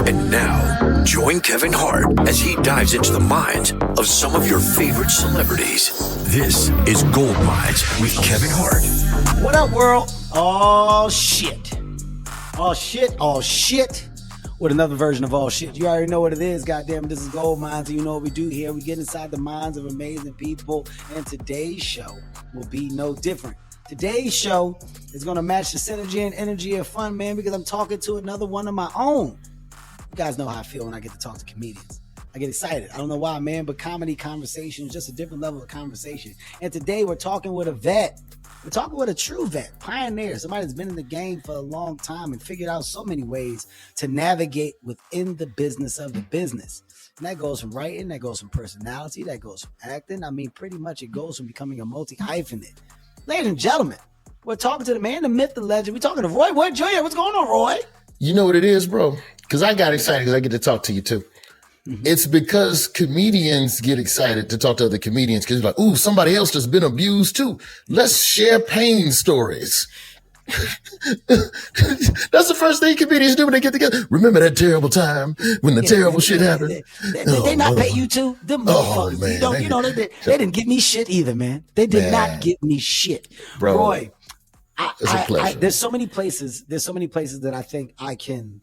And now, join Kevin Hart as he dives into the minds of some of your favorite celebrities. This is Gold Mines with Kevin Hart. What up, world? Oh, shit. Oh, shit. Oh, shit. With another version of all shit. You already know what it is. Goddamn, this is Gold Mines. And you know what we do here. We get inside the minds of amazing people. And today's show will be no different. Today's show is going to match the synergy and energy of fun, man, because I'm talking to another one of my own. You guys know how I feel when I get to talk to comedians. I get excited. I don't know why, man, but comedy conversation is just a different level of conversation. And today we're talking with a vet. We're talking with a true vet, pioneer, somebody that's been in the game for a long time and figured out so many ways to navigate within the business of the business. And that goes from writing, that goes from personality, that goes from acting. I mean, pretty much it goes from becoming a multi-hyphenate. Ladies and gentlemen, we're talking to the man, the myth, the legend. We're talking to Roy. What, Junior? What's going on, Roy? You know what it is, bro? Because I got excited because I get to talk to you too. Mm-hmm. It's because comedians get excited to talk to other comedians because like, ooh, somebody else has been abused too. Let's share pain stories. That's the first thing comedians do when they get together. Remember that terrible time when the terrible shit happened? They not pay you too? Them motherfuckers. Man, they didn't give me shit either, man. They did not give me shit. Bro, Roy, it's a pleasure. There's so many places that I think I can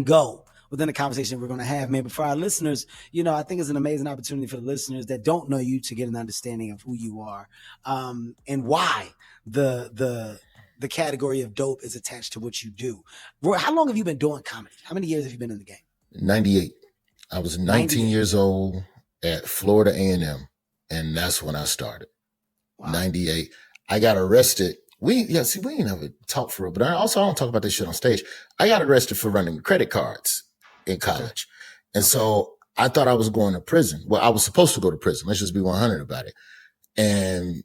go within the conversation we're going to have, man. But for our listeners, you know, I think it's an amazing opportunity for the listeners that don't know you to get an understanding of who you are, and why the category of dope is attached to what you do. Roy, how long have you been doing comedy? How many years have you been in the game? 98. I was 19 years old at Florida A&M, and that's when I started. Wow. 98. I got arrested. We ain't never talked for real, but I don't talk about this shit on stage. I got arrested for running credit cards in college. And so I thought I was going to prison. Well, I was supposed to go to prison. Let's just be 100 about it. And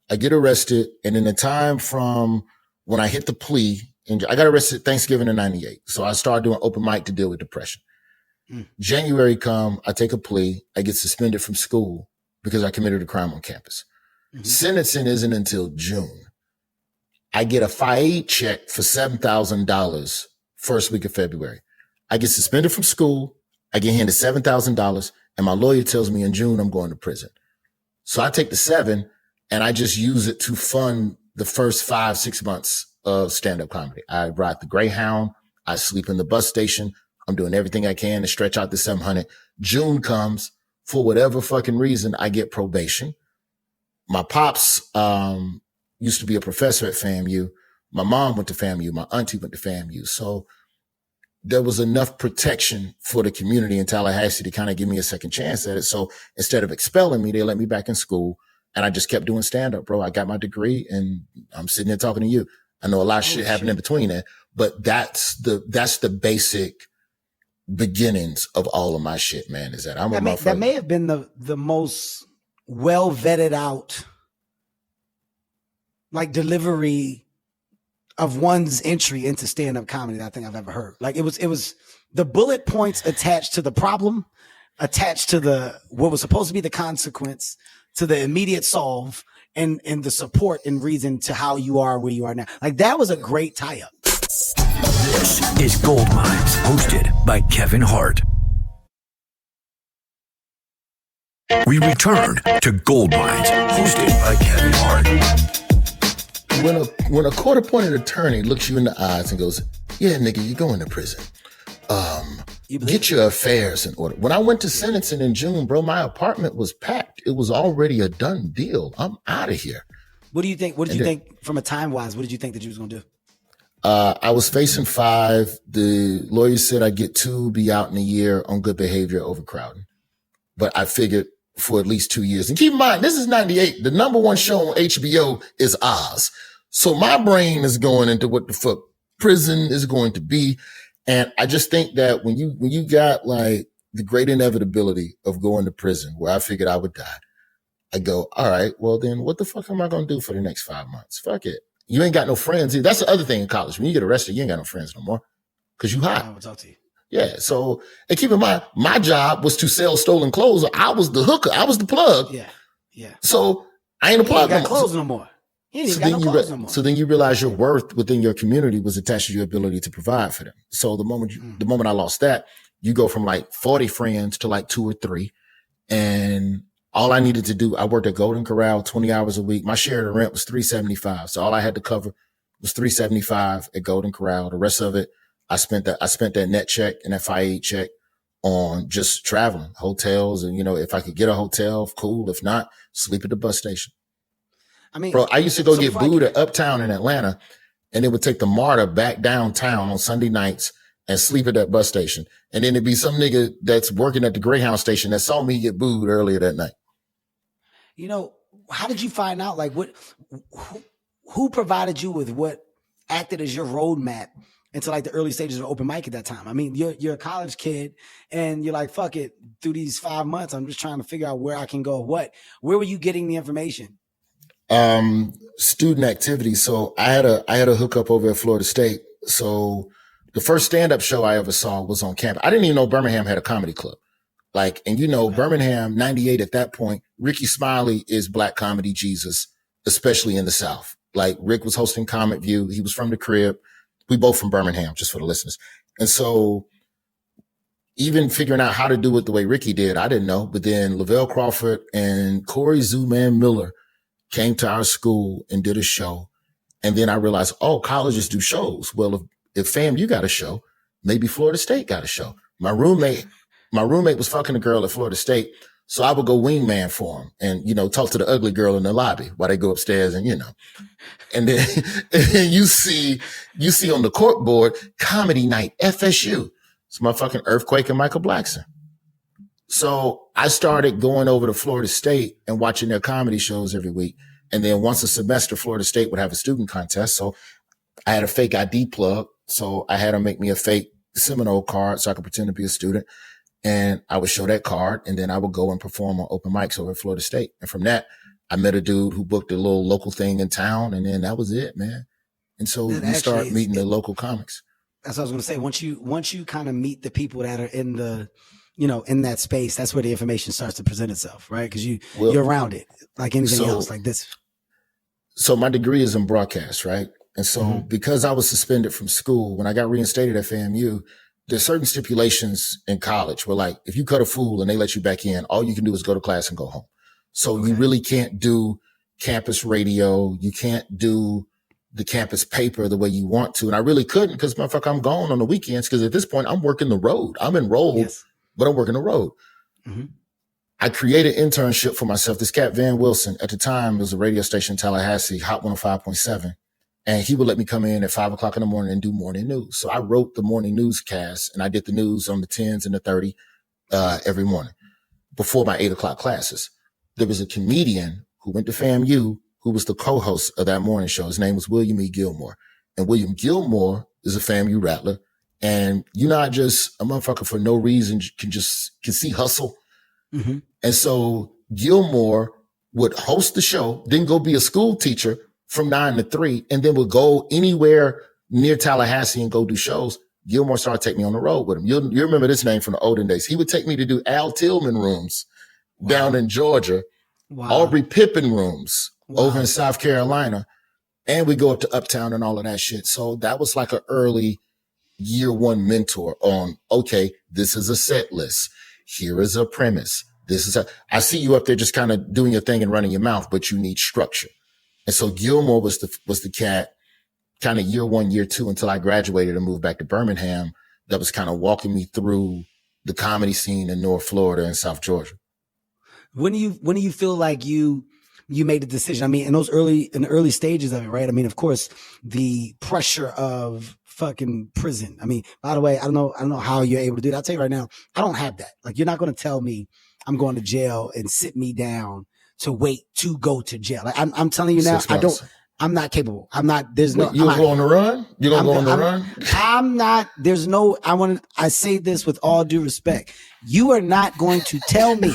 I get arrested. And in the time from when I hit the plea, and I got arrested Thanksgiving of 98. So I started doing open mic to deal with depression. January come, I take a plea. I get suspended from school because I committed a crime on campus. Sentencing isn't until June. I get a FIAID check for $7,000 first week of February. I get suspended from school. I get handed $7,000 and my lawyer tells me in June I'm going to prison. So I take the $7,000 and I just use it to fund the first 5-6 months of stand-up comedy. I ride the Greyhound. I sleep in the bus station. I'm doing everything I can to stretch out the $700. June comes. For whatever fucking reason, I get probation. My pops, used to be a professor at FAMU. My mom went to FAMU. My auntie went to FAMU. So there was enough protection for the community in Tallahassee to kind of give me a second chance at it. So instead of expelling me, they let me back in school and I just kept doing stand up, bro. I got my degree and I'm sitting here talking to you. I know a lot of shit happened in between that, but that's the basic beginnings of all of my shit, man, is that I'm a motherfucker. That may have been the most well vetted out like delivery of one's entry into stand-up comedy that I think I've ever heard. Like it was the bullet points attached to the problem, attached to what was supposed to be the consequence, to the immediate solve, and the support and reason to how you are where you are now. Like that was a great tie-up. This is Gold Mines, hosted by Kevin Hart. We return to Gold Mines, hosted by Kevin Hart. When a court-appointed attorney looks you in the eyes and goes, yeah, nigga, you're going to prison. Get your affairs in order. When I went to sentencing in June, bro, my apartment was packed. It was already a done deal. I'm out of here. What do you think? What did you think from a time-wise? What did you think that you was going to do? I was facing 5. The lawyer said I'd get 2, be out in a year on good behavior, overcrowding. But I figured for at least 2 years. And keep in mind, this is 98. The number one show on HBO is Oz. So my brain is going into what the fuck prison is going to be. And I just think that when you got like the great inevitability of going to prison where I figured I would die, I go, all right, well then what the fuck am I going to do for the next 5 months? Fuck it. You ain't got no friends. That's the other thing in college. When you get arrested, you ain't got no friends no more because you hot. I will talk to you. Yeah. So, and keep in mind, my job was to sell stolen clothes. I was the hooker. I was the plug. Yeah. Yeah. So I ain't a plug. You ain't got clothes no more. He ain't even got no clothes no more. So then you realize your worth within your community was attached to your ability to provide for them. So the moment I lost that, you go from like 40 friends to like 2 or 3. And all I needed to do, I worked at Golden Corral 20 hours a week. My share of the rent was $375. So all I had to cover was $375 at Golden Corral. The rest of it, I spent that net check and that 5 check on just traveling, hotels. And, if I could get a hotel, cool. If not, sleep at the bus station. I mean, bro, I used to go get booed at Uptown in Atlanta, and it would take the MARTA back downtown on Sunday nights and sleep at that bus station. And then it'd be some nigga that's working at the Greyhound station that saw me get booed earlier that night. How did you find out? Like, who provided you with what acted as your roadmap into like the early stages of open mic at that time? I mean, you're a college kid, and you're like, fuck it. Through these 5 months, I'm just trying to figure out where I can go. Where were you getting the information? Student activity. So I had a hookup over at Florida State. So the first stand-up show I ever saw was on campus. I didn't even know Birmingham had a comedy club. Birmingham, 98 at that point, Ricky Smiley is Black comedy Jesus, especially in the South. Like, Rick was hosting Comic View. He was from the crib. We both from Birmingham, just for the listeners. And so even figuring out how to do it the way Ricky did, I didn't know. But then Lavelle Crawford and Corey Zooman Miller came to our school and did a show. And then I realized, colleges do shows. Well, if FAMU got a show, maybe Florida State got a show. My roommate was fucking a girl at Florida State. So I would go wingman for him and, talk to the ugly girl in the lobby while they go upstairs and, and then you see on the cork board, comedy night, FSU. It's my fucking Earthquake and Michael Blackson. So I started going over to Florida State and watching their comedy shows every week. And then once a semester, Florida State would have a student contest. So I had a fake ID plug. So I had them make me a fake Seminole card so I could pretend to be a student. And I would show that card, and then I would go and perform on open mics over at Florida State. And from that, I met a dude who booked a little local thing in town, and then that was it, man. And so we start meeting the local comics. That's what I was going to say. Once you kind of meet the people that are in the, in that space, that's where the information starts to present itself, right? Because you're around it, like anything else, like this. So my degree is in broadcast, right? And so because I was suspended from school, when I got reinstated at FAMU, there's certain stipulations in college where, like, if you cut a fool and they let you back in, all you can do is go to class and go home. So you really can't do campus radio. You can't do the campus paper the way you want to. And I really couldn't because, motherfucker, I'm gone on the weekends because at this point I'm working the road. I'm enrolled, but I'm working the road. Mm-hmm. I created an internship for myself. This cat, Van Wilson, at the time, it was a radio station in Tallahassee, Hot 105.7. And he would let me come in at 5 o'clock in the morning and do morning news. So I wrote the morning newscast and I did the news on the 10s and the 30 every morning before my 8 o'clock classes. There was a comedian who went to FAMU who was the co-host of that morning show. His name was William E. Gilmore. And William Gilmore is a FAMU rattler. And you're not just a motherfucker for no reason, can see hustle. Mm-hmm. And so Gilmore would host the show, then go be a school teacher from 9 to 3, and then would go anywhere near Tallahassee and go do shows. Gilmore started taking me on the road with him. You remember this name from the olden days. He would take me to do Al Tillman rooms down in Georgia, Aubrey Pippin rooms over in South Carolina, and we go up to Uptown and all of that shit. So that was like an early year one mentor on, okay, this is a set list. Here is a premise. I see you up there just kind of doing your thing and running your mouth, but you need structure. And so Gilmore was the cat kind of year one, year two, until I graduated and moved back to Birmingham, that was kind of walking me through the comedy scene in North Florida and South Georgia. When do you feel like you made the decision? I mean, in the early stages of it, right? I mean, of course, the pressure of fucking prison. I mean, by the way, I don't know how you're able to do that. I'll tell you right now, I don't have that. Like, you're not going to tell me I'm going to jail and sit me down to wait to go to jail. Like, I'm telling you now, I'm not capable. I'm not, there's no. You're going to run? You're going to go on the run? I'm not, there's no, I say this with all due respect. You are not going to tell me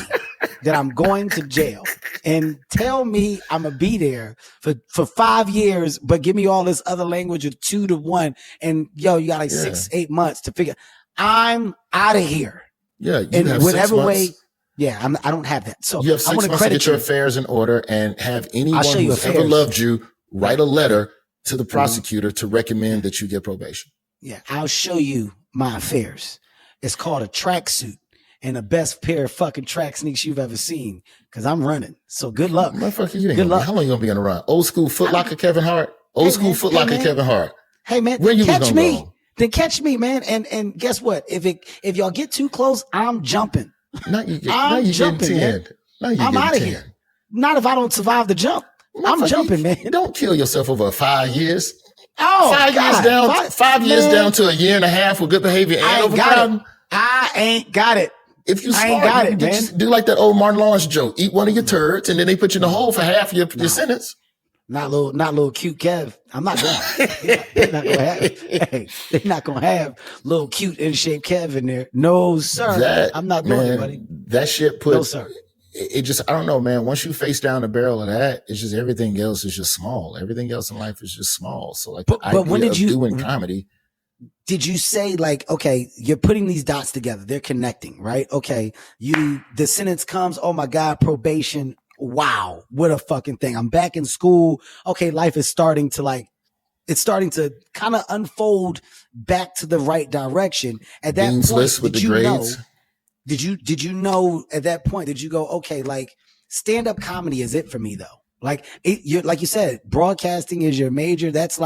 that I'm going to jail and tell me I'm going to be there for 5 years, but give me all this other language of 2 to 1. And you got like 6-8 months to figure. I'm out of here. Yeah. In whatever way. Yeah, I don't have that. So you have 6 months to get your affairs in order and have anyone who's ever loved you write a letter to the prosecutor to recommend that you get probation. Yeah, I'll show you my affairs. It's called a tracksuit and the best pair of fucking track sneaks you've ever seen. Cause I'm running. So good luck. Motherfucker, you ain't how long you gonna be on the run? Old school Footlocker Kevin Hart? Old school Footlocker Kevin Hart. Hey man, when you catch me. Go? Then catch me, man. And guess what? If y'all get too close, I'm jumping. I'm jumping, 10. Man. I'm out of here. Not if I don't survive the jump. I'm jumping, man. Don't kill yourself over 5 years. Oh, 5 years down. 5 years down to a year and a half with good behavior and overcrowding. I ain't got it. If you smart, man. Do like that old Martin Lawrence joke. Eat one of your turds, and then they put you in the hole for half your sentence. Not little cute Kev. I'm not going. They're not gonna have little cute in shape Kev in there. No, sir. I'm not doing it, buddy. That shit put. No, sir. It just, I don't know, man. Once you face down the barrel of that, it's just everything else is just small. Everything else in life is just small. So like, but when did you doing comedy? Did you say like, okay, you're putting these dots together, they're connecting, right? Okay, the sentence comes, oh my God, probation. Wow, what a fucking thing. I'm back in school. Okay, life is starting to kind of unfold back to the right direction. At that Dean's point, list with the grades. Did you know at that point, did you go, okay, like stand-up comedy is it for me though? Like like you said, broadcasting is your major. That's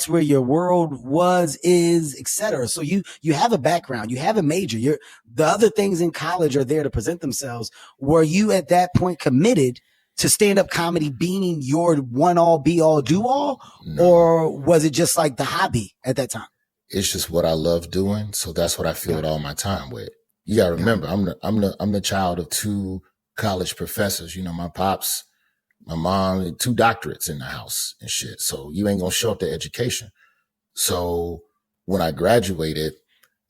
where your world is, etc. So you have a background, you have a major. The other things in college are there to present themselves. Were you at that point committed to stand-up comedy being your one-all, be-all, do-all? No. Or was it just like the hobby at that time? It's just what I love doing. So that's what I filled all my time with. You gotta remember, I'm the child of 2 college professors. You know, my pops, my mom, 2 doctorates in the house and shit. So you ain't gonna show up to education. So when I graduated,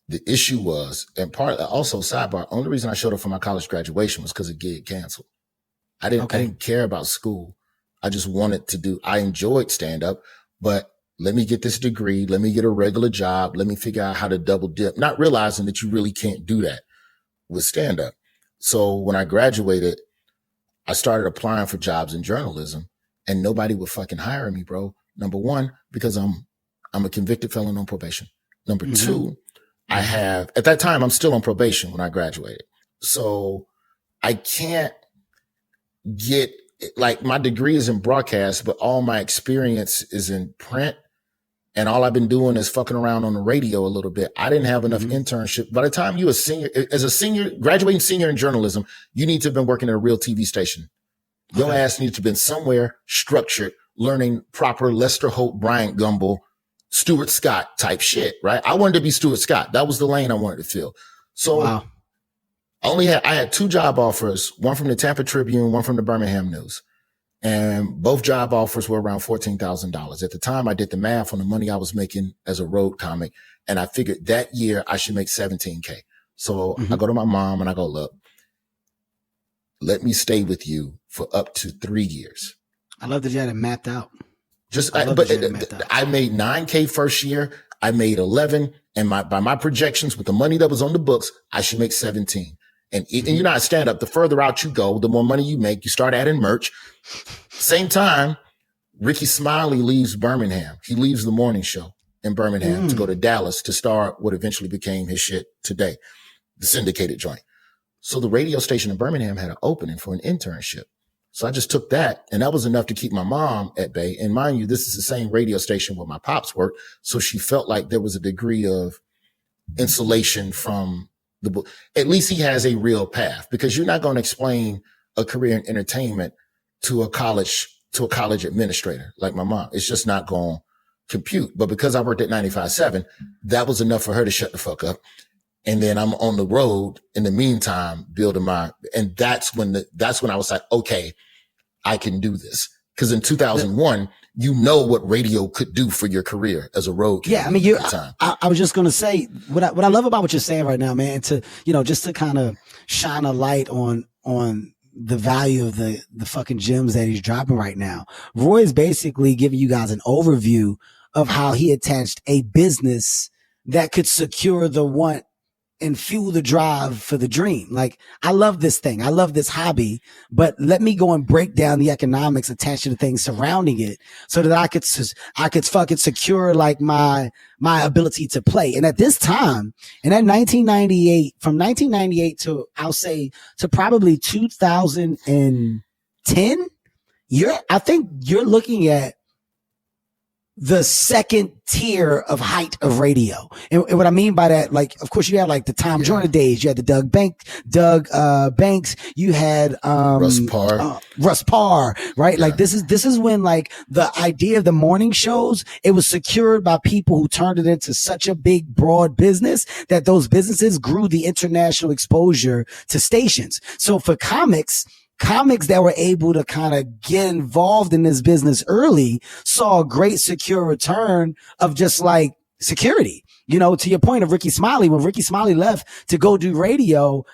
the issue was, and also sidebar, only reason I showed up for my college graduation was because it get canceled. I didn't care about school. I just wanted I enjoyed stand up, but let me get this degree. Let me get a regular job. Let me figure out how to double dip, not realizing that you really can't do that with stand up. So when I graduated, I started applying for jobs in journalism and nobody would fucking hire me, bro. Number one, because I'm a convicted felon on probation. Number two, at that time, I'm still on probation when I graduated. So I can't get, like, my degree is in broadcast, but all my experience is in print. And all I've been doing is fucking around on the radio a little bit. I didn't have enough internship. By the time you graduating senior in journalism, you need to have been working at a real TV station. Your ass needs to have been somewhere structured, learning proper Lester Holt, Bryant Gumbel, Stuart Scott type shit, right? I wanted to be Stuart Scott. That was the lane I wanted to fill. So I had 2 job offers, one from the Tampa Tribune, one from the Birmingham News. And both job offers were around $14,000. At the time, I did the math on the money I was making as a road comic. And I figured that year I should make $17K. So I go to my mom and I go, look, let me stay with you for up to 3 years. I love that you had it mapped out. I made $9K first year. I made 11. And by my projections with the money that was on the books, I should make 17. And you're not stand up. The further out you go, the more money you make. You start adding merch. Same time, Ricky Smiley leaves Birmingham. He leaves the morning show in Birmingham to go to Dallas to start what eventually became his shit today, the syndicated joint. So the radio station in Birmingham had an opening for an internship. So I just took that, and that was enough to keep my mom at bay. And mind you, this is the same radio station where my pops worked. So she felt like there was a degree of insulation from the book. At least he has a real path, because you're not going to explain a career in entertainment to a college administrator like my mom. It's just not going to compute. But because I worked at 95.7, that was enough for her to shut the fuck up. And then I'm on the road in the meantime, building and that's when I was like, okay, I can do this. Cause in 2001, you know what radio could do for your career as a road. Yeah. I mean, I was just going to say what I love about what you're saying right now, man, just to kind of shine a light on the value of the fucking gems that he's dropping right now. Roy is basically giving you guys an overview of how he attached a business that could secure the want and fuel the drive for the dream. Like, I love this thing. I love this hobby, but let me go and break down the economics attached to the things surrounding it so that I could fucking secure like my ability to play. And at this time, and at 1998, from 1998 to, I'll say, to probably 2010, I think you're looking at the second tier of height of radio. And what I mean by that, like, of course you had like the Tom Joyner days, you had the Doug Banks, you had, Russ Parr, right? Yeah. Like this is when like the idea of the morning shows, it was secured by people who turned it into such a big, broad business that those businesses grew the international exposure to stations. So for comics that were able to kind of get involved in this business early saw a great secure return of just like security. You know, to your point of Ricky Smiley, when Ricky Smiley left to go do radio,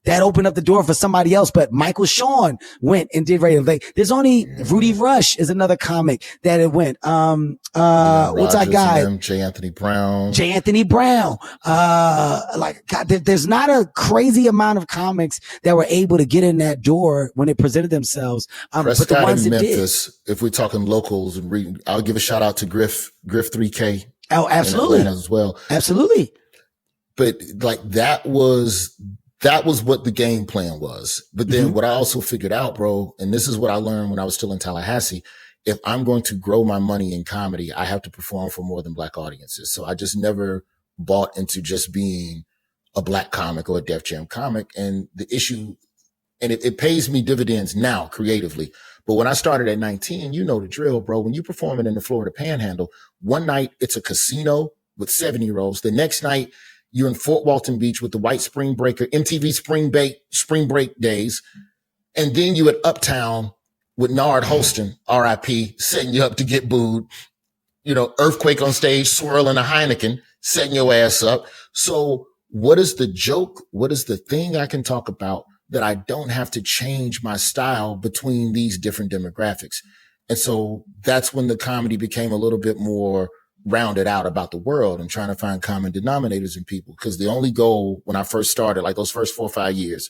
that opened up the door for somebody else. But Michael Sean went and did radio. Like, there's only Rudy Rush is another comic that it went. What's that guy? J. Anthony Brown. Like, God, there's not a crazy amount of comics that were able to get in that door when they presented themselves. Prescott, but the ones in Memphis, if we're talking locals, and I'll give a shout out to Griff 3K. Oh, absolutely. In Atlanta as well. Absolutely. But like that was what the game plan was. But then what I also figured out, bro, and this is what I learned when I was still in Tallahassee, if I'm going to grow my money in comedy, I have to perform for more than Black audiences. So I just never bought into just being a Black comic or a Def Jam comic. And the issue, and it pays me dividends now creatively. But when I started at 19, you know the drill, bro. When you're performing in the Florida Panhandle, one night it's a casino with 7-year-olds. The next night, you're in Fort Walton Beach with the White Spring Breaker, MTV Spring Break days. And then you at Uptown with Nard Holston, RIP, setting you up to get booed. You know, Earthquake on stage, swirling a Heineken, setting your ass up. So what is the joke? What is the thing I can talk about that I don't have to change my style between these different demographics? And so that's when the comedy became a little bit more rounded out about the world and trying to find common denominators in people. Because the only goal when I first started, like those first 4 or 5 years,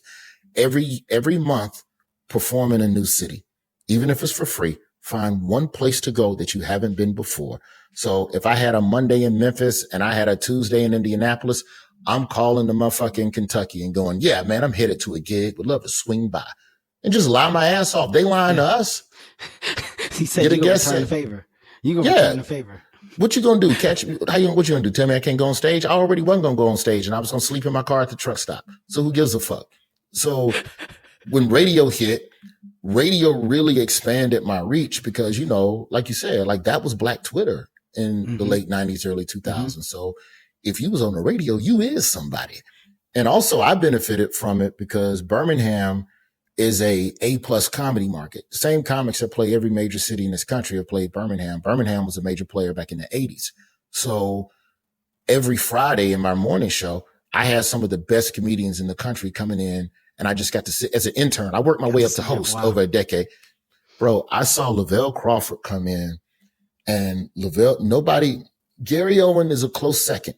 every month perform in a new city, even if it's for free, find one place to go that you haven't been before. So if I had a Monday in Memphis and I had a Tuesday in Indianapolis, I'm calling the motherfucking Kentucky and going, yeah, man, I'm headed to a gig. Would love to swing by and just lie my ass off. They lying to us. He said you're going to return the favor. You're going to return the favor. What you gonna do? Catch me? What you gonna do? Tell me I can't go on stage? I already wasn't gonna go on stage and I was gonna sleep in my car at the truck stop. So who gives a fuck? So when radio hit, radio really expanded my reach because, you know, like you said, like that was Black Twitter in the late 90s, early 2000s. So if you was on the radio, you is somebody. And also I benefited from it because Birmingham is a A+ comedy market. The same comics that play every major city in this country have played Birmingham. Birmingham was a major player back in the 80s. So every Friday in my morning show, I had some of the best comedians in the country coming in, and I just got to sit as an intern. I worked my way up to host over a decade. Bro, I saw Lavelle Crawford come in, and Gary Owen is a close second,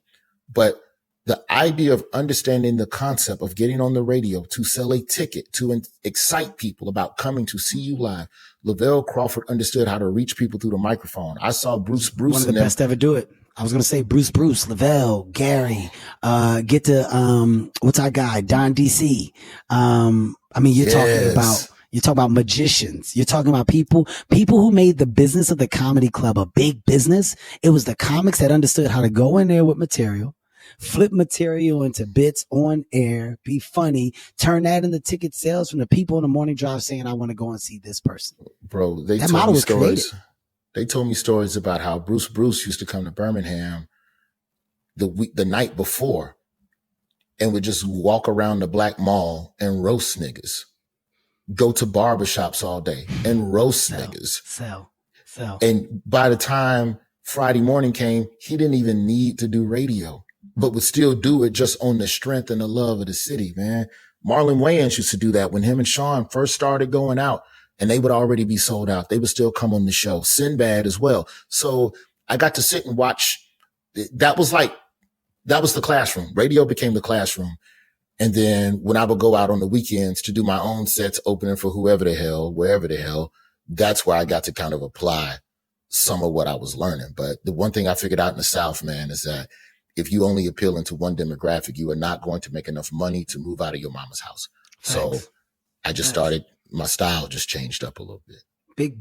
but the idea of understanding the concept of getting on the radio to sell a ticket, to excite people about coming to see you live. Lavelle Crawford understood how to reach people through the microphone. I saw Bruce. One of the best to ever do it. I was going to say Bruce, Lavelle, Gary, get to, what's our guy? Don DC. I mean, you're talking about magicians. You're talking about people who made the business of the comedy club a big business. It was the comics that understood how to go in there with material, flip material into bits on air, be funny, turn that into ticket sales from the people in the morning drive saying, I want to go and see this person. Bro, they told me stories. They told me stories about how Bruce used to come to Birmingham the night before and would just walk around the Black Mall and roast niggas. Go to barbershops all day and roast niggas. Sell. And by the time Friday morning came, he didn't even need to do radio, but would still do it just on the strength and the love of the city, man. Marlon Wayans used to do that when him and Sean first started going out, and they would already be sold out. They would still come on the show. Sinbad as well. So I got to sit and watch. That was like that was the classroom. Radio became the classroom. And then when I would go out on the weekends to do my own sets, opening for whoever the hell, wherever the hell, that's where I got to kind of apply some of what I was learning. But the one thing I figured out in the South, man, is that if you only appeal into one demographic, you are not going to make enough money to move out of your mama's house. Thanks. So I just started, my style just changed up a little bit.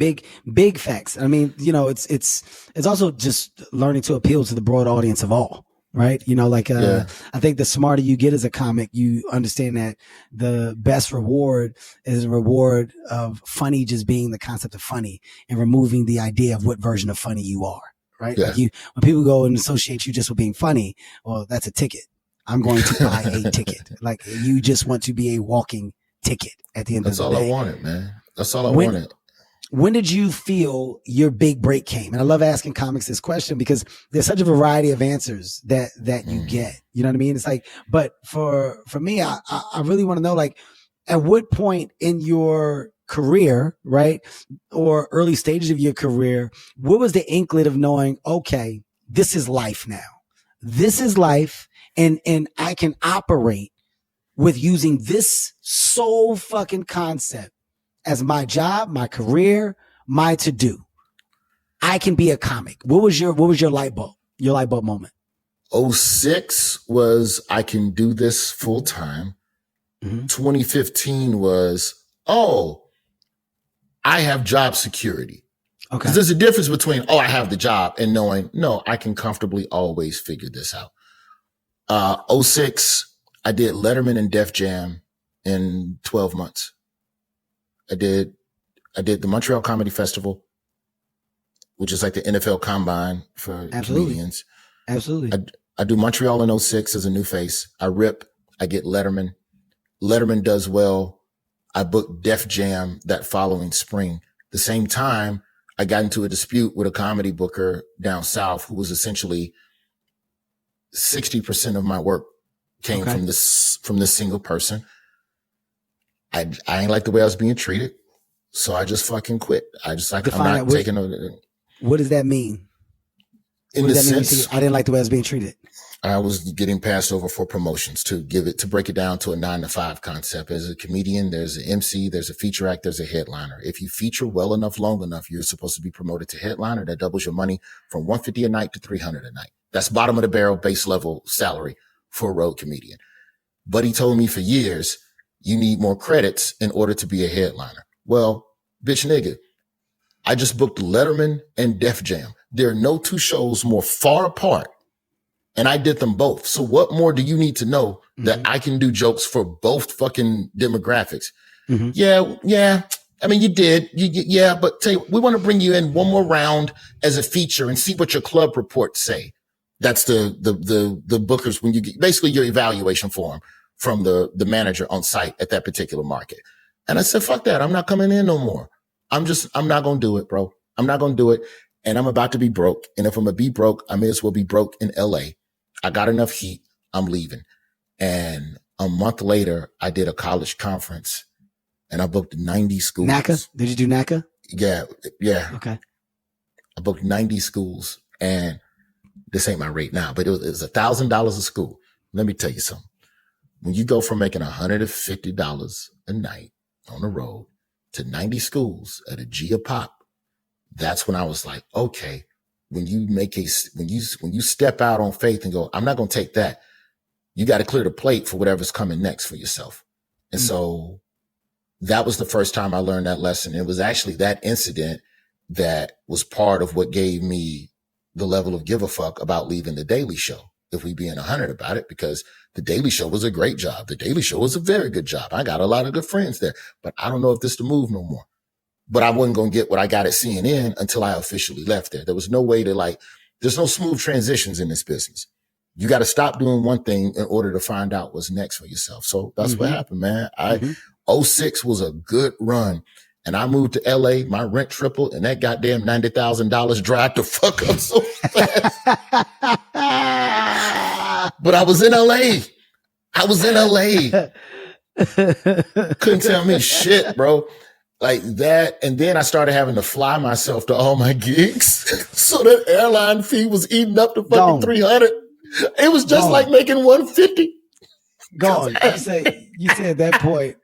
Big facts. I mean, you know, it's also just learning to appeal to the broad audience of all. Right. You know, like, I think the smarter you get as a comic, you understand that the best reward is a reward of funny just being the concept of funny and removing the idea of what version of funny you are. Right. Yeah. Like when people go and associate you just with being funny, well, that's a ticket. I'm going to buy a ticket. Like you just want to be a walking ticket at the end of the day. That's all I wanted, man. That's all I wanted. When did you feel your big break came? And I love asking comics this question because there's such a variety of answers that you get. You know what I mean? It's like, but for me, I really want to know, like, at what point in your career, right, or early stages of your career, what was the inkling of knowing, okay, this is life now. This is life, and I can operate with using this sole fucking concept as my job, my career, my to-do. I can be a comic. What was your light bulb? Your light bulb moment? 06 was I can do this full time. 2015 was, I have job security. Okay. Because there's a difference between, I have the job and knowing, no, I can comfortably always figure this out. 06, I did Letterman and Def Jam in 12 months. I did the Montreal Comedy Festival, which is like the NFL Combine for comedians. Absolutely. I do Montreal in 06 as a new face. I rip. I get Letterman. Letterman does well. I booked Def Jam that following spring. The same time, I got into a dispute with a comedy booker down south who was essentially 60% of my work came from this single person. I ain't like the way I was being treated. So I just fucking quit. I just like, I'm not taking over. What does that mean? In the sense, I didn't like the way I was being treated. I was getting passed over for promotions to break it down to a 9-to-5 concept. As a comedian, there's an MC, there's a feature act, there's a headliner. If you feature well enough, long enough, you're supposed to be promoted to headliner. That doubles your money from $150 a night to $300 a night. That's bottom of the barrel base level salary for a road comedian. But he told me for years, you need more credits in order to be a headliner. Well, bitch nigga, I just booked Letterman and Def Jam. There are no two shows more far apart, and I did them both. So what more do you need to know that I can do jokes for both fucking demographics? Yeah. I mean, you did. But tell you, we want to bring you in one more round as a feature and see what your club reports say. That's the bookers when you get basically your evaluation form from the manager on site at that particular market. And I said, fuck that. I'm not coming in no more. I'm not going to do it, bro. I'm not going to do it. And I'm about to be broke. And if I'm going to be broke, I may as well be broke in LA. I got enough heat. I'm leaving. And a month later, I did a college conference and I booked 90 schools. NACA? Did you do NACA? Yeah. Okay. I booked 90 schools, and this ain't my rate now, but it was $1,000 a school. Let me tell you something. When you go from making $150 a night on the road to 90 schools at a G a pop, that's when I was like, okay, when you step out on faith and go, I'm not going to take that. You got to clear the plate for whatever's coming next for yourself. And so that was the first time I learned that lesson. It was actually that incident that was part of what gave me the level of give a fuck about leaving the Daily Show, if we being 100 about it, because the Daily Show was a great job. The Daily Show was a very good job. I got a lot of good friends there, but I don't know if this is the move no more. But I wasn't going to get what I got at CNN until I officially left there. There was no way to there's no smooth transitions in this business. You got to stop doing one thing in order to find out what's next for yourself. So that's what happened, man. 06 was a good run. And I moved to LA, my rent tripled, and that goddamn $90,000 dried the fuck up so fast. But I was in LA. Couldn't tell me shit, bro. Like that. And then I started having to fly myself to all my gigs. So that airline fee was eating up the fucking 300. It was just like making 150. Gone. You say at that point,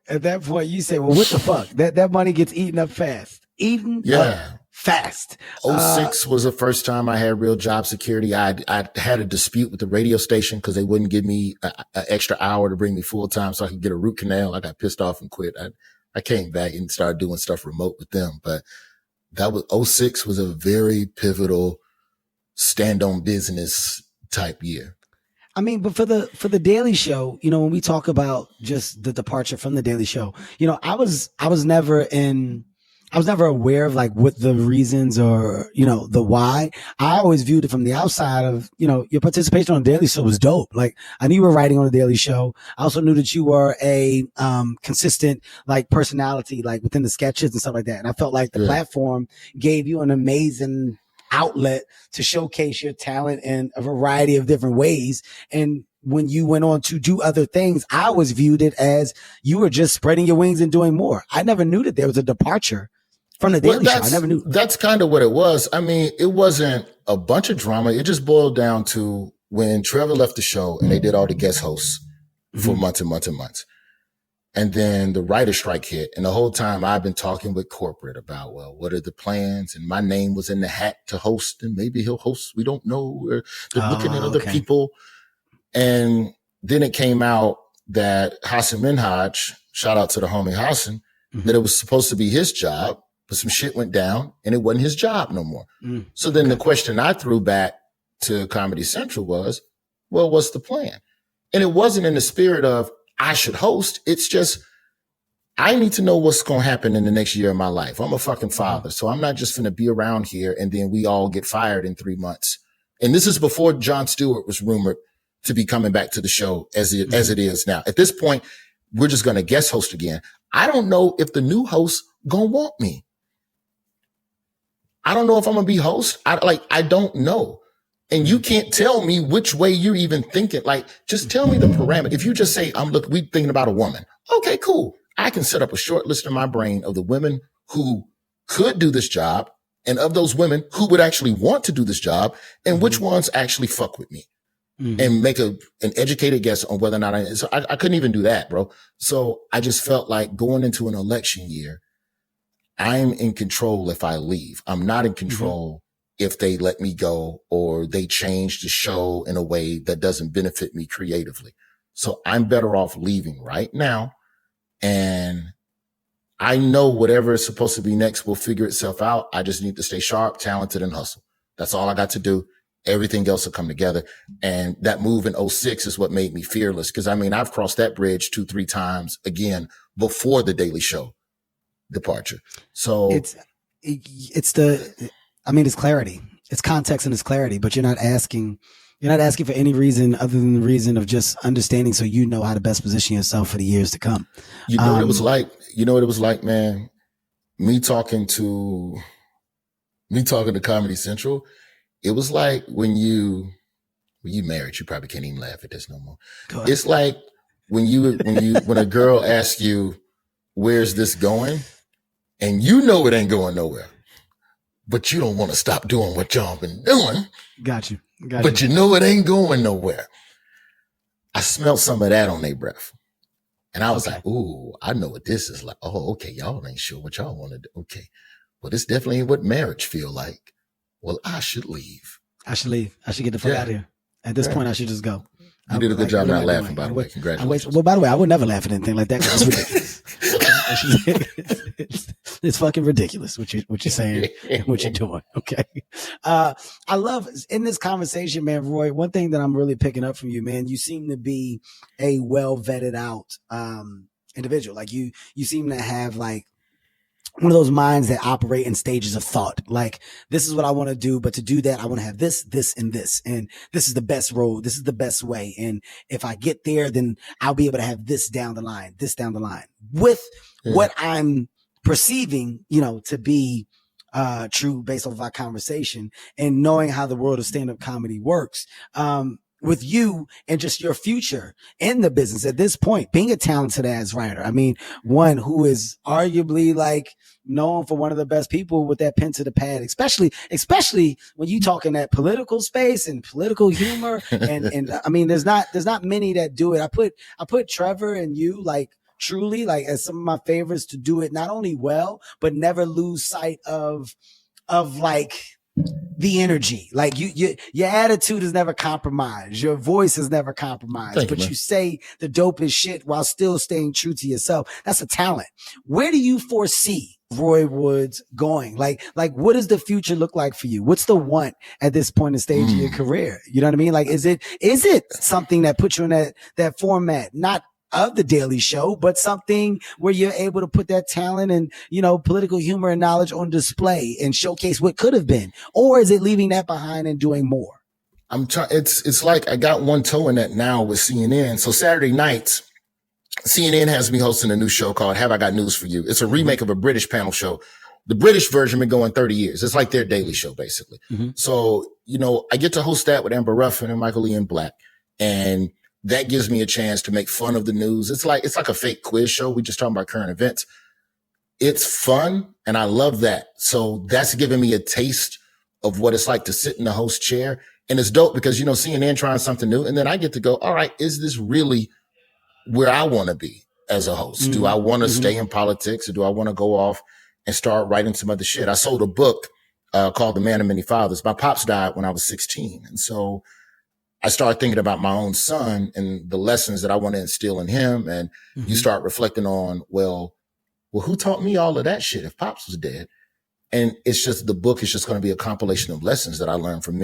you say, well, what the fuck? That money gets eaten up fast. Up fast. '06 was the first time I had real job security. I had a dispute with the radio station because they wouldn't give me an extra hour to bring me full time so I could get a root canal. I got pissed off and quit. I came back and started doing stuff remote with them. But that was '06 was a very pivotal stand on business type year. I mean, but for the Daily Show, when we talk about just the departure from the Daily Show, I was never aware of like what the reasons or, the why. I always viewed it from the outside of, your participation on the Daily Show was dope. Like I knew you were writing on the Daily Show. I also knew that you were a, consistent like personality, like within the sketches and stuff like that. And I felt like the platform gave you an amazing outlet to showcase your talent in a variety of different ways. And when you went on to do other things, I always viewed it as you were just spreading your wings and doing more. I never knew that there was a departure from the Daily Show. I never knew. That's kind of what it was. I mean, it wasn't a bunch of drama. It just boiled down to when Trevor left the show and they did all the guest hosts for months and months and months. And then the writer's strike hit. And the whole time I've been talking with corporate about, well, what are the plans? And my name was in the hat to host, and maybe he'll host. We don't know. They're looking at other people. And then it came out that Hassan Minhaj, shout out to the homie Hassan, that it was supposed to be his job, but some shit went down and it wasn't his job no more. So then the question I threw back to Comedy Central was, well, what's the plan? And it wasn't in the spirit of, I should host. It's just, I need to know what's going to happen in the next year of my life. I'm a fucking father. So I'm not just going to be around here and then we all get fired in 3 months. And this is before Jon Stewart was rumored to be coming back to the show as it is now. At this point, we're just going to guest host again. I don't know if the new host going to want me. I don't know if I'm going to be host. I don't know. And you can't tell me which way you're even thinking. Like, just tell me the parameter. If you just say, we thinking about a woman. Okay, cool. I can set up a short list in my brain of the women who could do this job and of those women who would actually want to do this job and which ones actually fuck with me and make an educated guess on whether or not I couldn't even do that, bro. So I just felt like going into an election year, I'm in control if I leave. I'm not in control if they let me go or they change the show in a way that doesn't benefit me creatively. So I'm better off leaving right now. And I know whatever is supposed to be next will figure itself out. I just need to stay sharp, talented, and hustle. That's all I got to do. Everything else will come together. And that move in '06 is what made me fearless. Cause I mean, I've crossed that bridge 2-3 times again before the Daily Show departure. So it's clarity. It's context and it's clarity, but you're not asking for any reason other than the reason of just understanding so you know how to best position yourself for the years to come. You know what it was like? You know what it was like, man? Me talking to Comedy Central, it was like when you married, you probably can't even laugh at this no more. It's like when a girl asks you, where's this going? And you know it ain't going nowhere. But you don't want to stop doing what y'all been doing. Got you. But you know it ain't going nowhere. I smelled some of that on their breath. And I was like, ooh, I know what this is like. Oh, okay, y'all ain't sure what y'all want to do. Okay. Well, this definitely ain't what marriage feel like. Well, I should leave. I should get the fuck out of here. At this point, I should just go. You did a good job not laughing, by the way. Congratulations. Well, by the way, I would never laugh at anything like that. It's ridiculous. It's fucking ridiculous what you're saying and what you're doing. Okay. I love in this conversation, man, Roy, one thing that I'm really picking up from you, man, you seem to be a well vetted out individual. Like you seem to have like one of those minds that operate in stages of thought. Like, this is what I want to do, but to do that, I want to have this, and this, and this is the best road. This is the best way. And if I get there, then I'll be able to have this down the line with what I'm perceiving, to be, true based off of our conversation and knowing how the world of stand-up comedy works. with you and just your future in the business at this point, being a talented ass writer. I mean, one who is arguably like known for one of the best people with that pen to the pad, especially when you talk in that political space and political humor. And I mean, there's not many that do it. I put Trevor and you like truly like as some of my favorites to do it not only well, but never lose sight of like the energy. Like your attitude is never compromised. Your voice is never compromised, but you say the dopest shit while still staying true to yourself. That's a talent. It do you foresee Roy Woods going? Like what does the future look like for you? What's the want at this point in stage of your career? You know what I mean? Like, is it something that puts you in that format, not of the Daily Show, but something where you're able to put that talent and, you know, political humor and knowledge on display and showcase what could have been? Or is it leaving that behind and doing more? I'm trying. It's like I got one toe in that now with CNN. So Saturday nights, CNN has me hosting a new show called Have I Got News for You? It's a remake of a British panel show. The British version been going 30 years. It's like their Daily Show, basically. So, you know, I get to host that with Amber Ruffin and Michael Ian Black. And that gives me a chance to make fun of the news. It's like a fake quiz show. We just talking about current events. It's fun, and I love that. So that's giving me a taste of what it's like to sit in the host chair. And it's dope because, you know, CNN trying something new, and then I get to go, all right, is this really where I want to be as a host? Do I want to stay in politics, or do I want to go off and start writing some other shit? I sold a book called The Man of Many Fathers. My pops died when I was 16. And so I started thinking about my own son and the lessons that I want to instill in him. And you start reflecting on, well, who taught me all of that shit if Pops was dead? And it's just, the book is just going to be a compilation of lessons that I learned from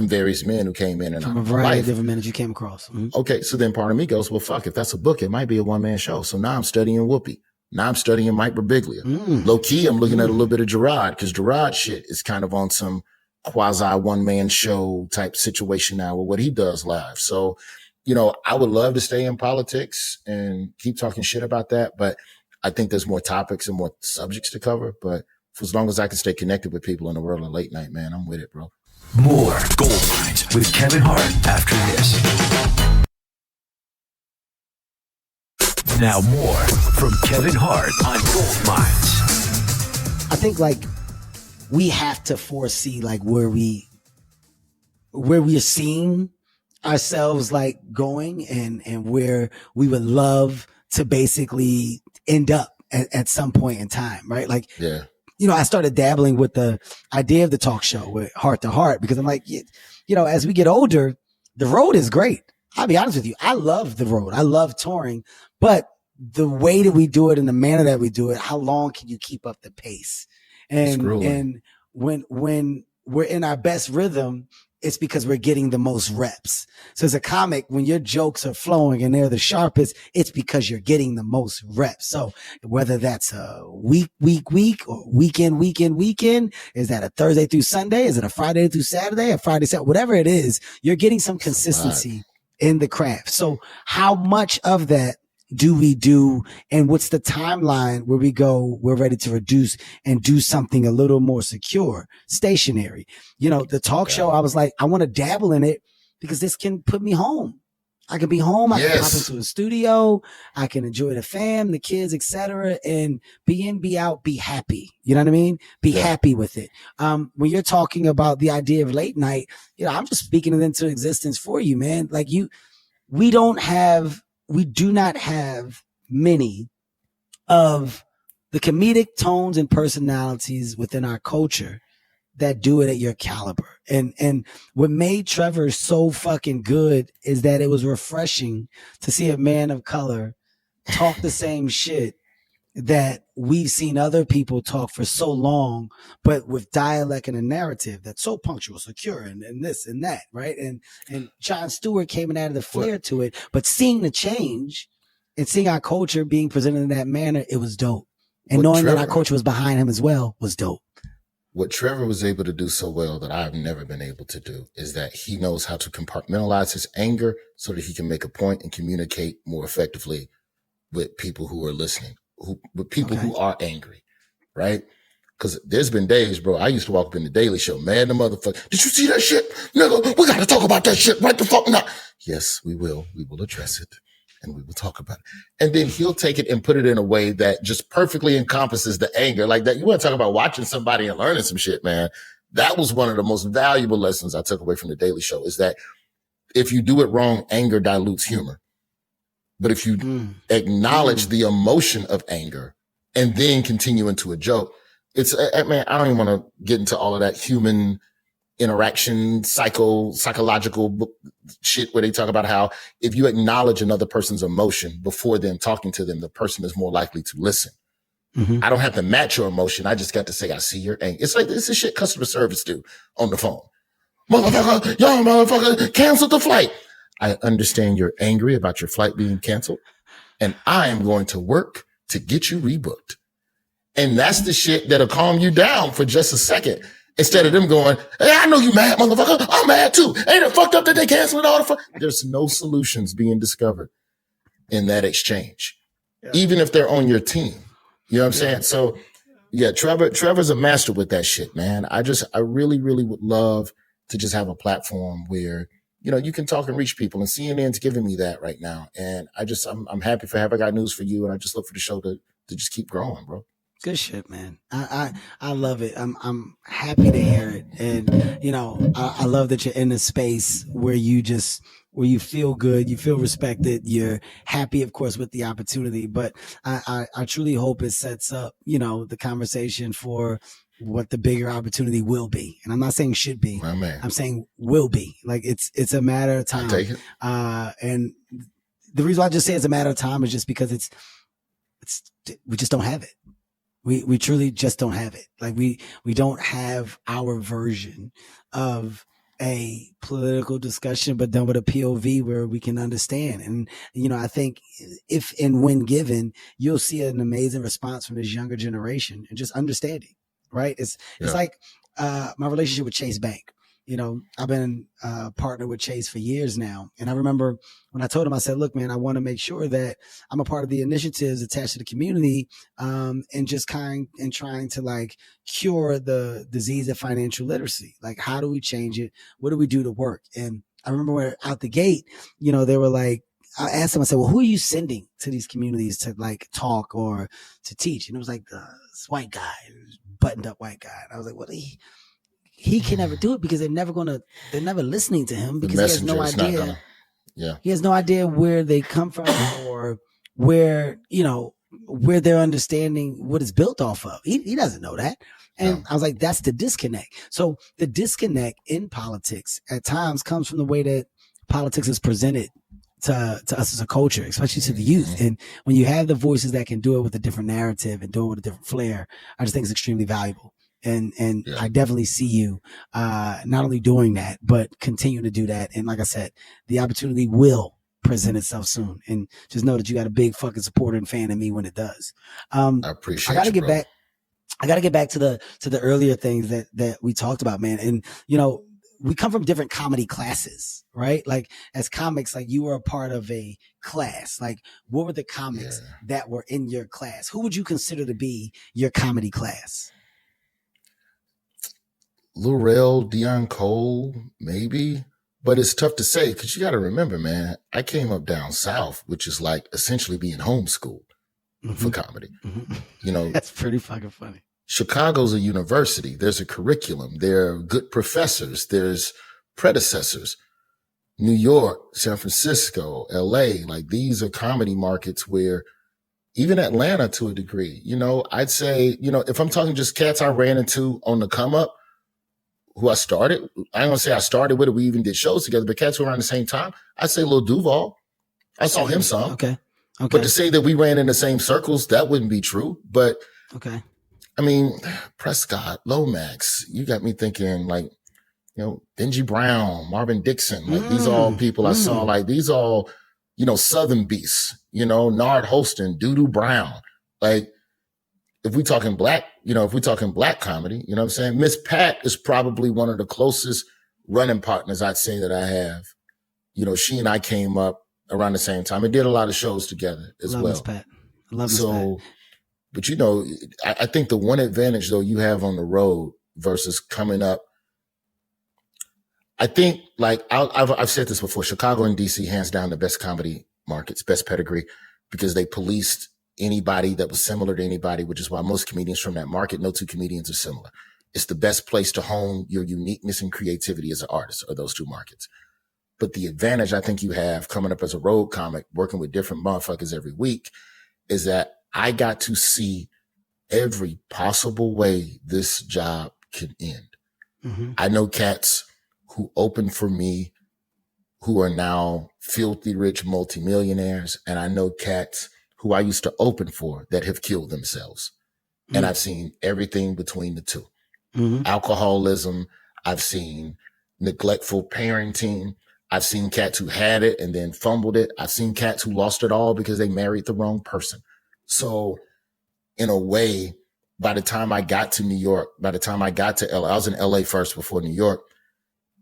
various men who came in and from out a of my variety life. of different men that you came across. Okay. So then part of me goes, well, fuck, if that's a book, it might be a one-man show. So now I'm studying Whoopi. Now I'm studying Mike Birbiglia. Low key, I'm looking at a little bit of Gerard, because Gerard shit is kind of on some quasi one-man show type situation now with what he does live. So, you know, I would love to stay in politics and keep talking shit about that, but I think there's more topics and more subjects to cover. But for as long as I can stay connected with people in the world of late night, man, I'm with it, bro. More Gold Mines with Kevin Hart after this. Now more from Kevin Hart on Gold Mines. I think like we have to foresee like where we're seeing ourselves like going and where we would love to basically end up at some point in time, right? Like, Yeah. You know, I started dabbling with the idea of the talk show with Heart to Heart, because I'm like, you know, as we get older, the road is great. I'll be honest with you. I love the road. I love touring, but the way that we do it and the manner that we do it, how long can you keep up the pace? And when we're in our best rhythm, it's because we're getting the most reps. So as a comic, when your jokes are flowing and they're the sharpest, it's because you're getting the most reps. So whether that's a week, or weekend, is that a Thursday through Sunday? Is it a Friday through Saturday, a Friday, Saturday, whatever it is, you're getting some consistency in the craft. So how much of that do we do, and what's the timeline where we go, we're ready to reduce and do something a little more secure, stationary? You know, the talk show, I was like, I want to dabble in it because this can put me home. I can be home. I can pop into a studio. I can enjoy the fam, the kids, etc., and be in, be out, be happy. You know what I mean? Be happy with it. When you're talking about the idea of late night, you know, I'm just speaking it into existence for you, man. Like we do not have many of the comedic tones and personalities within our culture that do it at your caliber. And what made Trevor so fucking good is that it was refreshing to see a man of color talk the same shit that we've seen other people talk for so long, but with dialect and a narrative that's so punctual, secure, and this and that, right? And Jon Stewart came and added the flair to it, but seeing the change and seeing our culture being presented in that manner, it was dope. And knowing that our culture was behind him as well was dope. What Trevor was able to do so well that I've never been able to do is that he knows how to compartmentalize his anger so that he can make a point and communicate more effectively with people who are listening, with people who are angry, right? Because there's been days, bro, I used to walk up in the Daily Show, man, the motherfucker, did you see that shit? Nigga, we got to talk about that shit right the fuck now. Yes, we will. We will address it and we will talk about it. And then he'll take it and put it in a way that just perfectly encompasses the anger. Like that, you want to talk about watching somebody and learning some shit, man. That was one of the most valuable lessons I took away from the Daily Show, is that if you do it wrong, anger dilutes humor. But if you acknowledge the emotion of anger and then continue into a joke, I don't even want to get into all of that human interaction, psychological shit where they talk about how if you acknowledge another person's emotion before then talking to them, the person is more likely to listen. Mm-hmm. I don't have to match your emotion. I just got to say, I see your anger. It's like, this is shit customer service do on the phone. Motherfucker, cancel the flight. I understand you're angry about your flight being canceled, and I am going to work to get you rebooked. And that's the shit that'll calm you down for just a second. Instead of them going, hey, I know you mad, motherfucker. I'm mad too. Ain't it fucked up that they canceling all the There's no solutions being discovered in that exchange, even if they're on your team. You know what I'm saying? So yeah, Trevor's a master with that shit, man. I really, really would love to just have a platform where, you know, you can talk and reach people, and CNN's giving me that right now. And I'm happy for I got news for you. And I just look for the show to just keep growing, bro. Good shit, man. I love it. I'm happy to hear it. And, you know, I love that you're in a space where you feel good, you feel respected, you're happy, of course, with the opportunity. But I truly hope it sets up, you know, the conversation for what the bigger opportunity will be. And I'm not saying should be. My man. I'm saying will be. Like it's a matter of time. I'll take it. And the reason why I just say it's a matter of time is just because we just don't have it. We truly just don't have it. Like we don't have our version of a political discussion, but done with a POV where we can understand. And, you know, I think if and when given, you'll see an amazing response from this younger generation and just understanding, right? It's like my relationship with Chase Bank. You know, I've been partnered with Chase for years now. And I remember when I told him, I said, look, man, I want to make sure that I'm a part of the initiatives attached to the community and just trying to like cure the disease of financial literacy. Like, how do we change it? What do we do to work? And I remember when out the gate, you know, they were like, I asked them, I said, well, who are you sending to these communities to like talk or to teach? And it was like this white guy, buttoned up white guy. And I was like, well, he can never do it because they're never listening to him because he has no idea. He has no idea where they come from or where they're understanding what it's built off of. He doesn't know that. And I was like, that's the disconnect. So the disconnect in politics at times comes from the way that politics is presented to us as a culture, especially to the youth. And when you have the voices that can do it with a different narrative and do it with a different flair, I just think it's extremely valuable. And I definitely see you not only doing that, but continue to do that. And like I said, the opportunity will present itself soon. And just know that you got a big fucking supporter and fan of me when it does. I appreciate I gotta get back to the earlier things that we talked about, man. And you know, we come from different comedy classes, right? Like as comics, like you were a part of a class. Like what were the comics that were in your class? Who would you consider to be your comedy class? Lil Rel, Deon Cole, maybe, but it's tough to say because you got to remember, man, I came up down south, which is like essentially being homeschooled for comedy. You know, that's pretty fucking funny. Chicago's a university. There's a curriculum. There are good professors. There's predecessors. New York, San Francisco, LA, like these are comedy markets where even Atlanta to a degree, you know, I'd say, you know, if I'm talking just cats I ran into on the come up, who I started, I ain't gonna say I started with it. We even did shows together, but cats were around the same time. I'd say Lil Duval. I saw him some. Okay. But to say that we ran in the same circles, that wouldn't be true. But I mean, Prescott, Lomax, you got me thinking like, you know, Benji Brown, Marvin Dixon, like these are all people I saw, like these all, you know, Southern beasts, you know, Nard Holston, Doodoo Brown, like, if we talking black comedy, you know what I'm saying? Miss Pat is probably one of the closest running partners I'd say that I have. You know, she and I came up around the same time and did a lot of shows together as well. Miss Pat. I love Miss Pat. But I think the one advantage though you have on the road versus coming up, I think like I've said this before, Chicago and DC hands down the best comedy markets, best pedigree, because they policed anybody that was similar to anybody, which is why most comedians from that market, no two comedians are similar. It's the best place to hone your uniqueness and creativity as an artist, are those two markets. But the advantage I think you have coming up as a road comic, working with different motherfuckers every week, is that I got to see every possible way this job can end. Mm-hmm. I know cats who opened for me who are now filthy rich multimillionaires. And I know cats who I used to open for that have killed themselves. Mm-hmm. And I've seen everything between the two. Mm-hmm. Alcoholism. I've seen neglectful parenting. I've seen cats who had it and then fumbled it. I've seen cats who lost it all because they married the wrong person. So in a way, by the time I got to New York, by the time I got to LA, I was in LA first before New York,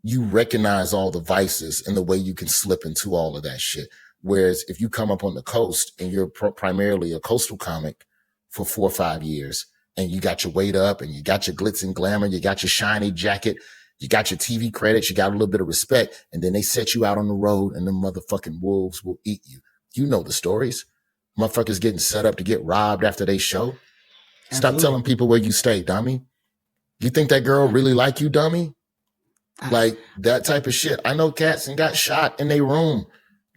you recognize all the vices and the way you can slip into all of that shit. Whereas if you come up on the coast and you're primarily a coastal comic for 4 or 5 years and you got your weight up and you got your glitz and glamour, you got your shiny jacket, you got your TV credits, you got a little bit of respect, and then they set you out on the road and the motherfucking wolves will eat you. You know the stories. Motherfuckers getting set up to get robbed after they show. Stop telling people where you stay, dummy. You think that girl really like you, dummy? Like that type of shit. I know cats and got shot in their room.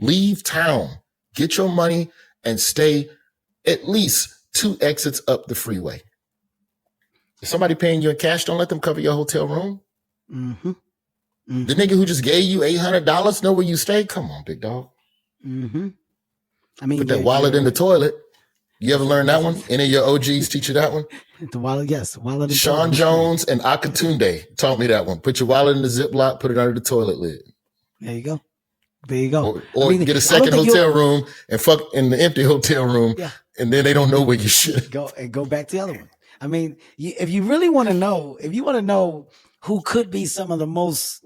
Leave town, get your money and stay at least 2 exits up the freeway. If somebody paying you in cash, don't let them cover your hotel room. Mm-hmm. Mm-hmm. The nigga who just gave you $800 know where you stay? Come on, big dog. Mm-hmm. I mean, put that wallet in the toilet. You ever learn that one? Any of your OGs teach you that one? The wallet, yes. Wallet. Sean Jones and Akatunde taught me that one. Put your wallet in the Ziploc, put it under the toilet lid. There you go. There you go. Or get a second hotel room and fuck in the empty hotel room, and then they don't know where you should go. And go back to the other one. I mean, if you really want to know, if you want to know who could be some of the most,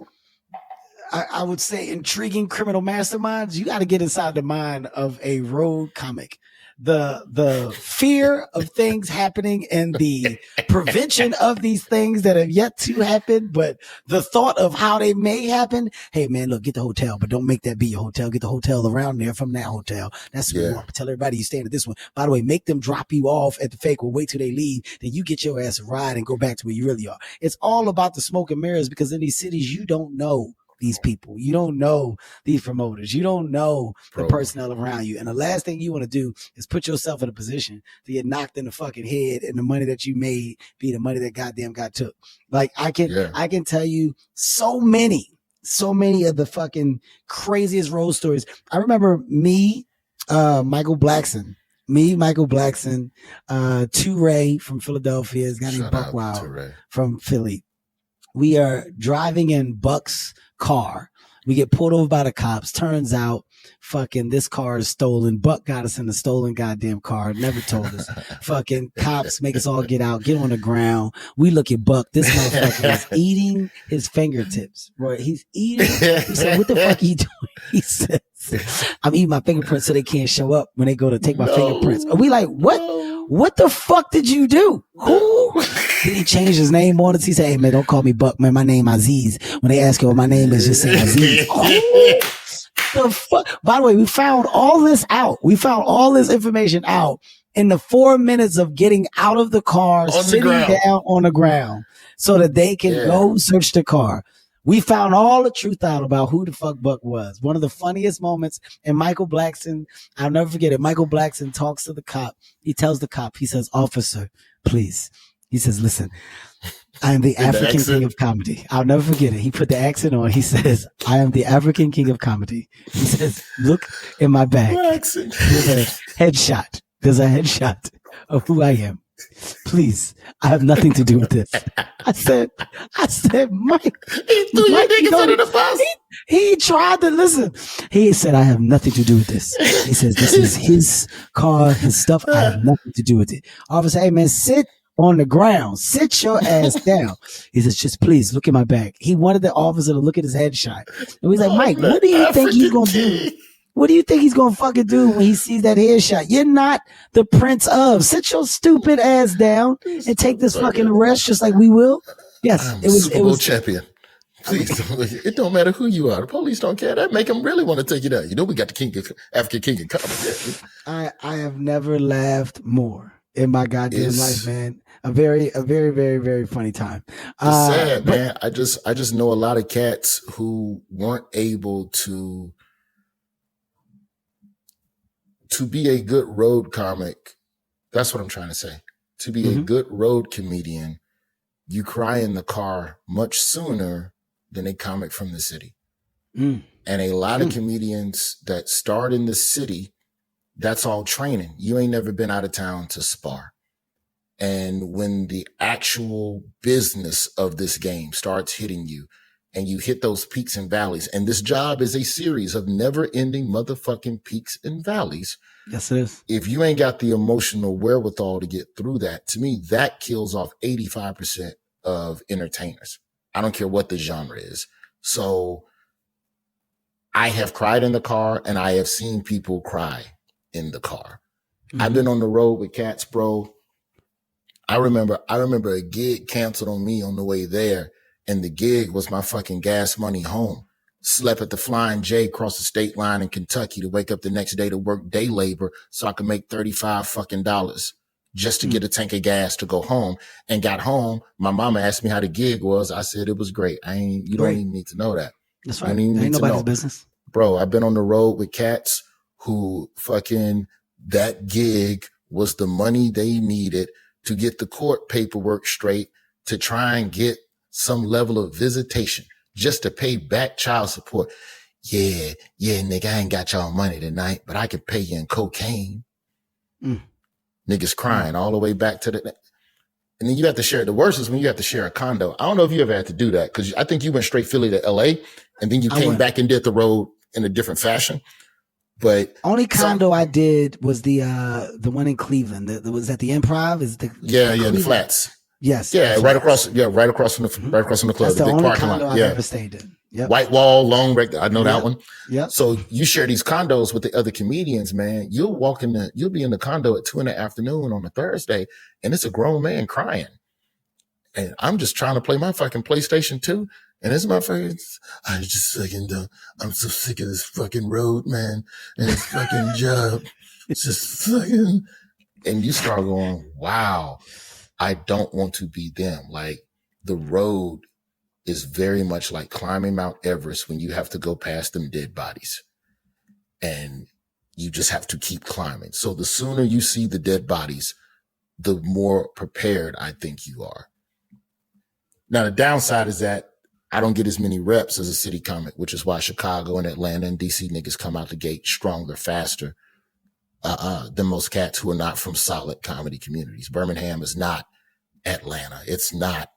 I would say, intriguing criminal masterminds, you got to get inside the mind of a road comic. The fear of things happening and the prevention of these things that have yet to happen, but the thought of how they may happen. Hey man, look, get the hotel, but don't make that be your hotel. Get the hotel around there from that hotel. That's what you want. Tell everybody you staying at this one. By the way, make them drop you off at the fake. We'll wait till they leave. Then you get your ass a ride and go back to where you really are. It's all about the smoke and mirrors, because in these cities, you don't know these people. You don't know these promoters. You don't know the personnel around you. And the last thing you want to do is put yourself in a position to get knocked in the fucking head and the money that you made be the money that goddamn got took. Like I can tell you so many of the fucking craziest road stories. I remember Michael Blackson, Toure from Philadelphia, this guy named Buck Wild from Philly. We are driving in Buck's car. We get pulled over by the cops. Turns out, fucking, this car is stolen. Buck got us in the stolen goddamn car. Never told us. Fucking cops make us all get out, get on the ground. We look at Buck. This motherfucker is eating his fingertips. Right? He's eating. He said, "What the fuck are you doing?" He says, "I'm eating my fingerprints so they can't show up when they go to take my fingerprints." Are we like, what? What the fuck did you do? Who? Then he changed his name on us. He said, "Hey man, don't call me Buck, man. My name Aziz. When they ask you what my name is, just say Aziz." The fuck? By the way, we found all this out. We found all this information out in the 4 minutes of getting out of the car, sitting down on the ground so that they can go search the car. We found all the truth out about who the fuck Buck was. One of the funniest moments. And Michael Blackson, I'll never forget it. Michael Blackson talks to the cop. He tells the cop, he says, "Officer, please." He says, "Listen, I am the African king of comedy." I'll never forget it. He put the accent on. He says, "I am the African king of comedy." He says, "Look in my bag. There's a headshot. There's a headshot of who I am. Please, I have nothing to do with this." I said, "Mike." He threw your niggas under the bus. He tried to listen. He said, "I have nothing to do with this." He says, "This is his car, his stuff. I have nothing to do with it." Officer, "Hey man, sit on the ground. Sit your ass down." He says, "Just please look at my bag." He wanted the officer to look at his headshot. And he's like, "Mike, what do you think he's going to do? What do you think he's gonna fucking do when he sees that headshot? You're not the prince of. Sit your stupid ass down and take this fucking arrest just like we will. Yes, I'm Super Bowl champion. Please, it don't matter who you are. The police don't care. That make them really want to take you down. You know, we got the king of African king of comedy. I have never laughed more in my goddamn life, man. A very, very, very funny time. It's sad, man. I just know a lot of cats who weren't able to be a good road comic. That's what I'm trying to say. To be a good road comedian, you cry in the car much sooner than a comic from the city. And a lot of comedians that start in the city, that's all training. You ain't never been out of town to spar. And when the actual business of this game starts hitting you and you hit those peaks and valleys, and this job is a series of never ending motherfucking peaks and valleys. Yes, it is. If you ain't got the emotional wherewithal to get through that, to me, that kills off 85% of entertainers. I don't care what the genre is. So I have cried in the car and I have seen people cry in the car. I've been on the road with cats, bro. I remember a gig canceled on me on the way there, and the gig was my fucking gas money home. Slept at the Flying J across the state line in Kentucky to wake up the next day to work day labor so I could make $35 fucking dollars just to get a tank of gas to go home. And got home, my mama asked me how the gig was. I said it was great. You don't even need to know that. That's right. Ain't nobody's business. Bro, I've been on the road with cats who fucking, that gig was the money they needed to get the court paperwork straight, to try and get some level of visitation, just to pay back child support. Yeah, nigga, I ain't got y'all money tonight, but I can pay you in cocaine. Niggas crying all the way back to the, and then you have to share, the worst is when you have to share a condo. I don't know if you ever had to do that, because I think you went straight Philly to LA, and then you came back and did the road in a different fashion. But only condo I did was the one in Cleveland. Was that the Improv? The Flats. Yes. Yeah, right across from the club. That's the big only parking condo lot. I've ever stayed in. Yep. White wall, long break. I know that one. Yeah. So you share these condos with the other comedians, man. You'll be in the condo at 2 PM on a Thursday, and it's a grown man crying. And I'm just trying to play my fucking PlayStation 2. And it's my fucking, I just fucking don't, I'm so sick of this fucking road, man. And this fucking job. It's just fucking, and you start going, wow, I don't want to be them. Like, the road is very much like climbing Mount Everest when you have to go past them dead bodies. And you just have to keep climbing. So the sooner you see the dead bodies, the more prepared I think you are. Now, the downside is that I don't get as many reps as a city comic, which is why Chicago and Atlanta and DC niggas come out the gate stronger, faster than most cats who are not from solid comedy communities. Birmingham is not Atlanta. It's not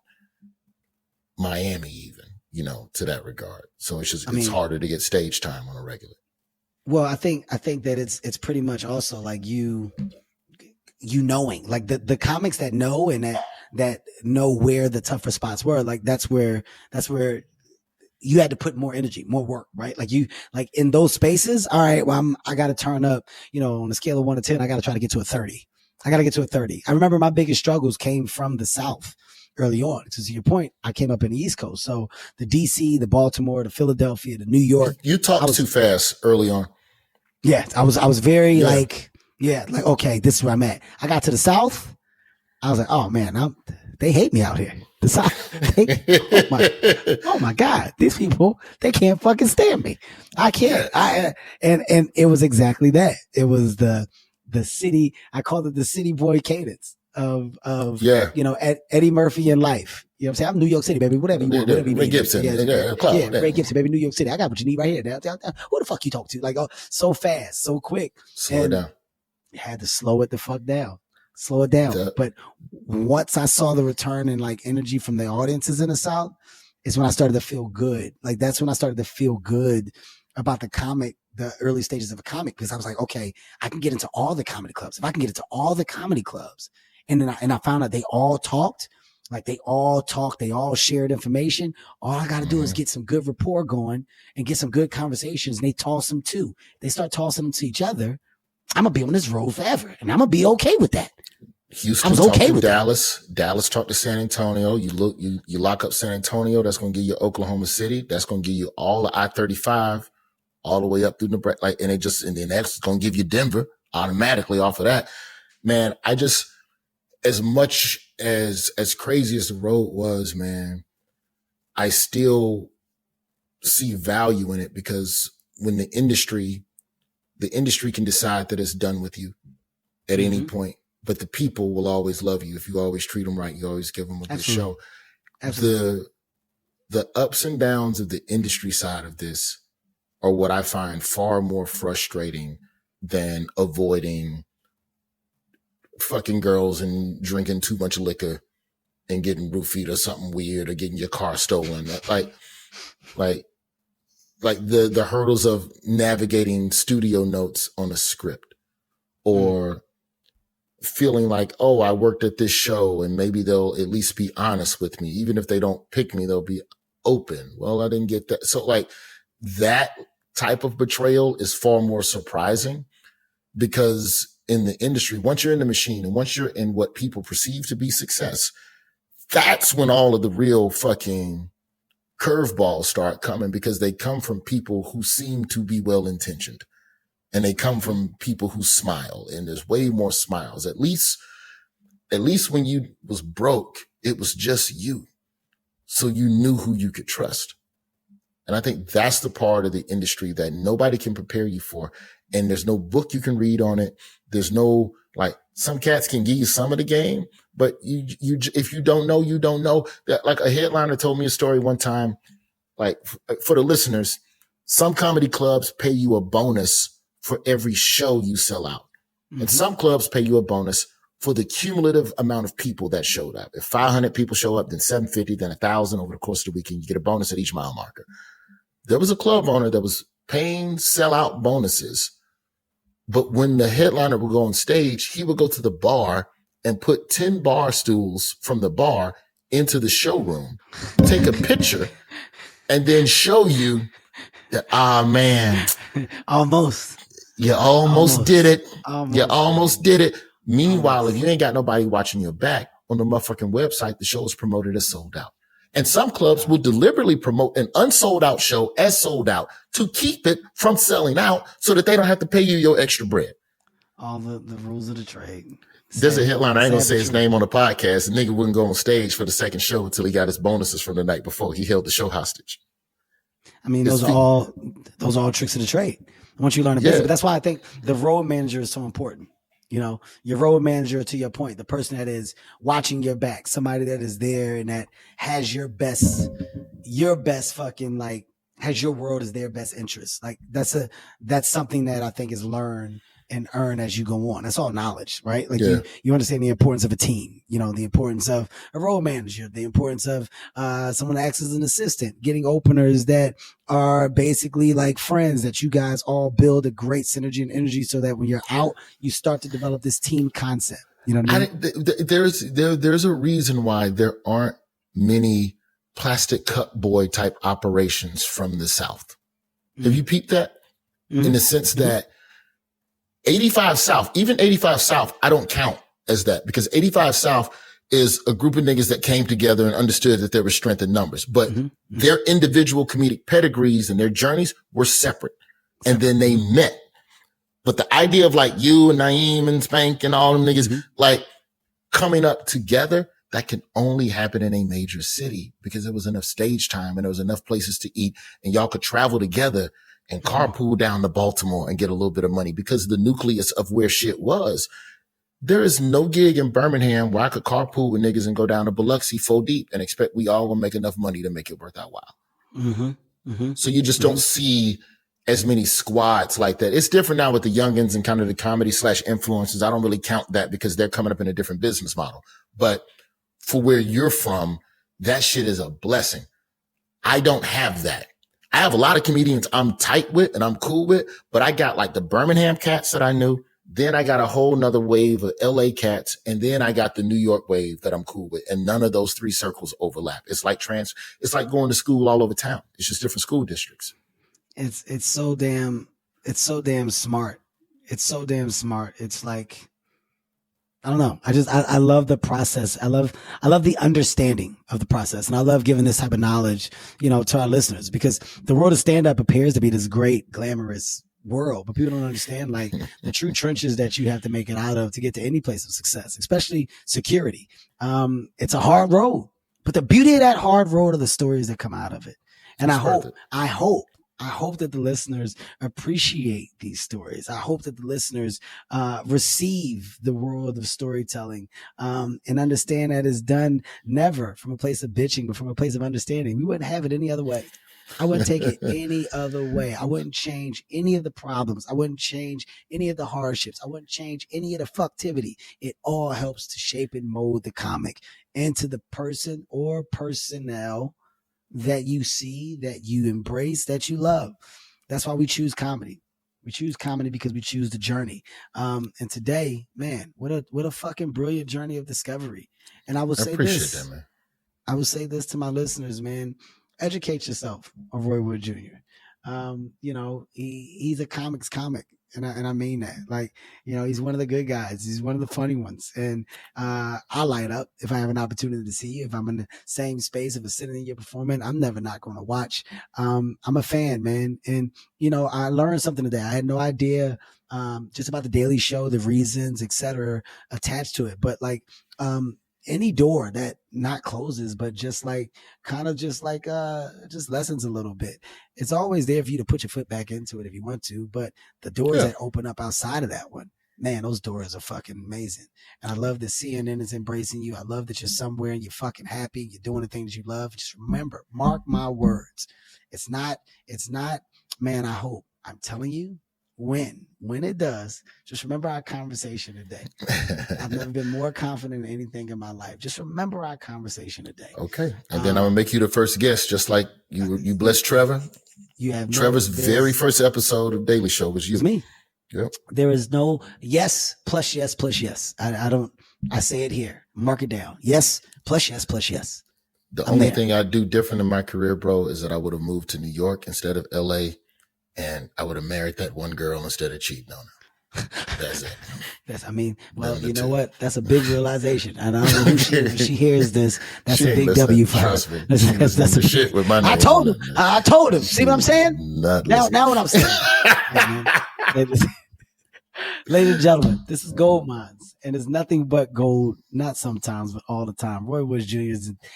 Miami even, to that regard. So it's just, it's harder to get stage time on a regular. Well, I think that it's pretty much also like you knowing, like the comics that know and that know where the tougher spots were. Like that's where you had to put more energy, more work, right? Like in those spaces. All right, well, I got to turn up, on a scale of 1 to 10, I got to try to get to a 30. I remember my biggest struggles came from the South early on. To your point, I came up in the East Coast. So the DC, the Baltimore, the Philadelphia, the New York. You talked too fast early on. Yeah. I was very okay, this is where I'm at. I got to the South. I was like, oh man, they hate me out here. The South. Oh my God, these people, they can't fucking stand me. I can't. And it was exactly that. It was the city. I called it the city boy cadence of Eddie Murphy in life. You know what I'm saying? I'm New York City, baby. Whatever you want. Whatever you Ray need. Gibson. Ray Gibson, baby. New York City. I got what you need right here. Who the fuck you talk to? Like, so fast, so quick. Slow it down. You had to slow it the fuck down. Slow it down. Yeah. But once I saw the return and like energy from the audiences in the South, is when I started to feel good. Like that's when I started to feel good about the early stages of a comic, because I was like, okay, I can get into all the comedy clubs. If I can get into all the comedy clubs, and I found out they all talked Like they all talk, they all shared information. All I got to do is get some good rapport going and get some good conversations. And they toss them too. They start tossing them to each other. I'm gonna be on this road forever, and I'm gonna be okay with that. Houston talked to Dallas. Dallas talked to San Antonio. You lock up San Antonio. That's gonna give you Oklahoma City. That's gonna give you all the I-35 all the way up through Nebraska. Like, and then that's gonna give you Denver automatically off of that. Man, I just, as much as crazy as the road was, man, I still see value in it, because when the industry can decide that it's done with you at any point, but the people will always love you if you always treat them right. You always give them a good show. Absolutely. The ups and downs of the industry side of this are what I find far more frustrating than avoiding fucking girls and drinking too much liquor and getting roofied or something weird, or getting your car stolen. Like the hurdles of navigating studio notes on a script, or feeling like, oh, I worked at this show and maybe they'll at least be honest with me. Even if they don't pick me, they'll be open. Well, I didn't get that. So like that type of betrayal is far more surprising, because in the industry, once you're in the machine and once you're in what people perceive to be success, that's when all of the real fucking curveballs start coming, because they come from people who seem to be well-intentioned, and they come from people who smile, and there's way more smiles. At least when you was broke, it was just you. So you knew who you could trust. And I think that's the part of the industry that nobody can prepare you for. And there's no book you can read on it. There's no, like, some cats can give you some of the game, but if you don't know, you don't know. That, like, a headliner told me a story one time, like, for the listeners, some comedy clubs pay you a bonus for every show you sell out. And some clubs pay you a bonus for the cumulative amount of people that showed up. If 500 people show up, then 750, then 1,000 over the course of the weekend, you get a bonus at each mile marker. There was a club owner that was paying sellout bonuses, but when the headliner would go on stage, he would go to the bar and put 10 bar stools from the bar into the showroom, take a picture, and then show you that, man. Almost. You almost did it. You almost did it. Meanwhile, if you ain't got nobody watching your back, on the motherfucking website, the show is promoted as sold out. And some clubs will deliberately promote an unsold out show as sold out to keep it from selling out, so that they don't have to pay you your extra bread. All the rules of the trade. There's a headline. I ain't gonna say his name on the podcast. The nigga wouldn't go on stage for the second show until he got his bonuses from the night before. He held the show hostage. I mean, those are all tricks of the trade. Once you learn the business, but that's why I think the road manager is so important. You know, your road manager, to your point, the person that is watching your back, somebody that is there and that has your best fucking, like, has your world as their best interest. Like, that's something that I think is learned and earn as you go on. That's all knowledge, right? Like you understand the importance of a team, you know, the importance of a role manager, the importance of someone that acts as an assistant, getting openers that are basically like friends, that you guys all build a great synergy and energy, so that when you're out, you start to develop this team concept. You know what I mean? There's a reason why there aren't many plastic cup boy type operations from the South. Have you peeped that? In the sense that 85 South, even 85 South, I don't count as that, because 85 South is a group of niggas that came together and understood that there was strength in numbers, but their individual comedic pedigrees and their journeys were separate. And then they met. But the idea of like you and Naeem and Spank and all them niggas, like coming up together, that can only happen in a major city, because there was enough stage time and there was enough places to eat, and y'all could travel together and carpool down to Baltimore and get a little bit of money, because the nucleus of where shit was. There is no gig in Birmingham where I could carpool with niggas and go down to Biloxi 4 deep and expect we all will make enough money to make it worth our while. So you just don't see as many squads like that. It's different now with the youngins and kind of the comedy / influencers. I don't really count that because they're coming up in a different business model. But for where you're from, that shit is a blessing. I don't have that. I have a lot of comedians I'm tight with and I'm cool with, but I got like the Birmingham cats that I knew, Then I got a whole nother wave of LA cats. And then I got the New York wave that I'm cool with. And none of those three circles overlap. It's like going to school all over town. It's just different school districts. It's so damn smart. It's so damn smart. It's like, I don't know. I love the process. I love the understanding of the process. And I love giving this type of knowledge, to our listeners, because the world of stand-up appears to be this great, glamorous world, but people don't understand like the true trenches that you have to make it out of to get to any place of success, especially security. It's a hard road, but the beauty of that hard road are the stories that come out of it. And I hope that the listeners appreciate these stories. I hope that the listeners receive the world of storytelling and understand that it's done never from a place of bitching, but from a place of understanding. We wouldn't have it any other way. I wouldn't take it any other way. I wouldn't change any of the problems. I wouldn't change any of the hardships. I wouldn't change any of the fucktivity. It all helps to shape and mold the comic into the person or personnel that you see, that you embrace, that you love. That's why we choose comedy. We choose comedy because we choose the journey. And today, man, what a fucking brilliant journey of discovery. And I will say this. I will say this to my listeners, man. Educate yourself on Roy Wood Jr. He's a comics comic. And I mean that. Like, he's one of the good guys. He's one of the funny ones. And I light up if I have an opportunity to see you. If I'm in the same space, if it's sitting in your performance, I'm never not going to watch. I'm a fan, man. And, I learned something today. I had no idea just about the Daily Show, the reasons, et cetera, attached to it. But like, any door that not closes, but just lessens a little bit. It's always there for you to put your foot back into it if you want to, but the doors that open up outside of that one, man, those doors are fucking amazing. And I love that CNN is embracing you. I love that you're somewhere and you're fucking happy. You're doing the things you love. Just remember, mark my words. It's not, man, I hope. I'm telling you, when it does, just remember our conversation today. I've never been more confident in anything in my life. Just remember our conversation today. Okay. And then I'm going to make you the first guest, just like you blessed Trevor. You have Trevor's very first episode of Daily Show was you. It's me. Yep. There is no yes plus yes plus yes. I say it here. Mark it down. Yes plus yes plus yes. The only thing I do different in my career, bro, is that I would have moved to New York instead of LA. And I would have married that one girl instead of cheating on her. That's it. You know what? That's a big realization. And I don't know if she hears this. That's a big W for her. That's a shit with my name. I told him. See what I'm saying? Now what I'm saying. Ladies and gentlemen, this is Gold Mines, and it's nothing but gold, not sometimes, but all the time. Roy Woods Jr.,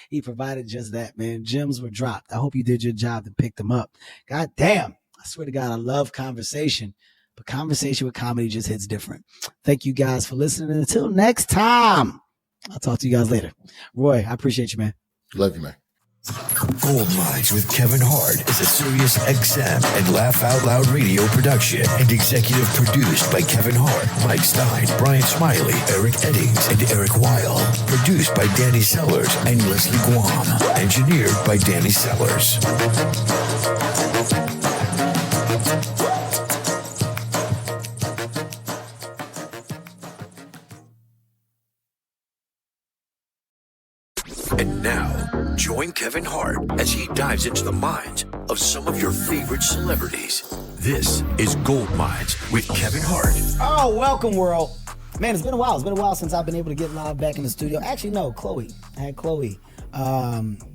he provided just that, man. Gems were dropped. I hope you did your job and picked them up. God damn. I swear to God, I love conversation, but conversation with comedy just hits different. Thank you guys for listening. Until next time, I'll talk to you guys later. Roy, I appreciate you, man. Love you, man. Gold Mines with Kevin Hart is a Sirius XM and Laugh Out Loud radio production and executive produced by Kevin Hart, Mike Stein, Brian Smiley, Eric Eddings, and Eric Weil. Produced by Danny Sellers and Leslie Guam. Engineered by Danny Sellers. And now, join Kevin Hart as he dives into the minds of some of your favorite celebrities. This is Gold Mines with Kevin Hart. Oh, welcome, world. Man, it's been a while. It's been a while since I've been able to get live back in the studio. Actually, no, Chloe. I had Chloe,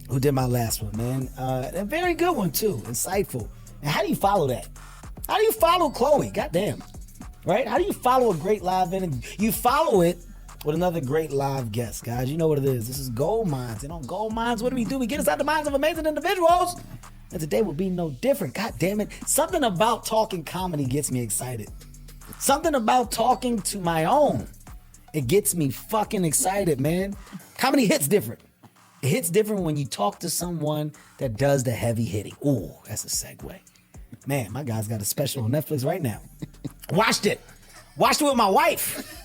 who did my last one, man. A very good one, too. Insightful. And how do you follow that? How do you follow Chloe? Goddamn. Right? How do you follow a great live interview? You follow it with another great live guest, guys. You know what it is. This is Gold Mines. And on Gold Mines, what do? We get inside the minds of amazing individuals. And today will be no different. God damn it. Something about talking comedy gets me excited. Something about talking to my own. It gets me fucking excited, man. Comedy hits different. It hits different when you talk to someone that does the heavy hitting. Ooh, that's a segue. Man, my guy's got a special on Netflix right now. Watched it with my wife.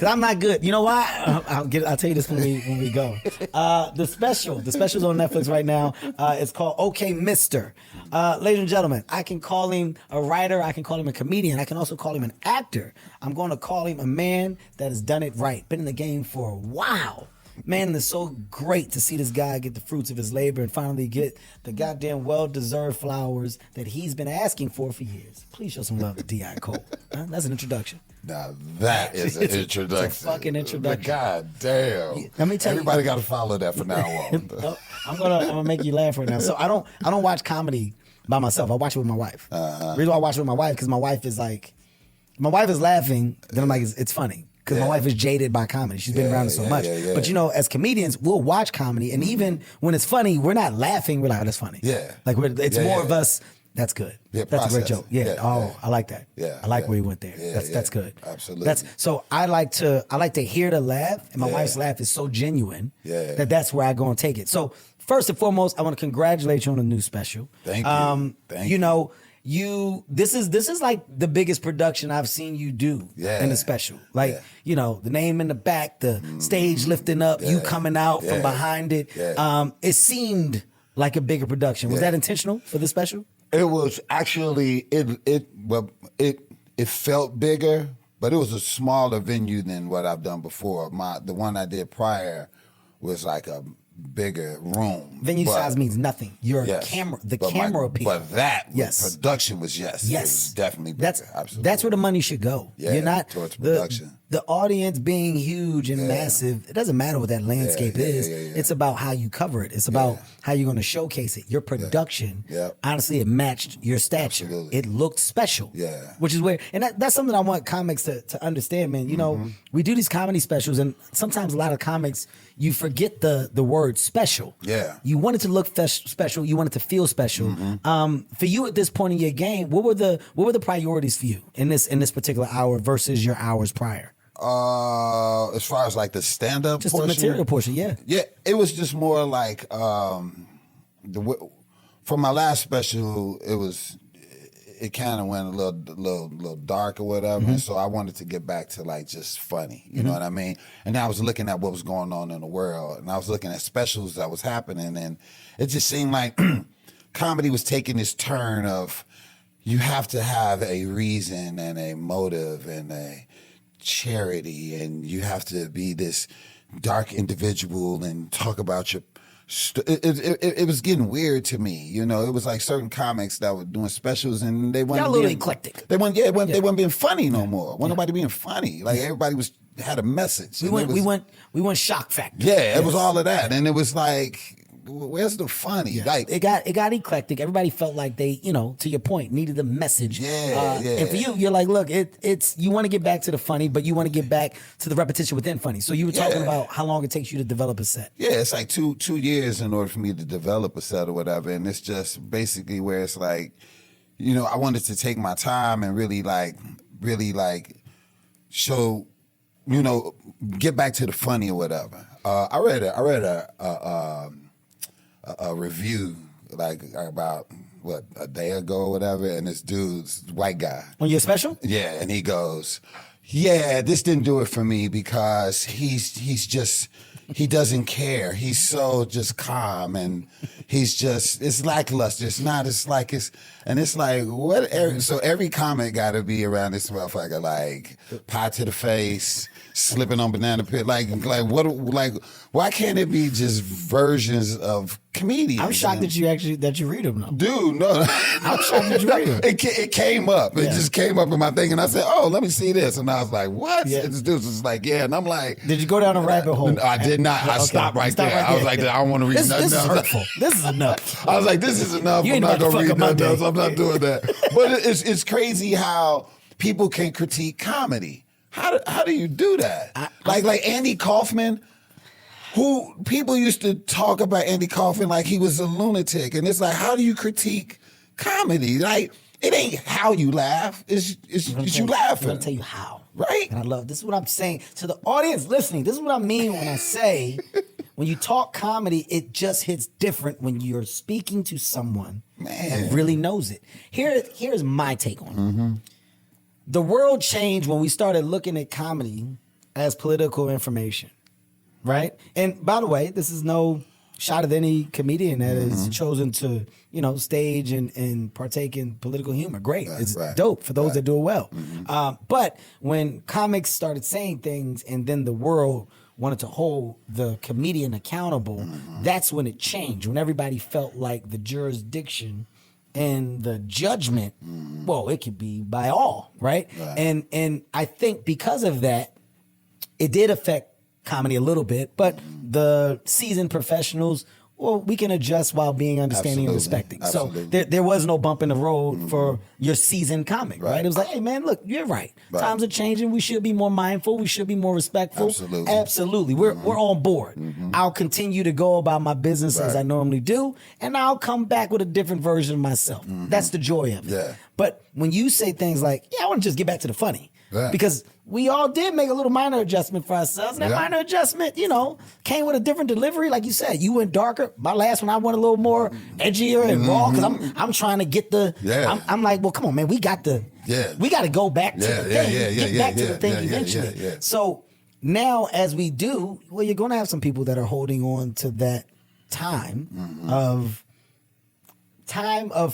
Because I'm not good. You know why? I'll tell you this when we go. The special's on Netflix right now. It's called Okay Mister. Ladies and gentlemen, I can call him a writer. I can call him a comedian. I can also call him an actor. I'm going to call him a man that has done it right. Been in the game for a while. Man, it's so great to see this guy get the fruits of his labor and finally get the goddamn well-deserved flowers that he's been asking for years. Please show some love to Deon Cole. That's an introduction. Now that is an introduction. It's a fucking introduction. God damn. Let me tell you. Everybody got to follow that from now on. I'm gonna make you laugh right now. So I don't watch comedy by myself. I watch it with my wife. The reason why I watch it with my wife because my wife is laughing. Then I'm like, it's funny. Because my wife is jaded by comedy. She's been around it so much. But you know, as comedians, we'll watch comedy, and even when it's funny, we're not laughing. We're like, oh, that's funny. Yeah. Like it's more of us. That's good. Yeah, that's a great joke. I like that. Yeah. I like where you went there. That's good. Absolutely. So I like to hear the laugh, and my wife's laugh is so genuine that's where I go and take it. So first and foremost, I want to congratulate you on a new special. Thank you. You know. This is like the biggest production I've seen you do in a special. Like, you know, the name in the back, the stage lifting up, you coming out from behind it. It seemed like a bigger production. Was that intentional for the special? It was actually it felt bigger, but it was a smaller venue than what I've done before. The one I did prior was like a bigger room. Venue size means nothing. You're a camera, camera people. But production was It was definitely bigger. Absolutely. That's where the money should go. Yeah, you're not towards production. The audience being huge and massive, it doesn't matter what that landscape is. It's about how you cover it. It's about how you're going to showcase it. Your production, honestly, it matched your stature. Absolutely. It looked special. Yeah. Which is where, and that's something I want comics to understand, man. You know, we do these comedy specials, and sometimes a lot of comics, you forget the word special. Yeah. You want it to look special. You want it to feel special. For you at this point in your game, what were the priorities for you in this particular hour versus your hours prior? As far as like the stand-up Just portion? the material portion, yeah. Yeah, it was just more like for my last special, it kind of went a little dark or whatever, and so I wanted to get back to like just funny, you know what I mean? And I was looking at what was going on in the world, and I was looking at specials that was happening, and it just seemed like comedy was taking this turn of you have to have a reason and a motive and a charity, and you have to be this dark individual and talk about your it was getting weird to me, you know. It was like certain comics that were doing specials and they weren't a little eclectic. They weren't being funny no more. Wasn't nobody being funny. Like everybody had a message. We went shock factor. Yeah, it was all of that, and it was like, where's the funny? Yeah. Like it got eclectic. Everybody felt like they, you know, to your point, needed a message. And for you're like, look, it's you want to get back to the funny, but you want to get back to the repetition within funny. So you were talking about how long it takes you to develop a set. Yeah, it's like two years in order for me to develop a set or whatever, and it's just basically where it's like, you know, I wanted to take my time and really show, you know, get back to the funny or whatever. I read a review like about a day ago or whatever, and this dude's white guy on your special, and he goes, this didn't do it for me because he doesn't care. He's so just calm, and it's lackluster. It's like what? So every comic got to be around this motherfucker, like pie to the face, slipping on banana peel. Like what? Like why can't it be just versions of comedians? I'm shocked that you read them now. Dude, no. I'm shocked that you read them. It came up. It just came up in my thing, and I said, "Oh, let me see this." And I was like, "What?" Yeah. And this dude was like, "Yeah," and I'm like, "Did you go down a rabbit hole?" I did not. I stopped right there. I was like, "I don't want to read nothing else." This is hurtful. This is enough. I was like, "This is enough. I'm not gonna read nothing else. I'm not doing that." But it's crazy how people can critique comedy. How do you do that? Like Andy Kaufman, who people used to talk about Andy Kaufman like he was a lunatic, and it's like, how do you critique comedy? Like it ain't how you laugh. It's you laughing. I'm gonna tell you how. Right? And I love this is what I'm saying to the audience listening. This is what I mean when I say when you talk comedy, it just hits different when you're speaking to someone that really knows it. Here's my take on it. The world changed when we started looking at comedy as political information, right? And by the way, this is no shot at any comedian that has chosen to, stage and partake in political humor. Great. It's dope for those that do it well. But when comics started saying things and then the world wanted to hold the comedian accountable, that's when it changed. When everybody felt like the jurisdiction and the judgment, well, it could be by all, right? And I think because of that, it did affect comedy a little bit, but the seasoned professionals, well, we can adjust while being understanding and respecting. So there was no bump in the road for your seasoned comic, right? It was like, hey, man, look, you're right. Times are changing. We should be more mindful. We should be more respectful. Absolutely. We're on board. I'll continue to go about my business as I normally do, and I'll come back with a different version of myself. That's the joy of it. But when you say things like, I want to just get back to the funny, because we all did make a little minor adjustment for ourselves. And that minor adjustment, came with a different delivery. Like you said, you went darker. My last one, I went a little more edgier and raw because I'm trying to get the. I'm like, well, come on, man, we got to go back to the thing. Get back to the thing eventually. So now, as we do, well, you're going to have some people that are holding on to that time of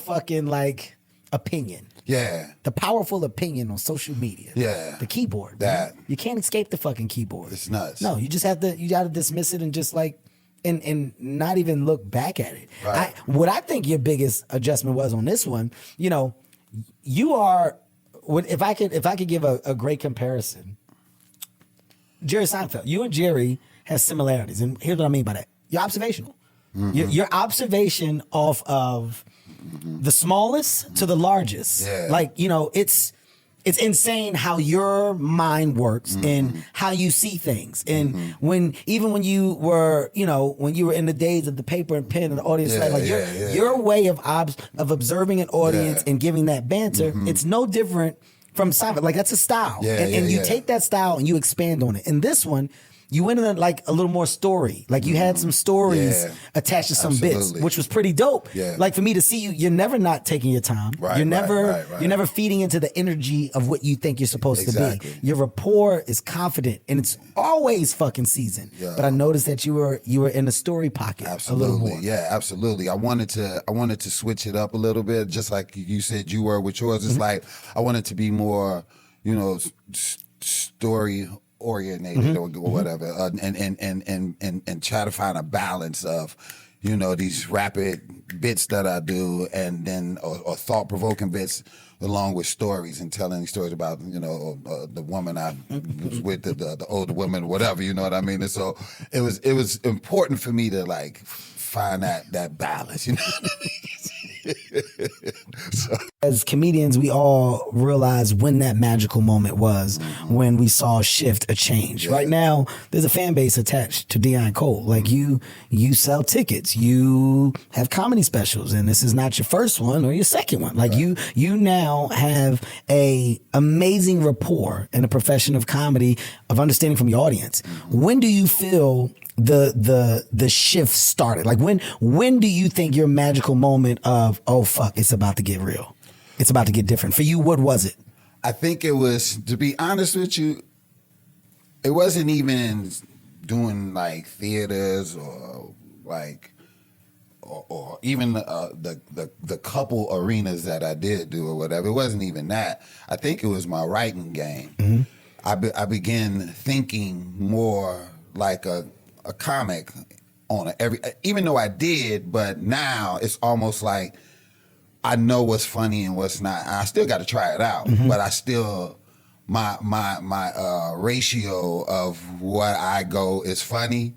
fucking like opinion. The powerful opinion on social media. The keyboard. You can't escape the fucking keyboard. It's nuts. No, you just have to, you got to dismiss it and just like, and not even look back at it. What I think your biggest adjustment was on this one, you are, if I could give a great comparison, Jerry Seinfeld, you and Jerry have similarities. And here's what I mean by that. You're observational. Your observation off of the smallest to the largest. Like, it's insane how your mind works and how you see things. And when you were, when you were in the days of the paper and pen and the audience, your way of observing an audience and giving that banter, it's no different from Seinfeld. Like, that's a style. And you take that style and you expand on it. And this one, you went in like a little more story. Like, you had some stories attached to some bits, which was pretty dope. Like, for me to see you, you're never not taking your time. You're never feeding into the energy of what you think you're supposed to be. Your rapport is confident and it's always fucking seasoned. But I noticed that you were in a story pocket a little more. Absolutely. I wanted to switch it up a little bit, just like you said you were with yours. It's like I wanted to be more, story oriented or whatever, and try to find a balance of, these rapid bits that I do, and then or thought provoking bits along with stories and telling these stories about the woman I was with, the older woman, whatever, you know what I mean. And so it was important for me to like find that balance, So. As comedians, we all realize when that magical moment was, when we saw a shift, a change. Right now, there's a fan base attached to Deon Cole. Like, you sell tickets, you have comedy specials, and this is not your first one or your second one. Like, you now have a amazing rapport in the profession of comedy, of understanding from your audience. When do you feel the shift started? Like, when do you think your magical moment of, oh fuck, it's about to get real, it's about to get different for you? What was it? I think it was, to be honest with you, it wasn't even doing like theaters or like or even the couple arenas that I did do or whatever. It wasn't even that. I think it was my writing game. I began thinking more like a comic on even though I did, but now it's almost like I know what's funny and what's not. I still got to try it out, but I still, my ratio of what I go is funny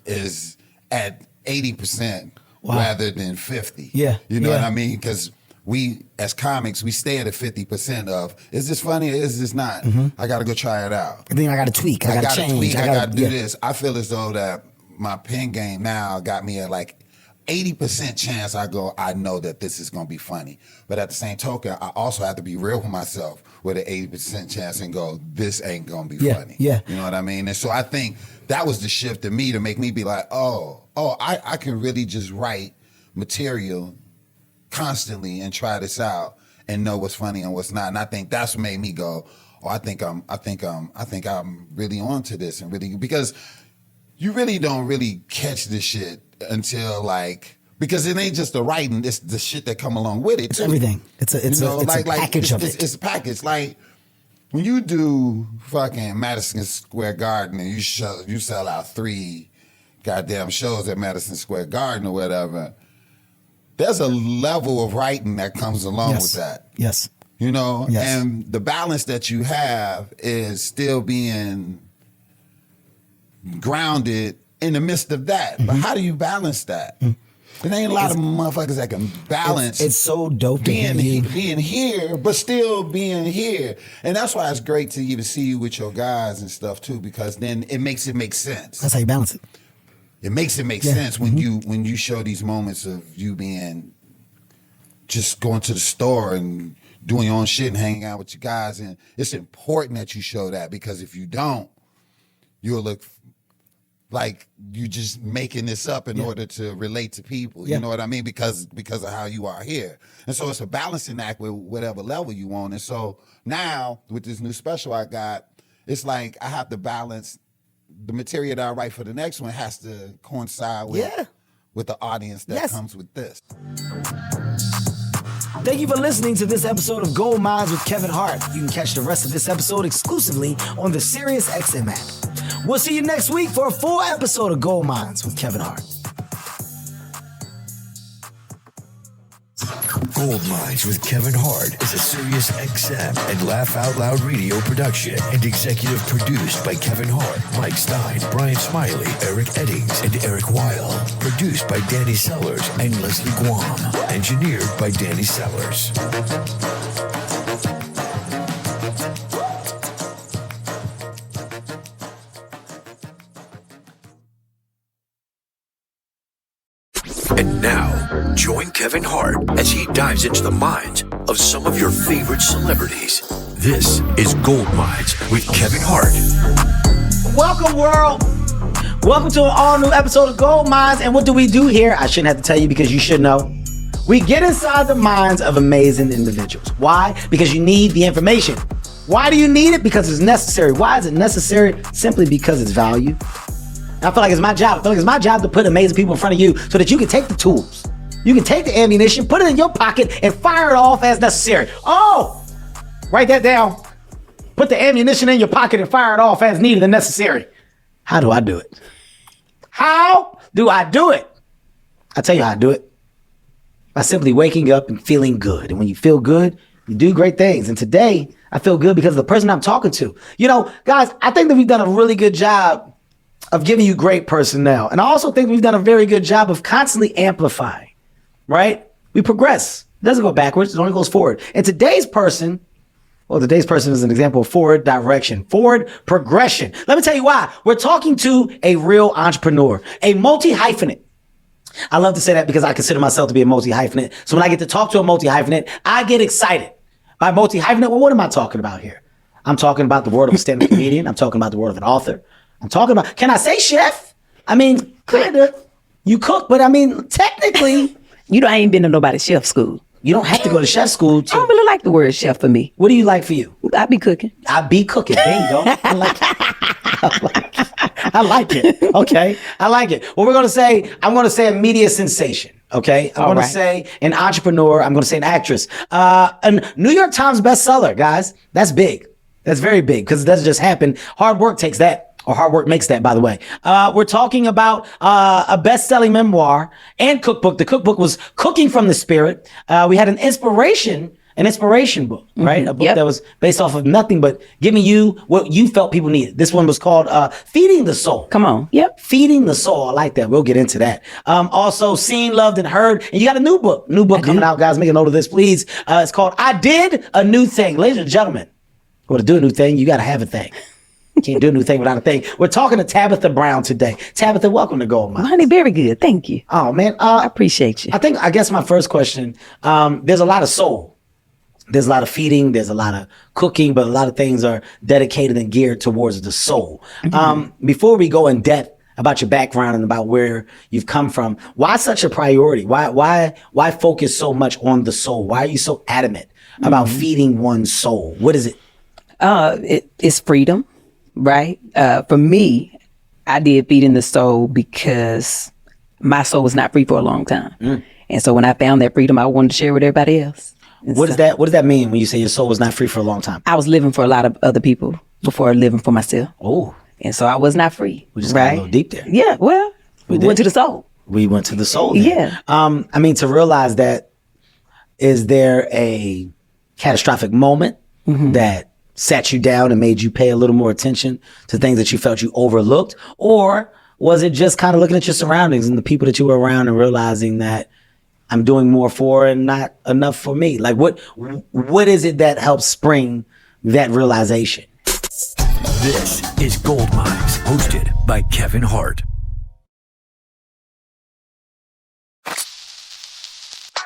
is at 80% rather than 50. You know what I mean? Because we, as comics, we stay at a 50% of, is this funny or is this not? I got to go try it out. And then I got to tweak. I got to change. I got to do this. I feel as though that my pen game now got me at like 80% chance I know that this is going to be funny. But at the same token, I also have to be real with myself with an 80% chance and go, this ain't going to be funny. You know what I mean? And so I think that was the shift to me, to make me be like, I can really just write material constantly and try this out and know what's funny and what's not. And I think that's what made me go, I think I'm really onto this, and really, because you really don't really catch this shit until like, because it ain't just the writing, it's the shit that come along with it. It's too. everything. It's a package of it. It's a package. Like when you do fucking Madison Square Garden and you sell out 3 goddamn shows at Madison Square Garden or whatever, there's a level of writing that comes along with that. Yes. You know, Yes. and the balance that you have is still being grounded in the midst of that. But how do you balance that? There ain't a lot of motherfuckers that can balance. It's so dope to hear you. being here, but still being here. And that's why it's great to even see you with your guys and stuff too, because then it makes it make sense. That's how you balance it. It makes it make sense when you show these moments of you being just going to the store and doing your own shit and hanging out with your guys. And it's important that you show that, because if you don't, you'll look like you just making this up in order to relate to people. You know what I mean? Because of how you are here. And so it's a balancing act with whatever level you want. And so now with this new special I got, it's like I have to balance the material that I write for the next one has to coincide with the audience that comes with this. Thank you for listening to this episode of Gold Mines with Kevin Hart. You can catch the rest of this episode exclusively on the SiriusXM app. We'll see you next week for a full episode of Gold Mines with Kevin Hart. Gold Mines with Kevin Hart is a Sirius XM and Laugh Out Loud radio production and executive produced by Kevin Hart, Mike Stein, Brian Smiley, Eric Eddings, and Eric Weil. Produced by Danny Sellers and Leslie Guam. Engineered by Danny Sellers. And now, join Kevin Hart as he dives into the minds of some of your favorite celebrities. This is Gold Mines with Kevin Hart. Welcome, world. Welcome to an all-new episode of Gold Mines. And what do we do here? I shouldn't have to tell you because you should know. We get inside the minds of amazing individuals. Why? Because you need the information. Why do you need it? Because it's necessary. Why is it necessary? Simply because it's value. I feel like it's my job. I feel like it's my job to put amazing people in front of you so that you can take the tools. You can take the ammunition, put it in your pocket, and fire it off as necessary. Oh, write that down. Put the ammunition in your pocket and fire it off as needed and necessary. How do I do it? How do I do it? I'll tell you how I do it. By simply waking up and feeling good. And when you feel good, you do great things. And today, I feel good because of the person I'm talking to. You know, guys, I think that we've done a really good job of giving you great personnel. And I also think we've done a very good job of constantly amplifying, right? We progress. It doesn't go backwards. It only goes forward. And today's person is an example of forward direction, forward progression. Let me tell you why. We're talking to a real entrepreneur, a multi-hyphenate. I love to say that because I consider myself to be a multi-hyphenate. So when I get to talk to a multi-hyphenate, I get excited. By multi-hyphenate, well, what am I talking about here? I'm talking about the world of a stand-up comedian. I'm talking about the world of an author. I'm talking about, can I say chef? I mean, kinda. You cook, but I mean, technically. I ain't been to nobody's chef school. You don't have to go to chef school. I don't really like the word chef for me. What do you like for you? I be cooking. I be cooking. There you go. I like it. I like it. Okay. I like it. Well, I'm going to say a media sensation. Okay. I'm going to say an entrepreneur. I'm going to say an actress. A New York Times bestseller, guys. That's big. That's very big because it doesn't just happen. Hard work takes that. Or hard work makes that, by the way. We're talking about a best-selling memoir and cookbook. The cookbook was Cooking from the Spirit. We had an inspiration book, right? A book that was based off of nothing but giving you what you felt people needed. This one was called Feeding the Soul. Come on. Yep. Feeding the Soul. I like that. We'll get into that. Also, Seen, Loved, and Heard. And you got a new book. Coming out, guys. Make a note of this, please. It's called I Did a New Thing. Ladies and gentlemen, to do a new thing, you got to have a thing. Can't do a new thing without a thing. We're talking to Tabitha Brown today. Tabitha, welcome to Gold Mines. Honey, very good. Thank you. Oh, man. I appreciate you. I guess my first question, there's a lot of soul. There's a lot of feeding. There's a lot of cooking, but a lot of things are dedicated and geared towards the soul. Before we go in depth about your background and about where you've come from, why such a priority? Why focus so much on the soul? Why are you so adamant about feeding one's soul? What is it? It's freedom, right? For me, I did feed in the soul because my soul was not free for a long time. And so when I found that freedom, I wanted to share with everybody else. And What so does that mean when you say your soul was not free for a long time? I was living for a lot of other people before living for myself. Oh, And so I was not free. we just got a little deep there. Yeah, well, we did. went to the soul. We went to the soul. There. Yeah. I mean, to realize that, is there a catastrophic moment that sat you down and made you pay a little more attention to things that you felt you overlooked? Or was it just kind of looking at your surroundings and the people that you were around and realizing that I'm doing more for and not enough for me? Like what is it that helps spring that realization? This is Gold Mines, hosted by Kevin Hart.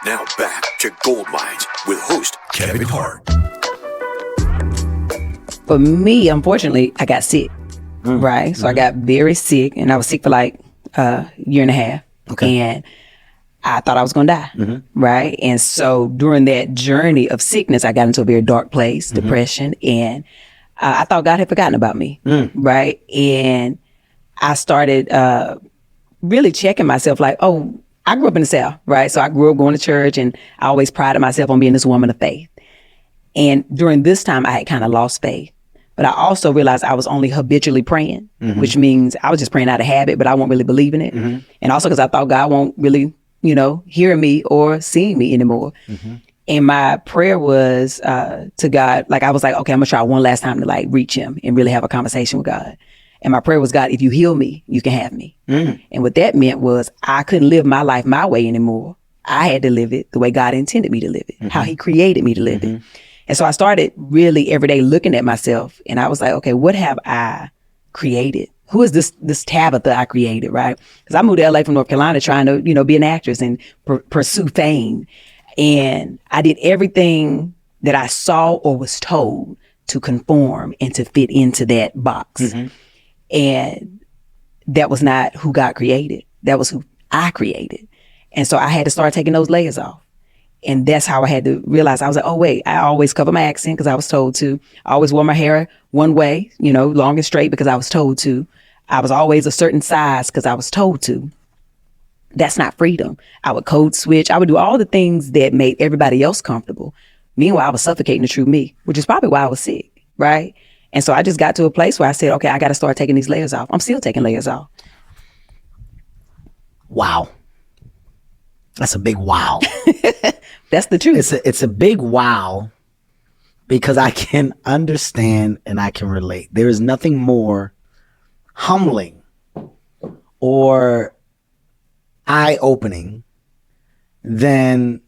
Now back to Gold Mines with host Kevin Hart. For me, unfortunately, I got sick, right? So I got very sick, and I was sick for like a year and a half. Okay. And I thought I was going to die, right? And so during that journey of sickness, I got into a very dark place, depression, and I thought God had forgotten about me, right? And I started really checking myself like, oh, I grew up in the South, right? So I grew up going to church, and I always prided myself on being this woman of faith. And during this time, I had kind of lost faith. But I also realized I was only habitually praying, which means I was just praying out of habit, but I won't really believe in it. And also because I thought God won't really, hear me or seeing me anymore. And my prayer was to God, like I was like, okay, I'm gonna try one last time to like reach him and really have a conversation with God. And my prayer was, God, if you heal me, you can have me. And what that meant was I couldn't live my life my way anymore. I had to live it the way God intended me to live it, how he created me to live it. And so I started really every day looking at myself, and I was like, okay, what have I created? Who is this Tabitha I created, right? Because I moved to LA from North Carolina trying to, be an actress and pursue fame. And I did everything that I saw or was told to conform and to fit into that box. And that was not who God created. That was who I created. And so I had to start taking those layers off. And that's how I had to realize. I was like, oh, wait, I always cover my accent because I was told to. I always wore my hair one way, long and straight because I was told to. I was always a certain size because I was told to. That's not freedom. I would code switch. I would do all the things that made everybody else comfortable. Meanwhile, I was suffocating the true me, which is probably why I was sick, right? And so I just got to a place where I said, okay, I got to start taking these layers off. I'm still taking layers off. Wow. That's a big wow. That's the truth. It's a big wow because I can understand and I can relate. There is nothing more humbling or eye-opening than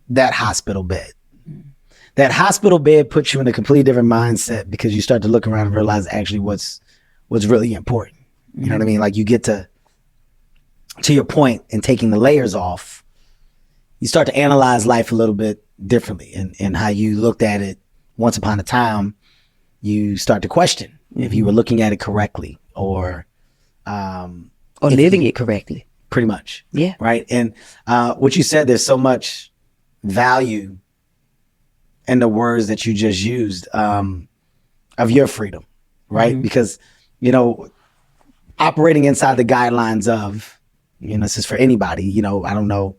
that hospital bed. That hospital bed puts you in a completely different mindset because you start to look around and realize actually what's really important. You know what I mean? Like you get to your point in taking the layers off, you start to analyze life a little bit differently and how you looked at it once upon a time. You start to question if you were looking at it correctly or living it correctly. Pretty much. Yeah. Right. And what you said, there's so much value in the words that you just used of your freedom, right? Because, operating inside the guidelines of, this is for anybody, I don't know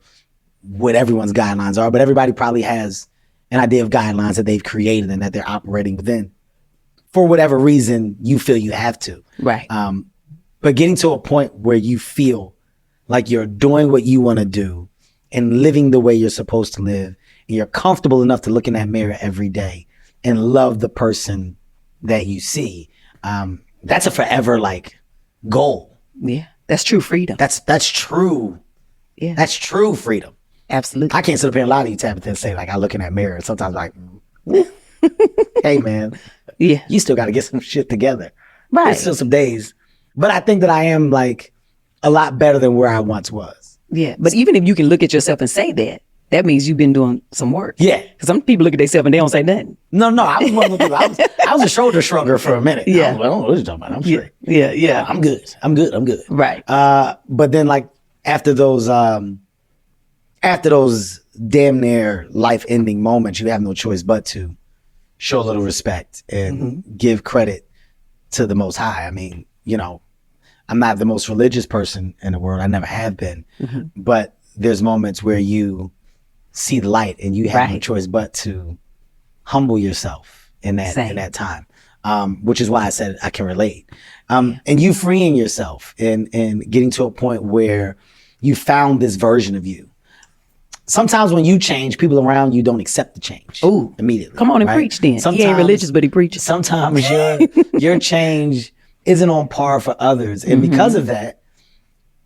what everyone's guidelines are, but everybody probably has an idea of guidelines that they've created and that they're operating within for whatever reason you feel you have to. Right. But getting to a point where you feel like you're doing what you want to do and living the way you're supposed to live, and you're comfortable enough to look in that mirror every day and love the person that you see. That's a forever goal. Yeah. That's true freedom. That's true. Yeah. That's true freedom. Absolutely. I can't sit up here and lie to you, Tabitha, and say I look in that mirror and sometimes hey man, Yeah. you still got to get some shit together. Right. There's still some days, but I think that I am a lot better than where I once was. Yeah. But even if you can look at yourself and say that, that means you've been doing some work. Yeah. Because some people look at themselves and they don't say nothing. No, I was one of those people. I was a shoulder shrugger for a minute. Yeah. I don't know what you're talking about. I'm straight. Yeah. I'm good. Right. But then after those damn near life ending moments, you have no choice but to show a little respect and give credit to the Most High. I mean, you know, I'm not the most religious person in the world. I never have been. But there's moments where you see the light and you have no choice but to humble yourself in that time. Which is why I said I can relate. And you freeing yourself and getting to a point where you found this version of you. Sometimes when you change, people around you don't accept the change. Ooh, immediately. Come on and preach then. He ain't religious, but he preaches. Sometimes your change isn't on par for others. And because of that,